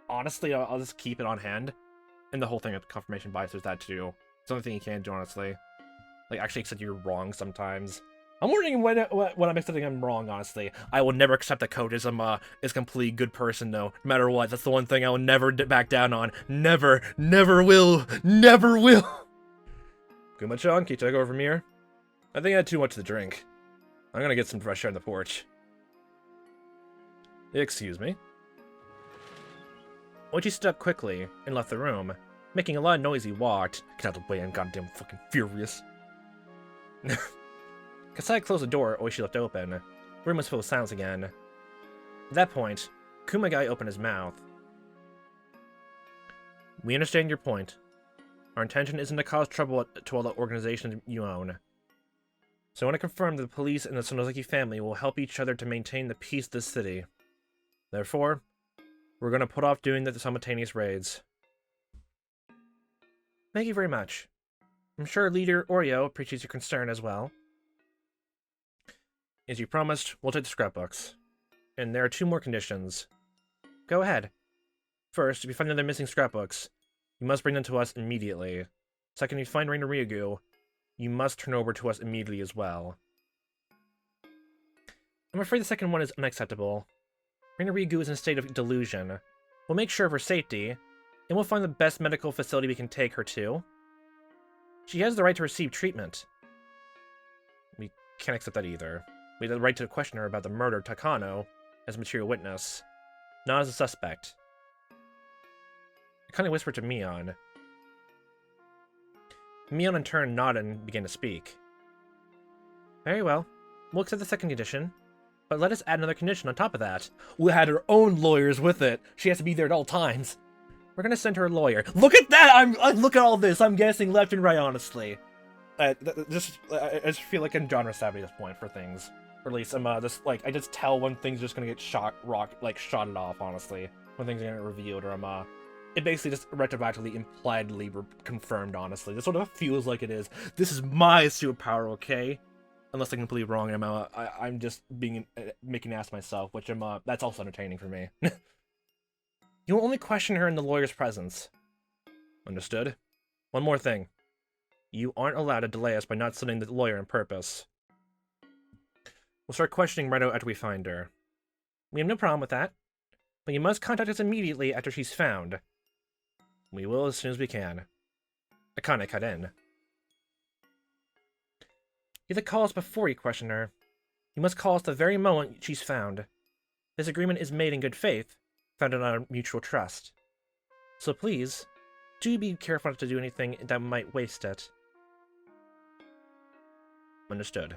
honestly, I'll just keep it on hand. And the whole thing of confirmation bias, there's that too. It's the only thing you can do, honestly. Like, actually accept you're wrong sometimes. I'm wondering when I'm accepting I'm wrong, honestly. I will never accept that Coach is a completely good person, though. No matter what, that's the one thing I will never back down on. Never, never will, never will. Kuma-chan, can you take over from here? I think I had too much to drink. I'm gonna get some fresh air on the porch. Excuse me? Oichi stood up quickly and left the room, making a lot of noise. He walked. Get out of the way, I'm goddamn fucking furious. Kasai closed the door Oichi left open. The room was full of silence again. At that point, Kumagai opened his mouth. We understand your point. Our intention isn't to cause trouble to all the organizations you own. So I want to confirm that the police and the Sonozaki family will help each other to maintain the peace of this city. Therefore, we're going to put off doing the simultaneous raids. Thank you very much. I'm sure Leader Oreo appreciates your concern as well. As you promised, we'll take the scrapbooks. And there are 2 more conditions. Go ahead. First, if you find other missing scrapbooks, you must bring them to us immediately. Second, if you find Reina Ryugu, you must turn over to us immediately as well. I'm afraid the second one is unacceptable. Reina Ryugu is in a state of delusion. We'll make sure of her safety, and we'll find the best medical facility we can take her to. She has the right to receive treatment. We can't accept that either. We have the right to question her about the murder of Takano as a material witness, not as a suspect. Akane whispered to Mion. Mion in turn nodded and began to speak. Very well. We'll accept the second condition, but let us add another condition on top of that. We'll add her own lawyers with it. She has to be there at all times. We're gonna send her a lawyer. Look at that! Look at all this. I'm guessing left and right, honestly. I just feel like I'm genre savvy at this point for things. Or at least this I just tell when things are just gonna get shotted off, honestly. When things are gonna get revealed, or it basically just retroactively, impliedly confirmed, honestly. This sort of feels like it is. This is my superpower, okay? Unless I'm completely wrong, and I'm just making an ass of myself, which that's also entertaining for me. You will only question her in the lawyer's presence. Understood? One more thing. You aren't allowed to delay us by not sending the lawyer on purpose. We'll start questioning right after we find her. We have no problem with that, but you must contact us immediately after she's found. We will as soon as we can. Akane cut in. You have to call us before you question her. You must call us the very moment she's found. This agreement is made in good faith, founded on our mutual trust. So please, do be careful not to do anything that might waste it. Understood.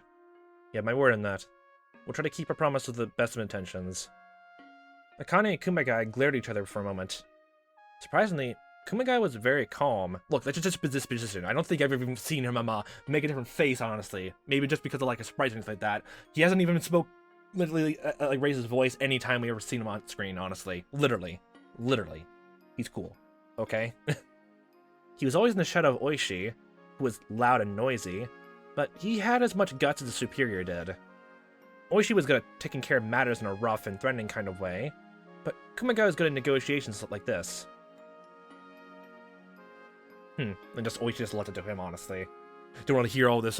You have my word on that. We'll try to keep our promise with the best of intentions. Akane and Kumagai glared at each other for a moment. Surprisingly, Kumagai was very calm. Look, that's just this position. I don't think I've even seen him make a different face, honestly. Maybe just because of a surprise or anything like that. He hasn't even literally raised his voice any time we ever seen him on screen, honestly. Literally. He's cool. Okay? He was always in the shadow of Oishi, who was loud and noisy, but he had as much guts as the superior did. Oishi was good at taking care of matters in a rough and threatening kind of way, but Kumagai was good at negotiations like this. And just Oishi just left it to him, honestly. Don't want to hear all this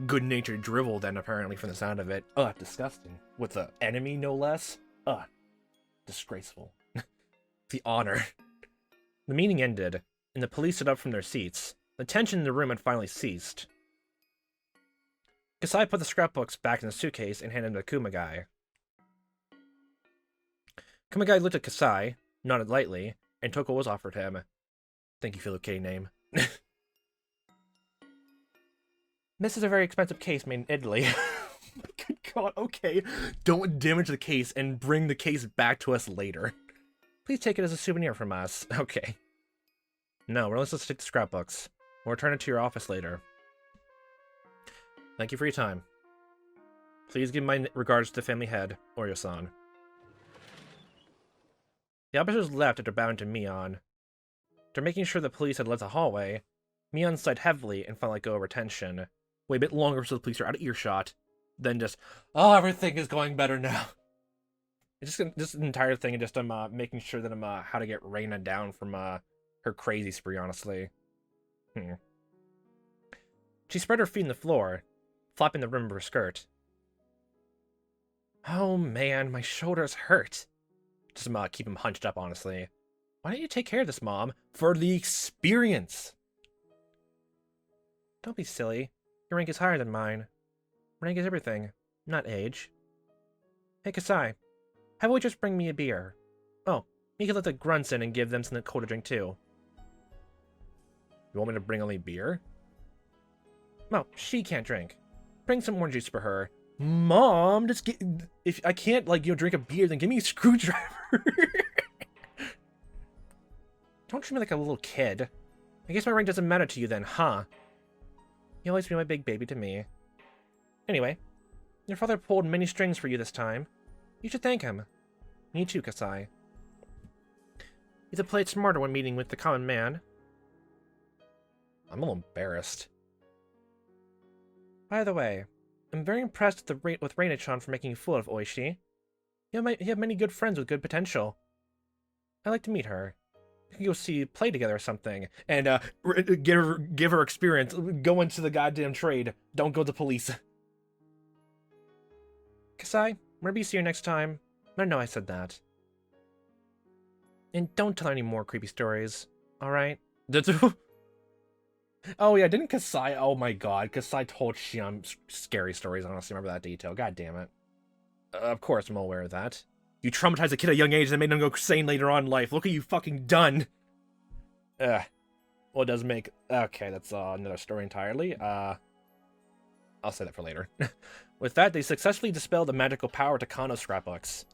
good-natured drivel then, apparently, from the sound of it. Ugh, disgusting. With the enemy, no less? Ugh. Disgraceful. The honor. The meeting ended, and the police stood up from their seats. The tension in the room had finally ceased. Kasai put the scrapbooks back in the suitcase and handed them to Kumagai. Kumagai looked at Kasai, nodded lightly, and took what was offered him. Thank you for the okay name. This is a very expensive case made in Italy. Good God, okay. Don't damage the case and bring the case back to us later. Please take it as a souvenir from us. Okay. No, let's just take the scrapbooks. We'll return it to your office later. Thank you for your time. Please give my regards to the family head, Oryo-san. The officers left after bowing to Mion. After making sure the police had left the hallway, Mion sighed heavily and felt like go over tension. Wait a bit longer so the police are out of earshot. Then just, oh, everything is going better now. It's just this entire thing, and just making sure that how to get Reina down from her crazy spree, honestly. She spread her feet on the floor, flapping the rim of her skirt. Oh man, my shoulders hurt. Just keep them hunched up, honestly. Why don't you take care of this, Mom? For the experience! Don't be silly. Your rank is higher than mine. Rank is everything, not age. Hey, Kasai. Have a waitress bring me a beer. Oh, you can let the grunts in and give them something cold to drink, too. You want me to bring only beer? No, she can't drink. Bring some orange juice for her. Mom, just get... If I can't, drink a beer, then give me a screwdriver. Don't treat me like a little kid. I guess my rank doesn't matter to you then, huh? You'll always be my big baby to me. Anyway, your father pulled many strings for you this time. You should thank him. Me too, Kasai. You have to play it smarter when meeting with the common man. I'm a little embarrassed. By the way, I'm very impressed with Reina-chan for making a fool of Oishi. You have many good friends with good potential. I'd like to meet her. We can go play together or something, and give her experience. Go into the goddamn trade. Don't go to police. Kasai, maybe see you next time. I know I said that. And don't tell any more creepy stories, alright? Oh yeah, didn't Kasai... Oh my god, Kasai told Shion scary stories, I honestly remember that detail. God damn it. Of course I'm aware of that. You traumatized a kid at a young age and made him go insane later on in life. Look what you fucking done! Well, it does make... Okay, that's another story entirely. I'll say that for later. With that, they successfully dispelled the magical power to Takano's scrapbooks.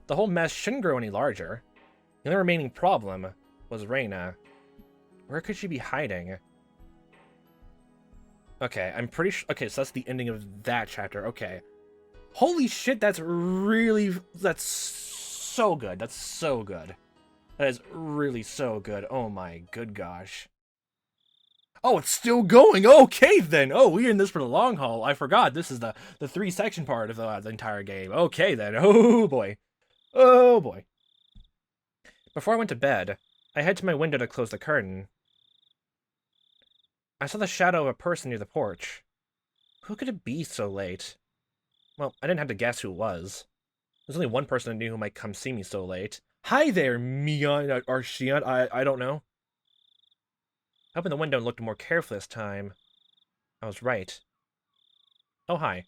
The whole mess shouldn't grow any larger. The only remaining problem was Reina. Where could she be hiding? Okay, I'm pretty sure... Okay, so that's the ending of that chapter. Okay. Holy shit, that's so good. That's so good. That is really so good. Oh my good gosh. Oh, it's still going. Okay, then. Oh, we're in this for the long haul. I forgot. This is the 3-section part of the entire game. Okay, then. Oh, boy. Oh, boy. Before I went to bed, I head to my window to close the curtain. I saw the shadow of a person near the porch. Who could it be so late? Well, I didn't have to guess who it was. There's only one person I knew who might come see me so late. Hi there, Mion, or Shion, I don't know. I opened the window and looked more carefully this time. I was right. Oh, hi.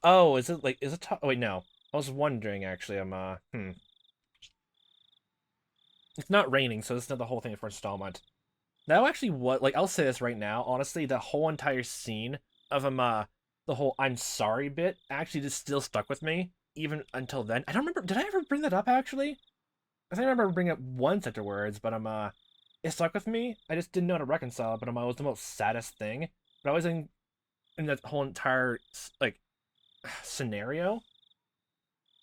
Oh, is it, oh, wait, no. I was wondering, actually, It's not raining, so this is not the whole thing for installment. That actually what, like, I'll say this right now, honestly, the whole entire scene of, the whole I'm sorry bit actually just still stuck with me, even until then. I don't remember, did I ever bring that up, actually? I think I remember bringing up once afterwards, but, it stuck with me. I just didn't know how to reconcile it, but, it was the most saddest thing. But I was in that whole entire, like, scenario.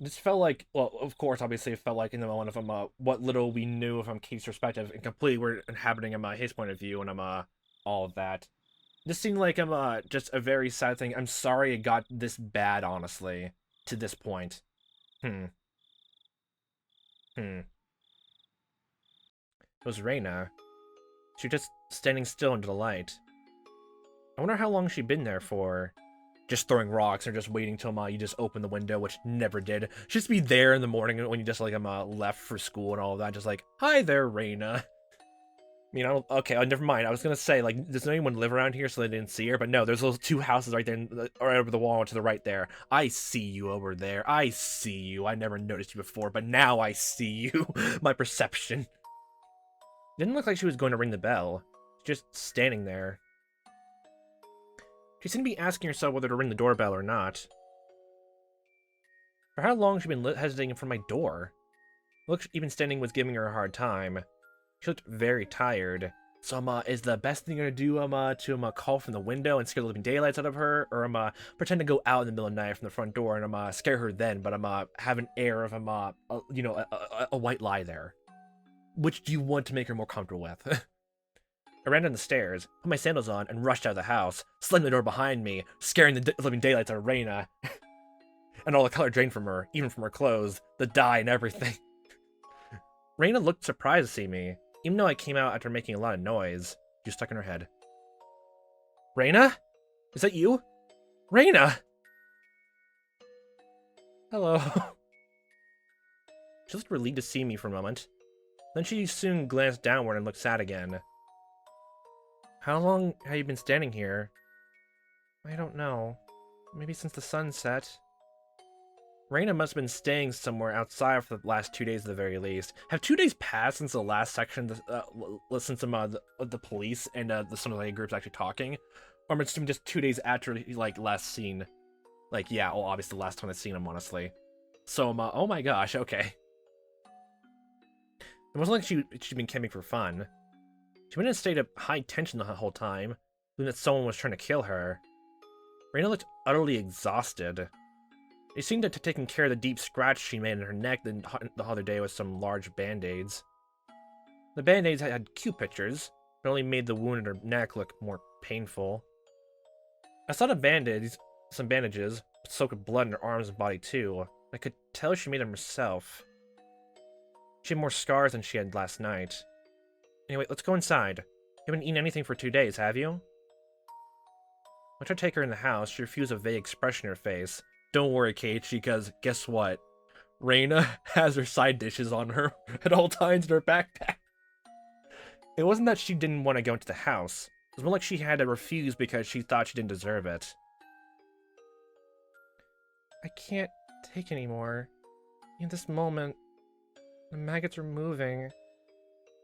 It just felt like, well, of course, obviously, it felt like in the moment of what little we knew from Keith's perspective, and completely we're inhabiting his point of view, and all of that. This seemed like just a very sad thing. I'm sorry it got this bad, honestly, to this point. Hmm. Hmm. It was Reina. She was just standing still under the light. I wonder how long she'd been there for. Just throwing rocks or just waiting till you just open the window, which never did. Just be there in the morning when you just left for school and all of that, just like, hi there, Reina. I mean, okay, never mind. I was gonna say, like, does anyone live around here so they didn't see her? But no, there's those 2 houses right there, right over the wall to the right there. I see you over there. I see you. I never noticed you before, but now I see you. My perception. Didn't look like she was going to ring the bell. Just standing there. She seemed to be asking herself whether to ring the doorbell or not. For how long she'd been hesitating in front of my door? Look, even standing was giving her a hard time. She looked very tired. So, is the best thing to do, to, call from the window and scare the living daylights out of her? Or, pretend to go out in the middle of the night from the front door and, scare her then, but, have an air of, a white lie there? Which do you want to make her more comfortable with? I ran down the stairs, put my sandals on, and rushed out of the house, slamming the door behind me, scaring the living daylights out of Reina. And all the color drained from her, even from her clothes, the dye and everything. Reina looked surprised to see me, even though I came out after making a lot of noise. She was stuck in her head. Reina? Is that you? Reina! Hello. She looked relieved to see me for a moment. Then she soon glanced downward and looked sad again. How long have you been standing here? I don't know. Maybe since the sun set. Reina must have been staying somewhere outside for the last 2 days at the very least. Have 2 days passed since the last section, since the police and some of the groups actually talking? Or am I just 2 days after, like, last seen? Like, yeah, well, obviously the last time I've seen him, honestly. So, oh my gosh, okay. It wasn't like she'd been camping for fun. She went in a state of high tension the whole time, believing that someone was trying to kill her. Reina looked utterly exhausted. She seemed to have taken care of the deep scratch she made in her neck the other day with some large band-aids. The band-aids had cute pictures, but only made the wound in her neck look more painful. I saw some bandages, soaked with blood in her arms and body too. I could tell she made them herself. She had more scars than she had last night. Anyway, let's go inside. You haven't eaten anything for 2 days, have you? I tried to take her in the house. She refused a vague expression in her face. Don't worry, Keiichi, because guess what? Reina has her side dishes on her at all times in her backpack. It wasn't that she didn't want to go into the house. It was more like she had to refuse because she thought she didn't deserve it. I can't take anymore. In this moment, the maggots are moving.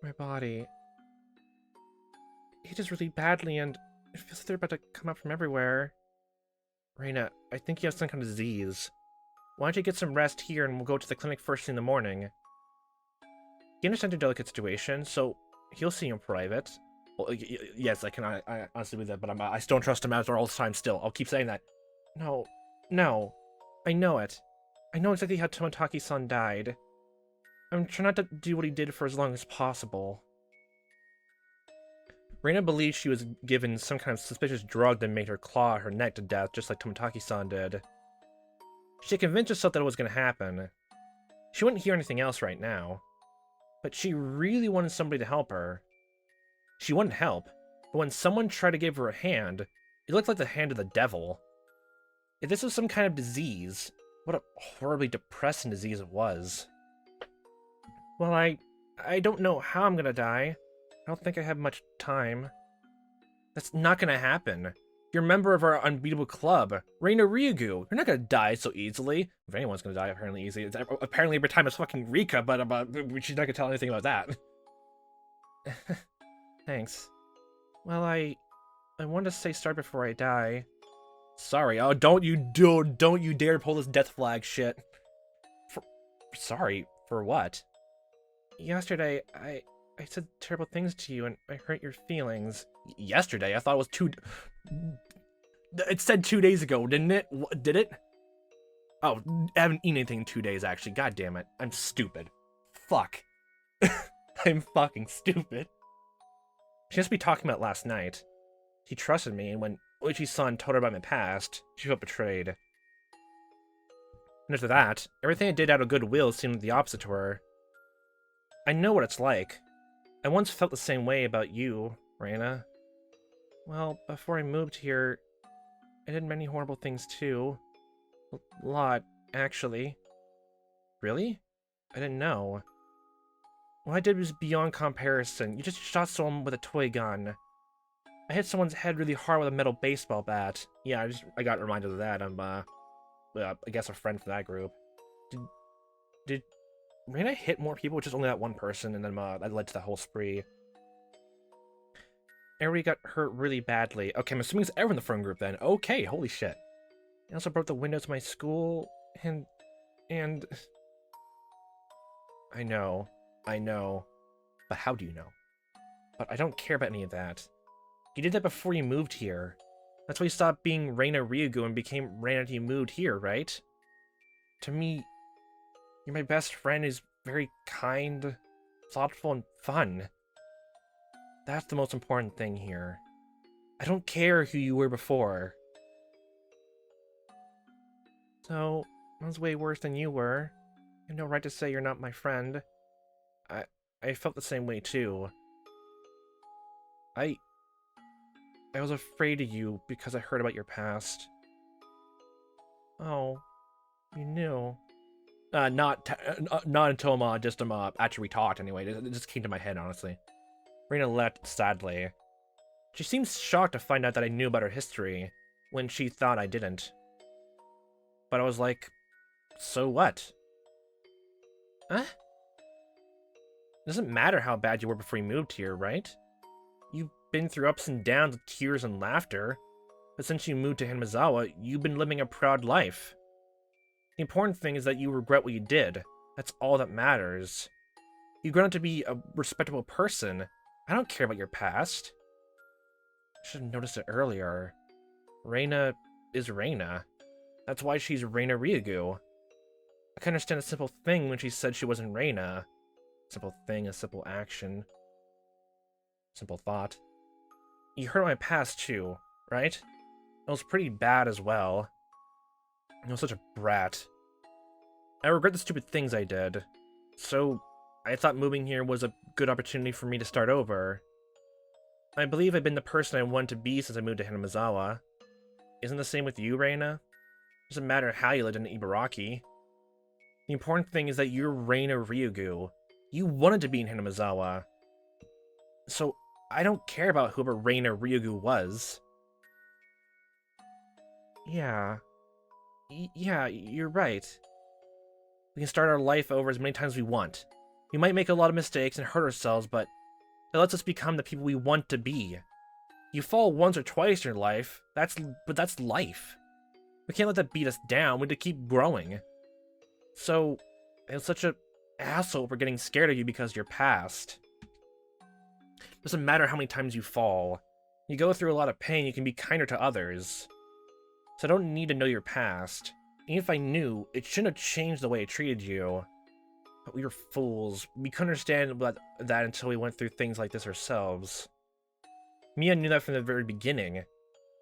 My body. It itches really badly and it feels like they're about to come out from everywhere. Reina, I think you have some kind of disease. Why don't you get some rest here and we'll go to the clinic first thing in the morning? You understand your delicate situation, so he'll see you in private. Well, yes, I honestly believe that, but I still don't trust him after all this time still. I'll keep saying that. No. I know it. I know exactly how Tomotaki-san died. I'm trying not to do what he did for as long as possible. Reina believes she was given some kind of suspicious drug that made her claw her neck to death, just like Tomotaki-san did. She convinced herself that it was going to happen. She wouldn't hear anything else right now. But she really wanted somebody to help her. She wouldn't help, but when someone tried to give her a hand, it looked like the hand of the devil. If this was some kind of disease, what a horribly depressing disease it was. Well, I don't know how I'm gonna die. I don't think I have much time. That's not gonna happen. You're a member of our unbeatable club, Reina Ryugu. You're not gonna die so easily. If anyone's gonna die apparently easily, it's apparently every time it's fucking Rika, but she's not gonna tell anything about that. Thanks. Well, I wanted to say sorry before I die. Sorry. Oh, don't you dare pull this death flag shit. Sorry for what? Yesterday, I said terrible things to you and I hurt your feelings. Yesterday? I thought it was It said 2 days ago, didn't it? Did it? Oh, I haven't eaten anything in 2 days, actually. God damn it. I'm stupid. Fuck. I'm fucking stupid. She must be talking about last night. She trusted me, and when Oichi-san told her about my past, she felt betrayed. And after that, everything I did out of goodwill seemed the opposite to her. I know what it's like. I once felt the same way about you, Reina. Well, before I moved here, I did many horrible things too. A lot, actually. Really? I didn't know. What I did was beyond comparison. You just shot someone with a toy gun. I hit someone's head really hard with a metal baseball bat. Yeah, I got reminded of that. I'm, I guess a friend from that group. Did Reina hit more people with just only that one person, and then, that led to the whole spree? Everybody got hurt really badly. Okay, I'm assuming it's everyone in the friend group then. Okay, holy shit. I also broke the windows of my school, and... I know. But how do you know? But I don't care about any of that. You did that before you moved here. That's why you stopped being Reina Ryugu and became Reina after you moved here, right? To me, you're my best friend who's very kind, thoughtful, and fun. That's the most important thing here. I don't care who you were before. So, I was way worse than you were. You have no right to say you're not my friend. I felt the same way too. I was afraid of you because I heard about your past. Oh, you knew. Not until just after we talked anyway. It just came to my head, honestly. Reina left sadly. She seems shocked to find out that I knew about her history, when she thought I didn't. But I was like, so what? Huh? It doesn't matter how bad you were before you moved here, right? You've been through ups and downs with tears and laughter, but since you moved to Hinamizawa, you've been living a proud life. The important thing is that you regret what you did. That's all that matters. You've grown up to be a respectable person. I don't care about your past. I should have noticed it earlier. Reina is Reina. That's why she's Reina Ryugu. I can understand a simple thing when she said she wasn't Reina. Simple thing, a simple action. Simple thought. You heard my past too, right? It was pretty bad as well. I was such a brat. I regret the stupid things I did. So, I thought moving here was a good opportunity for me to start over. I believe I've been the person I wanted to be since I moved to Hinamizawa. Isn't the same with you, Reina? It doesn't matter how you lived in Ibaraki. The important thing is that you're Reina Ryugu. You wanted to be in Hinamizawa. So, I don't care about whoever Reina Ryugu was. Yeah. Yeah, you're right. We can start our life over as many times as we want. We might make a lot of mistakes and hurt ourselves, but it lets us become the people we want to be. You fall once or twice in your life, but that's life. We can't let that beat us down, we need to keep growing. So, it's such a asshole for getting scared of you because of your past. Doesn't matter how many times you fall. You go through a lot of pain, you can be kinder to others. So I don't need to know your past. Even if I knew, it shouldn't have changed the way I treated you. But we were fools. We couldn't understand that until we went through things like this ourselves. Mia knew that from the very beginning.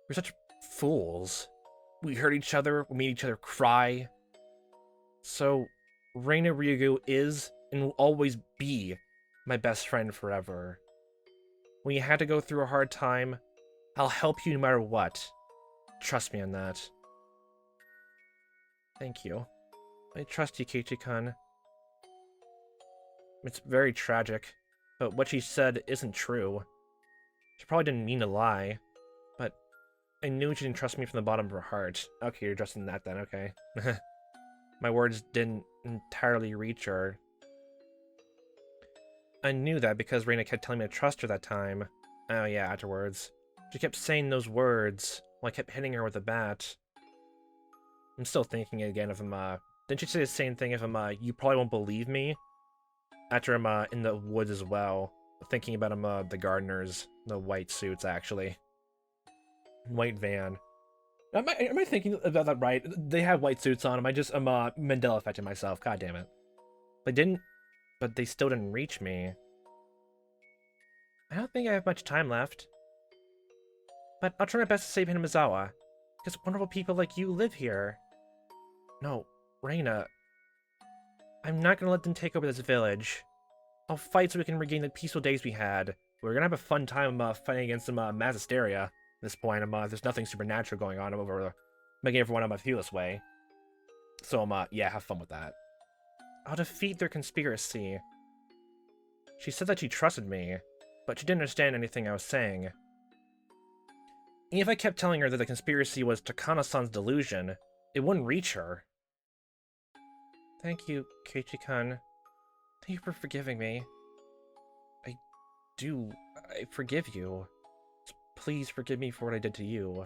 We're such fools. We hurt each other, we made each other cry. So, Reina Ryugu is and will always be my best friend forever. When you had to go through a hard time, I'll help you no matter what. Trust me on that. Thank you. I trust you, Keiichi-kun. It's very tragic, but what she said isn't true. She probably didn't mean to lie, but I knew she didn't trust me from the bottom of her heart. Okay, you're trusting that then, okay. My words didn't entirely reach her. I knew that because Reina kept telling me to trust her that time. Oh yeah, afterwards. She kept saying those words while I kept hitting her with a bat. I'm still thinking again of him, didn't she say the same thing of him, you probably won't believe me? After I'm, in the woods as well. Thinking about him, the gardeners, the white suits, actually. White van. Am I thinking about that right? They have white suits on them. I'm Mandela affecting myself. God damn it. But they still didn't reach me. I don't think I have much time left. But I'll try my best to save Hinamizawa. Because wonderful people like you live here. No, Reina. I'm not gonna let them take over this village. I'll fight so we can regain the peaceful days we had. We're gonna have a fun time fighting against some mass hysteria. At this point, there's nothing supernatural going on over making everyone feel this way. So yeah, have fun with that. I'll defeat their conspiracy. She said that she trusted me, but she didn't understand anything I was saying. Even if I kept telling her that the conspiracy was Takano-san's delusion, it wouldn't reach her. Thank you, Keiichi-kun. Thank you for forgiving me. I forgive you. Please forgive me for what I did to you.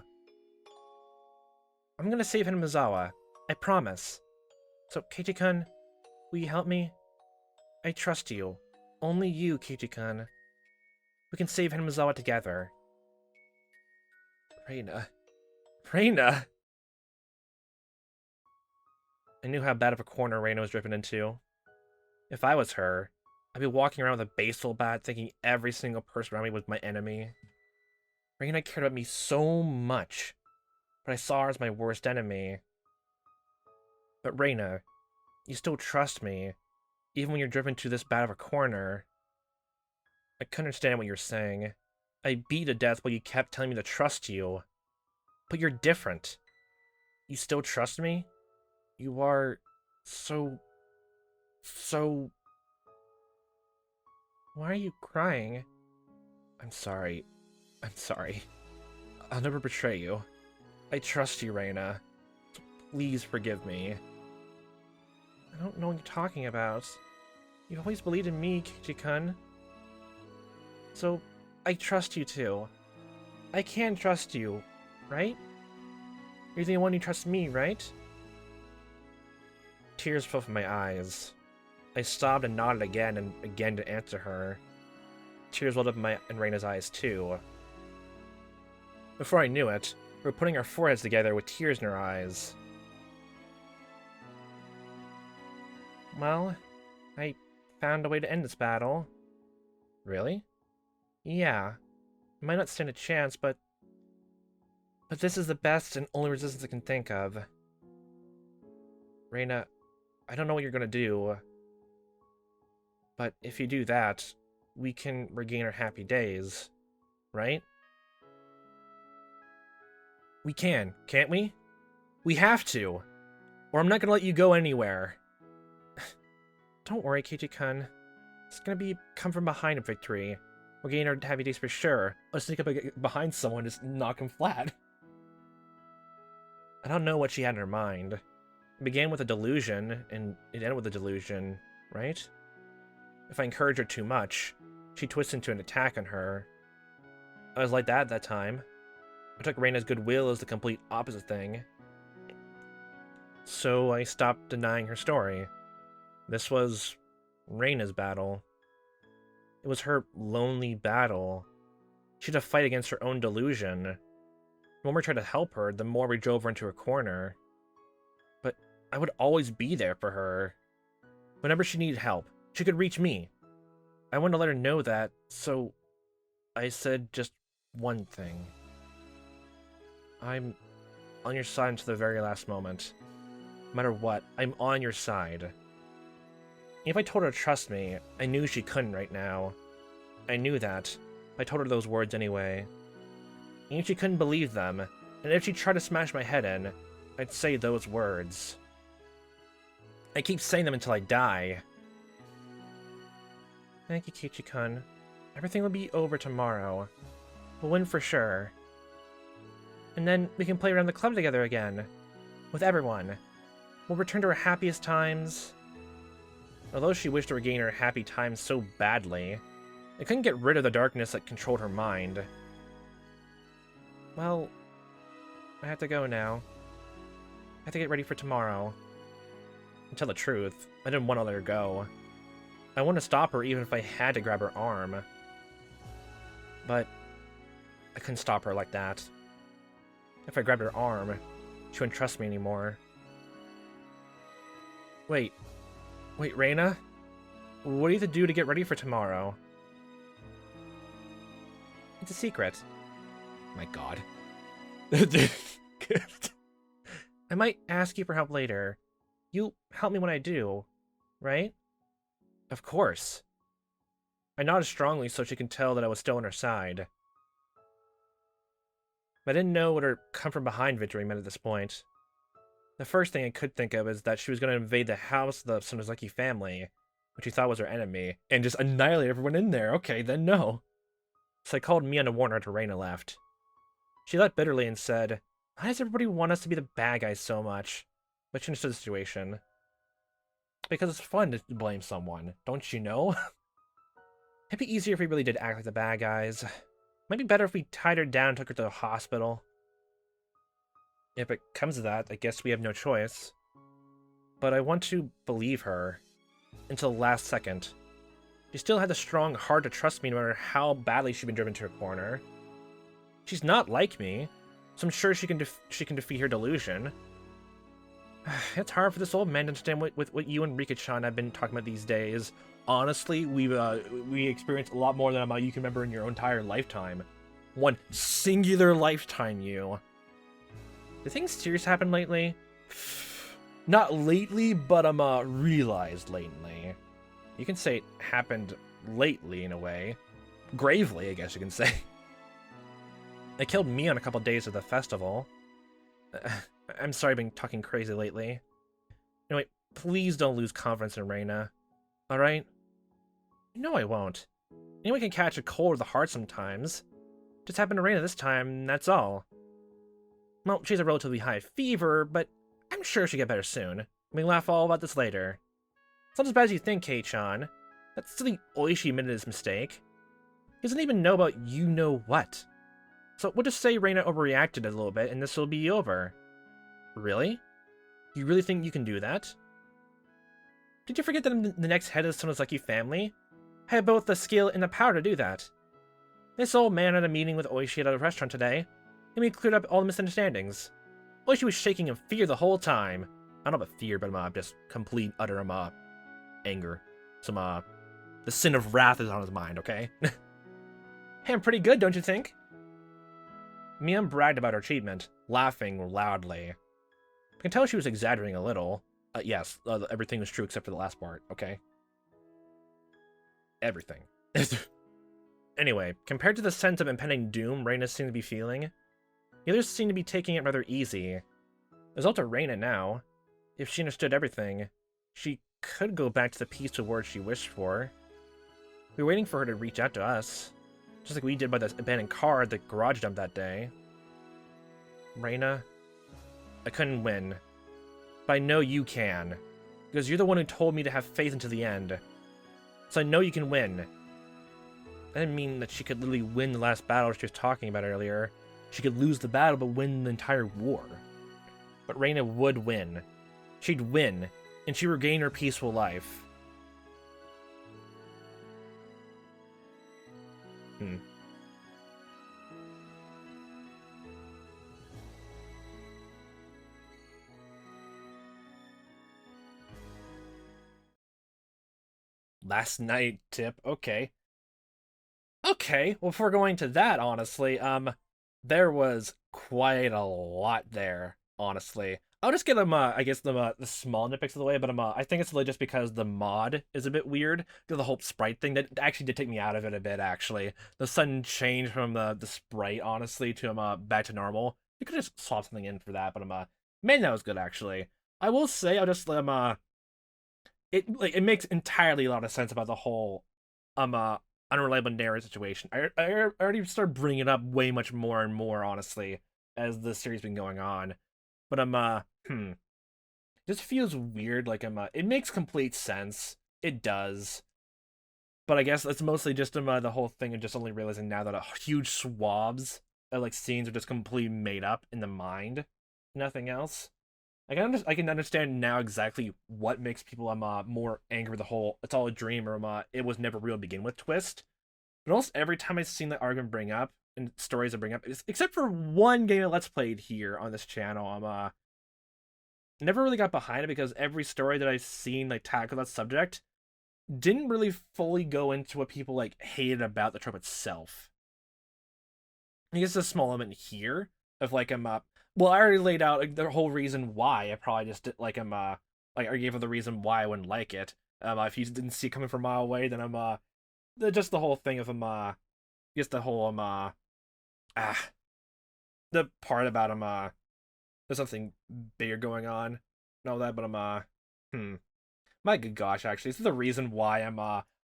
I'm gonna save Hinamizawa. I promise. So, Keiichi-kun, will you help me? I trust you. Only you, Keiichi-kun. We can save Hinamizawa together. Reina. Reina! I knew how bad of a corner Reina was driven into. If I was her, I'd be walking around with a baseball bat thinking every single person around me was my enemy. Reina cared about me so much, but I saw her as my worst enemy. But Reina, you still trust me, even when you're driven to this bad of a corner. I couldn't understand what you're saying. I beat you to death while you kept telling me to trust you. But you're different. You still trust me? You are so... Why are you crying? I'm sorry. I'm sorry. I'll never betray you. I trust you, Reina. So please forgive me. I don't know what you're talking about. You've always believed in me, Keiichi-kun. So, I trust you too. I can trust you, right? You're the one who trusts me, right? Tears fell from my eyes. I sobbed and nodded again and again to answer her. Tears welled up in Reina's eyes too. Before I knew it, we were putting our foreheads together with tears in our eyes. Well, I found a way to end this battle. Really? Yeah. I might not stand a chance, but this is the best and only resistance I can think of. Reina, I don't know what you're gonna do, but if you do that, we can regain our happy days, right? We can, can't we? We have to, or I'm not gonna let you go anywhere. Don't worry, Keiichi-kun. It's gonna be come from behind a victory. We'll gain our happy days for sure. Let's sneak up behind someone and just knock him flat. I don't know what she had in her mind. It began with a delusion, and it ended with a delusion, right? If I encourage her too much, she twists into an attack on her. I was like that at that time. I took Reina's goodwill as the complete opposite thing. So I stopped denying her story. This was Reina's battle. It was her lonely battle. She had to fight against her own delusion. The more we tried to help her, the more we drove her into a corner. But I would always be there for her. Whenever she needed help, she could reach me. I wanted to let her know that, so I said just one thing. I'm on your side until the very last moment. No matter what, I'm on your side. If I told her to trust me, I knew she couldn't right now. I knew that. I told her those words anyway. And if she couldn't believe them, and if she tried to smash my head in, I'd say those words. I keep saying them until I die. Thank you, Keiichi-kun. Everything will be over tomorrow. We'll win for sure. And then we can play around the club together again. With everyone. We'll return to our happiest times. Although she wished to regain her happy times so badly, I couldn't get rid of the darkness that controlled her mind. Well, I have to go now. I have to get ready for tomorrow. To tell the truth, I didn't want to let her go. I wanted to stop her even if I had to grab her arm. But I couldn't stop her like that. If I grabbed her arm, she wouldn't trust me anymore. Wait, Reina? What do you have to do to get ready for tomorrow? It's a secret. My god. I might ask you for help later. You'll help me when I do, right? Of course. I nodded strongly so she could tell that I was still on her side. But I didn't know what her come-from-behind victory meant at this point. The first thing I could think of is that she was going to invade the house of the Sonozaki family, which she thought was her enemy, and just annihilate everyone in there. Okay, then no. So I called Mia to warn her till Reina left. She left bitterly and said, "Why does everybody want us to be the bad guys so much?" But she understood the situation. Because it's fun to blame someone, don't you know? It'd be easier if we really did act like the bad guys. Might be better if we tied her down and took her to the hospital. If it comes to that, I guess we have no choice. But I want to believe her. Until the last second. She still had the strong heart to trust me no matter how badly she'd been driven to a corner. She's not like me, so I'm sure she can defeat her delusion. It's hard for this old man to understand what you and Rika-chan have been talking about these days. Honestly, we experienced a lot more than you can remember in your entire lifetime. One singular lifetime, you. Did things serious happen lately? Not lately, but realized lately. You can say it happened lately in a way. Gravely, I guess you can say. I killed me on a couple days of the festival. I'm sorry I've been talking crazy lately. Anyway, please don't lose confidence in Reina. Alright? No, I won't. Anyone can catch a cold or the heart sometimes. Just happened to Reina this time, that's all. Well, she has a relatively high fever, but I'm sure she'll get better soon. We can laugh all about this later. It's not as bad as you think, Kei-chan. That silly Oishi admitted his mistake. He doesn't even know about you-know-what. So we'll just say Reina overreacted a little bit, and this will be over. Really? You really think you can do that? Did you forget that I'm the next head of the Sonozaki family? I have both the skill and the power to do that. This old man had a meeting with Oishi at a restaurant today, and we cleared up all the misunderstandings. Oishi was shaking in fear the whole time. I don't know about fear, but just complete, utter anger. The sin of wrath is on his mind, okay? Hey, I'm pretty good, don't you think? Miam bragged about her achievement, laughing loudly. I can tell she was exaggerating a little. Yes, everything was true except for the last part, okay? Everything. Anyway, compared to the sense of impending doom Reina seemed to be feeling, the others seemed to be taking it rather easy. It was up to Reina now. If she understood everything, she could go back to the peaceful world she wished for. We were waiting for her to reach out to us, just like we did by the abandoned car at the garage dump that day. Reina, I couldn't win. But I know you can, because you're the one who told me to have faith until the end. So I know you can win. I didn't mean that she could literally win the last battle she was talking about earlier. She could lose the battle but win the entire war. But Reina would win. She'd win, and she'd regain her peaceful life. Last night tip. Okay. Okay. Well, before going to that, honestly, there was quite a lot there. Honestly, I'll just get them. I guess the small nitpicks of the way, but I think it's really just because the mod is a bit weird. The whole sprite thing that actually did take me out of it a bit. Actually, the sudden change from the sprite, honestly, to back to normal. You could just swap something in for that, but man, that was good actually. I will say, I'll just it makes entirely a lot of sense about the whole unreliable narrative situation. I already started bringing it up way much more and more, honestly, as the series been going on. But just feels weird. Like it makes complete sense. It does. But I guess that's mostly just the whole thing of just only realizing now that huge swabs of like scenes are just completely made up in the mind, nothing else. I can understand now exactly what makes people more angry with the whole "it's all a dream" or "it was never real" to begin with twist. But almost every time I've seen that argument bring up and stories I bring up, except for one game I Let's Played here on this channel, never really got behind it because every story that I've seen like tackle that subject didn't really fully go into what people like hated about the trope itself. I guess a small element here of like well, I already laid out like, the whole reason why. I probably just did, like like I gave her the reason why I wouldn't like it. If you didn't see it coming from a mile away, then just the whole thing of just the whole ah the part about there's something bigger going on and all that, but hmm my good gosh, actually, this is the reason why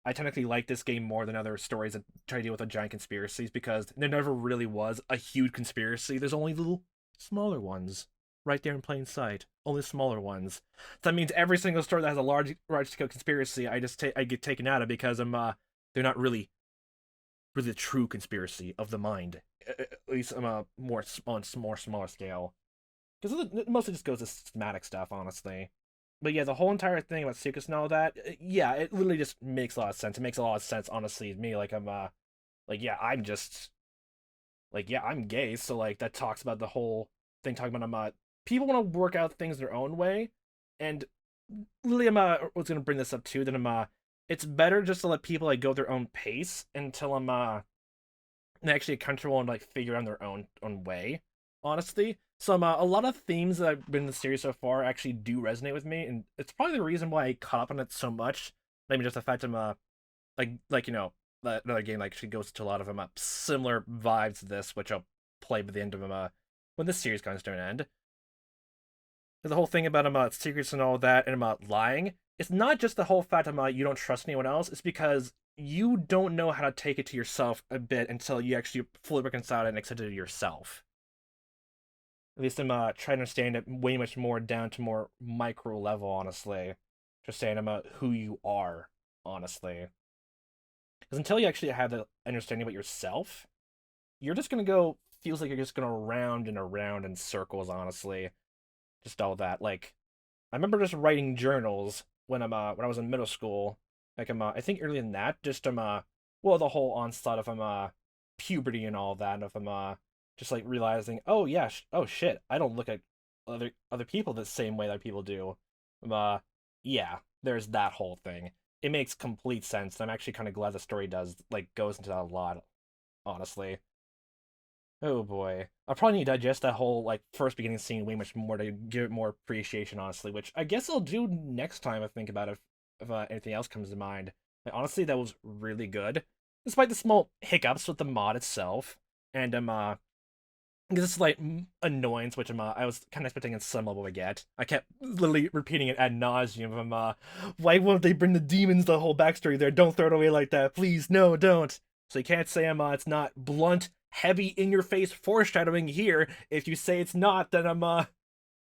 I technically like this game more than other stories that try to deal with giant conspiracies because there never really was a huge conspiracy. There's only little smaller ones right there in plain sight. Only smaller ones. So that means every single story that has a large scale conspiracy, I get taken out of because they're not really the true conspiracy of the mind. At least more on more smaller scale. Because it mostly just goes to systematic stuff, honestly. But yeah, the whole entire thing about secrets and all that, yeah, it literally just makes a lot of sense. It makes a lot of sense, honestly, to me. Like like yeah, I'm just like yeah, I'm gay, so like that talks about the whole thing talking about people want to work out things their own way, and really was gonna bring this up too. That it's better just to let people like go their own pace until and actually comfortable and like figure out their own way. Honestly, so a lot of themes that I've been in the series so far actually do resonate with me, and it's probably the reason why I caught up on it so much. I mean, just the fact I'm like that another game like actually goes to a lot of similar vibes to this, which I'll play by the end of when this series comes to an end. The whole thing about secrets and all that, and lying. It's not just the whole fact you don't trust anyone else. It's because you don't know how to take it to yourself a bit until you actually fully reconcile it and accept it to yourself. At least I'm trying to understand it way much more down to more micro level, honestly. Just saying about who you are, honestly. Because until you actually have the understanding about yourself, you're just gonna go. Feels like you're just gonna round and around in circles, honestly. Just all that. Like, I remember just writing journals when I was in middle school. Like I think earlier than that, just well the whole onslaught of puberty and all that, and of just like realizing, oh yeah, oh shit, I don't look at other people the same way that people do. Uh, yeah, there's that whole thing. It makes complete sense. I'm actually kind of glad the story does like goes into that a lot, honestly. Oh boy. I'll probably need to digest that whole like first beginning scene way much more to give it more appreciation, honestly, which I guess I'll do next time I think about it if anything else comes to mind. Like, honestly, that was really good. Despite the small hiccups with the mod itself. And this slight annoyance, which I was kind of expecting in some level to get. I kept literally repeating it ad nauseum. Why won't they bring the demons the whole backstory there? Don't throw it away like that, please. No, don't. So you can't say it's not blunt, heavy, in your face foreshadowing here. If you say it's not, then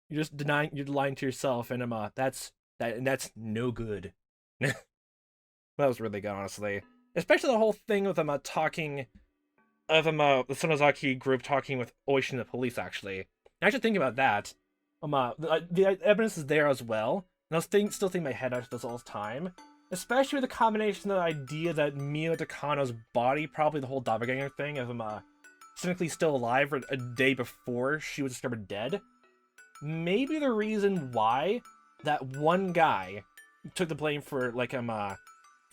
you're just you're lying to yourself, and that's no good. That was really good, honestly. Especially the whole thing with talking of the Sonozaki group talking with Oishi and the police, actually. And actually thinking about that, the evidence is there as well. And I was still thinking my head out this all the time. Especially with the combination of the idea that Mio Takano's body, probably the whole doppelganger thing of cynically still alive for a day before she was discovered dead. Maybe the reason why that one guy took the blame for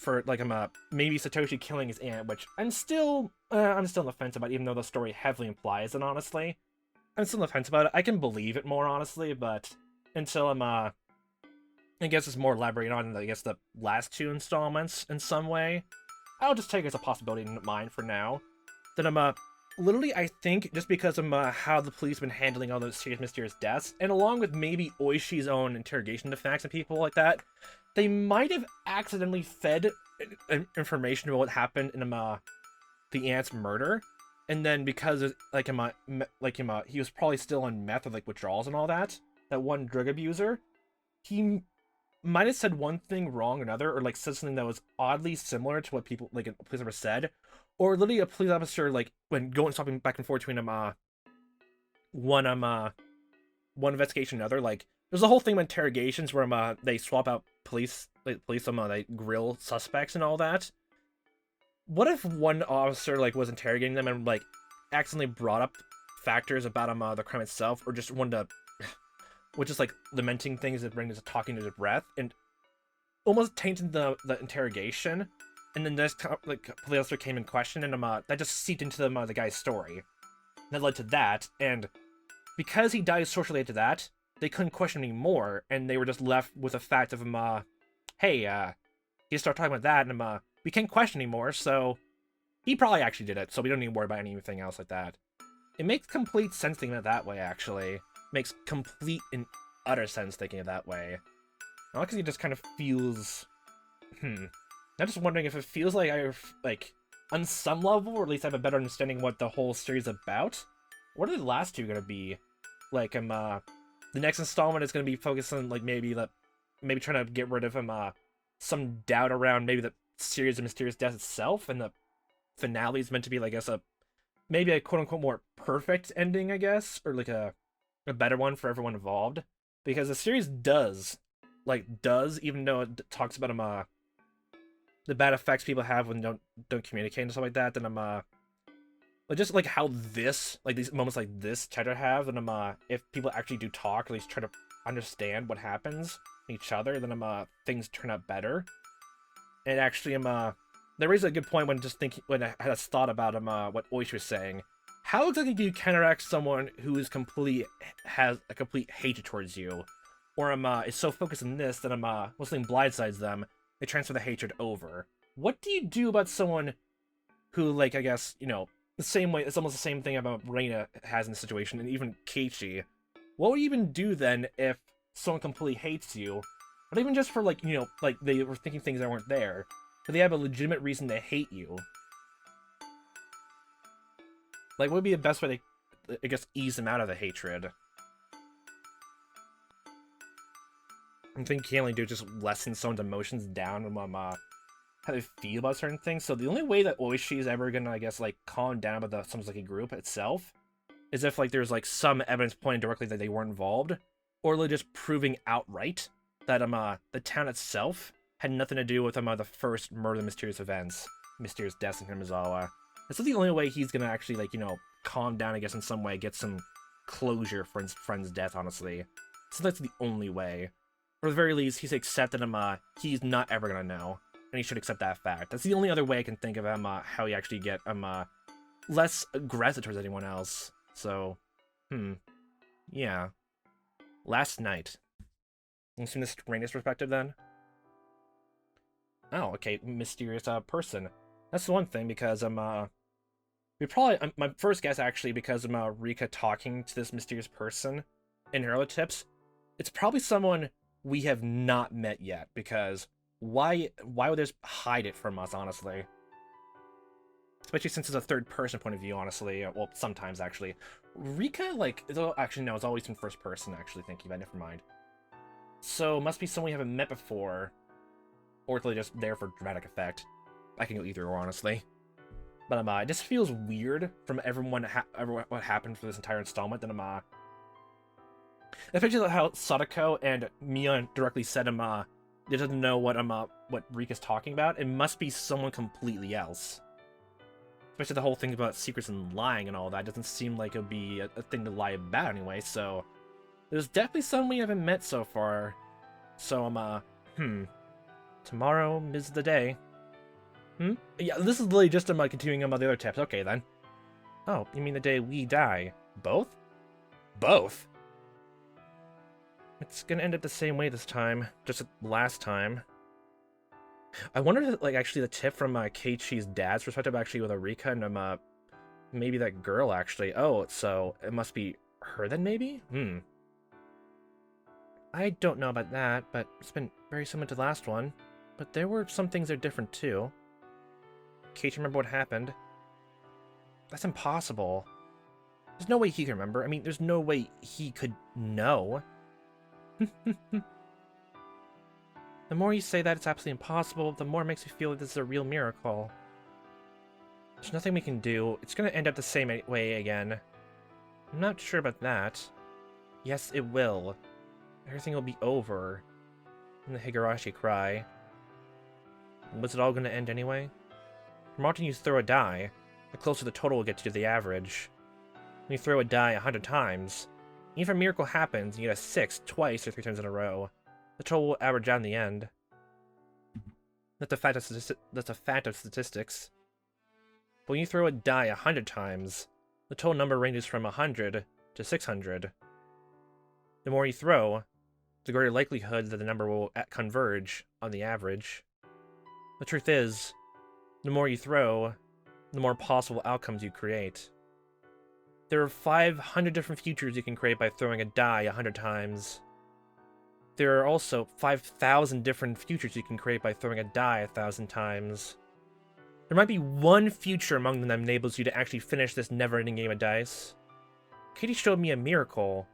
for like maybe Satoshi killing his aunt, which I'm still on the fence about, even though the story heavily implies it. Honestly, I'm still on the fence about it. I can believe it more honestly, but until I guess it's more elaborated on, I guess, the last two installments in some way, I'll just take it as a possibility in mind for now. Then literally, I think, just because of how the police have been handling all those serious mysterious deaths, and along with maybe Oishi's own interrogation of facts and people like that, they might have accidentally fed information about what happened in the aunt's murder, and then because of, he was probably still on meth or like withdrawals and all that, that one drug abuser, he might have said one thing wrong or another, or like said something that was oddly similar to what people like a police officer said, or literally a police officer like when going swapping back and forth between one investigation and another. Like there's a whole thing with interrogations where they swap out police they grill suspects and all that. What if one officer like was interrogating them and like accidentally brought up factors about the crime itself, or just wanted to which is like lamenting things that bring us talking to the breath, and almost tainted the interrogation, and then this like police officer came in question, and that just seeped into the guy's story. That led to that, and because he died shortly after that, they couldn't question him anymore, and they were just left with the fact of him, hey, he started talking about that, and we can't question anymore, so he probably actually did it, so we don't need to worry about anything else like that. It makes complete sense thinking of it that way, actually. Makes complete and utter sense thinking of it that way. Not because it just kind of feels... I'm just wondering if it feels like on some level, or at least I have a better understanding of what the whole series is about. What are the last two gonna be? Like, the next installment is gonna be focused on, like, maybe trying to get rid of some doubt around maybe the series of mysterious deaths itself, and the finale is meant to be, like, I guess, maybe a quote-unquote more perfect ending, I guess, or like a better one for everyone involved, because the series does, even though it talks about the bad effects people have when don't communicate and stuff like that, then just like how these moments like this try to have, then if people actually do talk, at least try to understand what happens to each other, then things turn out better. And actually there is a good point when I had a thought about what Oishi was saying. How exactly do you counteract someone who has a complete hatred towards you, or is so focused on this that when something blindsides them, they transfer the hatred over? What do you do about someone who, like, I guess, the same way, it's almost the same thing about Reina has in the situation, and even Keiichi. What would you even do then if someone completely hates you, not even just for like they were thinking things that weren't there, but they have a legitimate reason to hate you? Like, what would be the best way to, I guess, ease them out of the hatred? I think you can only do just lessen someone's emotions down and how they feel about certain things. So the only way that Oishi is ever gonna, I guess, like, calm down about the Samsaki group itself is if, like, there's, like, some evidence pointing directly that they weren't involved, or like just proving outright that the town itself had nothing to do with the first murder, mysterious deaths in Hinamizawa. That's the only way he's gonna actually, like, calm down, I guess, in some way, get some closure for his friend's death, honestly. So that's the only way. Or at the very least, he's accepted he's not ever gonna know, and he should accept that fact. That's the only other way I can think of how he actually get less aggressive towards anyone else. So, yeah. Last night. Let's see this Reina's perspective then. Oh, okay, mysterious person. That's the one thing, because we probably, my first guess actually, because Rika talking to this mysterious person in her other tips, it's probably someone we have not met yet, because why would they hide it from us, honestly? Especially since it's a third-person point of view, honestly. Well, sometimes, actually. Rika, like, actually, no, it's always in first person, actually, thinking about it, never mind. So, it must be someone we haven't met before, or they're just there for dramatic effect. I can go either or, honestly. But it just feels weird from everyone what happened for this entire installment. That especially how Sadako and Mia directly said they doesn't know what Rika's talking about. It must be someone completely else. Especially the whole thing about secrets and lying and all that doesn't seem like it would be a thing to lie about anyway. So there's definitely someone we haven't met so far. So tomorrow is the day. Yeah, this is literally just continuing on the other tips. Okay, then. Oh, you mean the day we die? Both? Both? It's gonna end up the same way this time, just last time. I wonder if, like, actually the tip from Keiichi's dad's perspective actually with Rika and maybe that girl actually. Oh, so it must be her then maybe? I don't know about that, but it's been very similar to the last one. But there were some things that are different too. Keiichi remember what happened. That's impossible. There's no way he can remember. I mean, there's no way he could know. The more you say that it's absolutely impossible, the more it makes me feel like this is a real miracle. There's nothing we can do. It's gonna end up the same way again. I'm not sure about that. Yes, it will. Everything will be over. And the Higurashi cry. Was it all gonna end anyway? The more often you throw a die, the closer the total will get to the average. When you throw a die 100 times, even if a miracle happens and you get a 6 twice or 3 times in a row, the total will average out in the end. That's a fact of statistics. But when you throw a die 100 times, the total number ranges from 100 to 600. The more you throw, the greater likelihood that the number will converge on the average. The truth is, the more you throw, the more possible outcomes you create. There are 500 different futures you can create by throwing a die 100 times. There are also 5,000 different futures you can create by throwing a die 1,000 times. There might be one future among them that enables you to actually finish this never-ending game of dice. Keiichi showed me a miracle,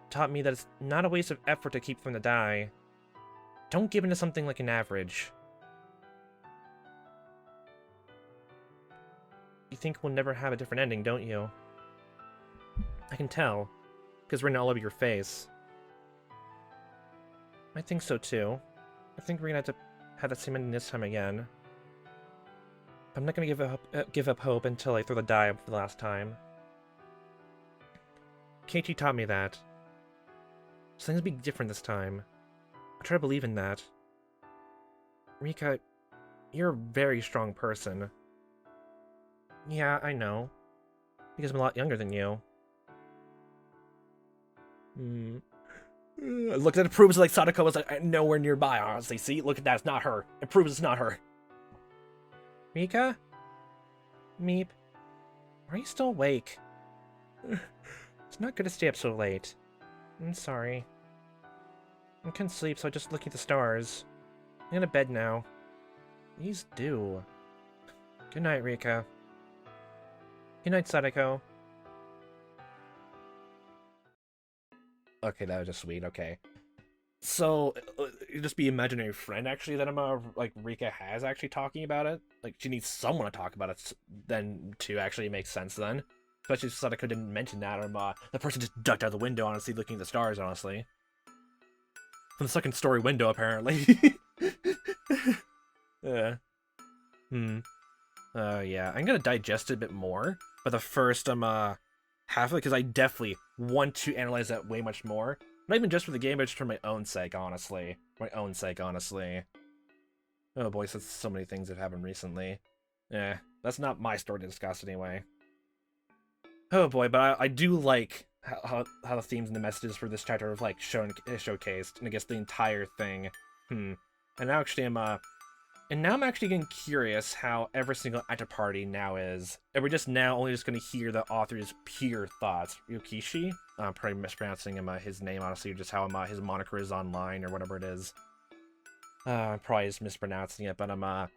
taught me that it's not a waste of effort to keep throwing the die. Don't give in to something like an average. You think we'll never have a different ending, don't you? I can tell, because written all over your face. I think so too. I think we're gonna have to have the same ending this time again. I'm not gonna give up hope until I throw the die for the last time. Keiichi taught me that. So things will be different this time. I try to believe in that. Rika, you're a very strong person. Yeah, I know. Because I'm a lot younger than you. I looked at it, proves like Sadako was like nowhere nearby, honestly. See, look at that, it's not her. It proves it's not her. Rika? Meep? Are you still awake? It's not good to stay up so late. I'm sorry. I couldn't sleep, so I just looked at the stars. I'm going to bed now. Please do. Good night, Rika. Good night, Sadako. Okay, that was just sweet, okay. So, it'd just be imaginary friend, actually, that like, Rika has actually talking about it. Like, she needs someone to talk about it, then, to actually make sense, then. Especially if Sadako didn't mention that, or the person just ducked out the window, honestly, looking at the stars, honestly. From the second story window, apparently. Yeah. Yeah, I'm gonna digest it a bit more, but the first, half of it, because I definitely want to analyze that way much more. Not even just for the game, but just for my own sake, honestly. Oh boy, so many things have happened recently. Yeah, that's not my story to discuss anyway. Oh boy, but I do like how the themes and the messages for this chapter have, like, showcased, and I guess the entire thing. And now actually I'm actually getting curious how every single actor party now is. And we're just now only just going to hear the author's pure thoughts. Yokishi? I'm probably mispronouncing his name, honestly, just how his moniker is online or whatever it is. I'm probably just mispronouncing it, but it'd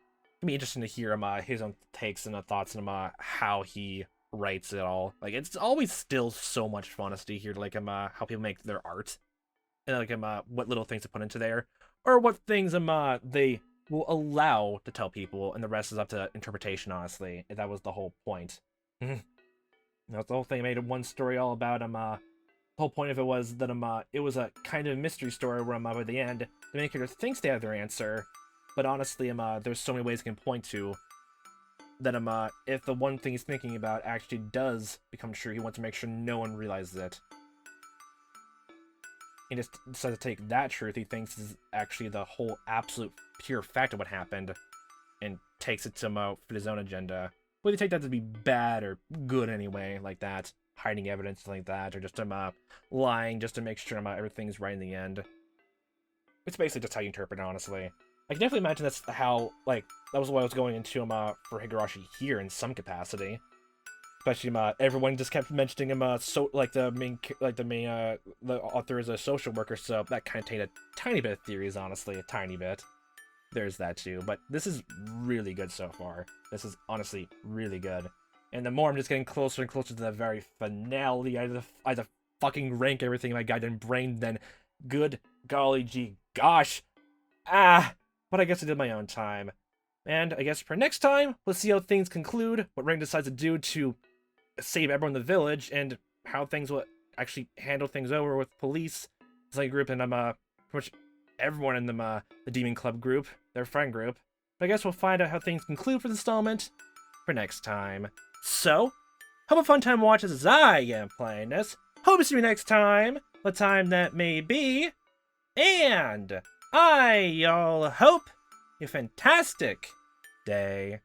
be interesting to hear his own takes and thoughts and how he writes it all. Like, it's always still so much fun to hear, like, how people make their art. And, like, what little things to put into there. Or what things they will allow to tell people, and the rest is up to interpretation, honestly. That was the whole point. That's the whole thing. I made one story all about the whole point of it was that it was a kind of mystery story where by the end, the main character thinks they have their answer, but honestly there's so many ways you can point to that if the one thing he's thinking about actually does become true, he wants to make sure no one realizes it. He just decides to take that truth he thinks is actually the whole absolute pure fact of what happened and takes it to for his own agenda. Whether you take that to be bad or good anyway, like that, hiding evidence like that, or just lying just to make sure everything's right in the end. It's basically just how you interpret it, honestly. I can definitely imagine that's how, like, that was what I was going into for Higurashi here in some capacity. Especially everyone just kept mentioning him the author is a social worker, so that kind of tainted a tiny bit of theories, honestly, a tiny bit. There's that too, but this is really good so far. This is honestly really good. And the more I'm just getting closer and closer to the very finale, I had to fucking rank everything in my goddamn brain then. Good golly gee gosh. But I guess I did my own time. And I guess for next time, let's see how things conclude, what Ring decides to do to save everyone in the village, and how things will actually handle things over with police, the group, and pretty much everyone in the Demon Club group, their friend group. But I guess we'll find out how things conclude for the installment for next time. So, have a fun time watching as I am playing this. Hope to see you next time, the time that may be, and I all hope you a fantastic day.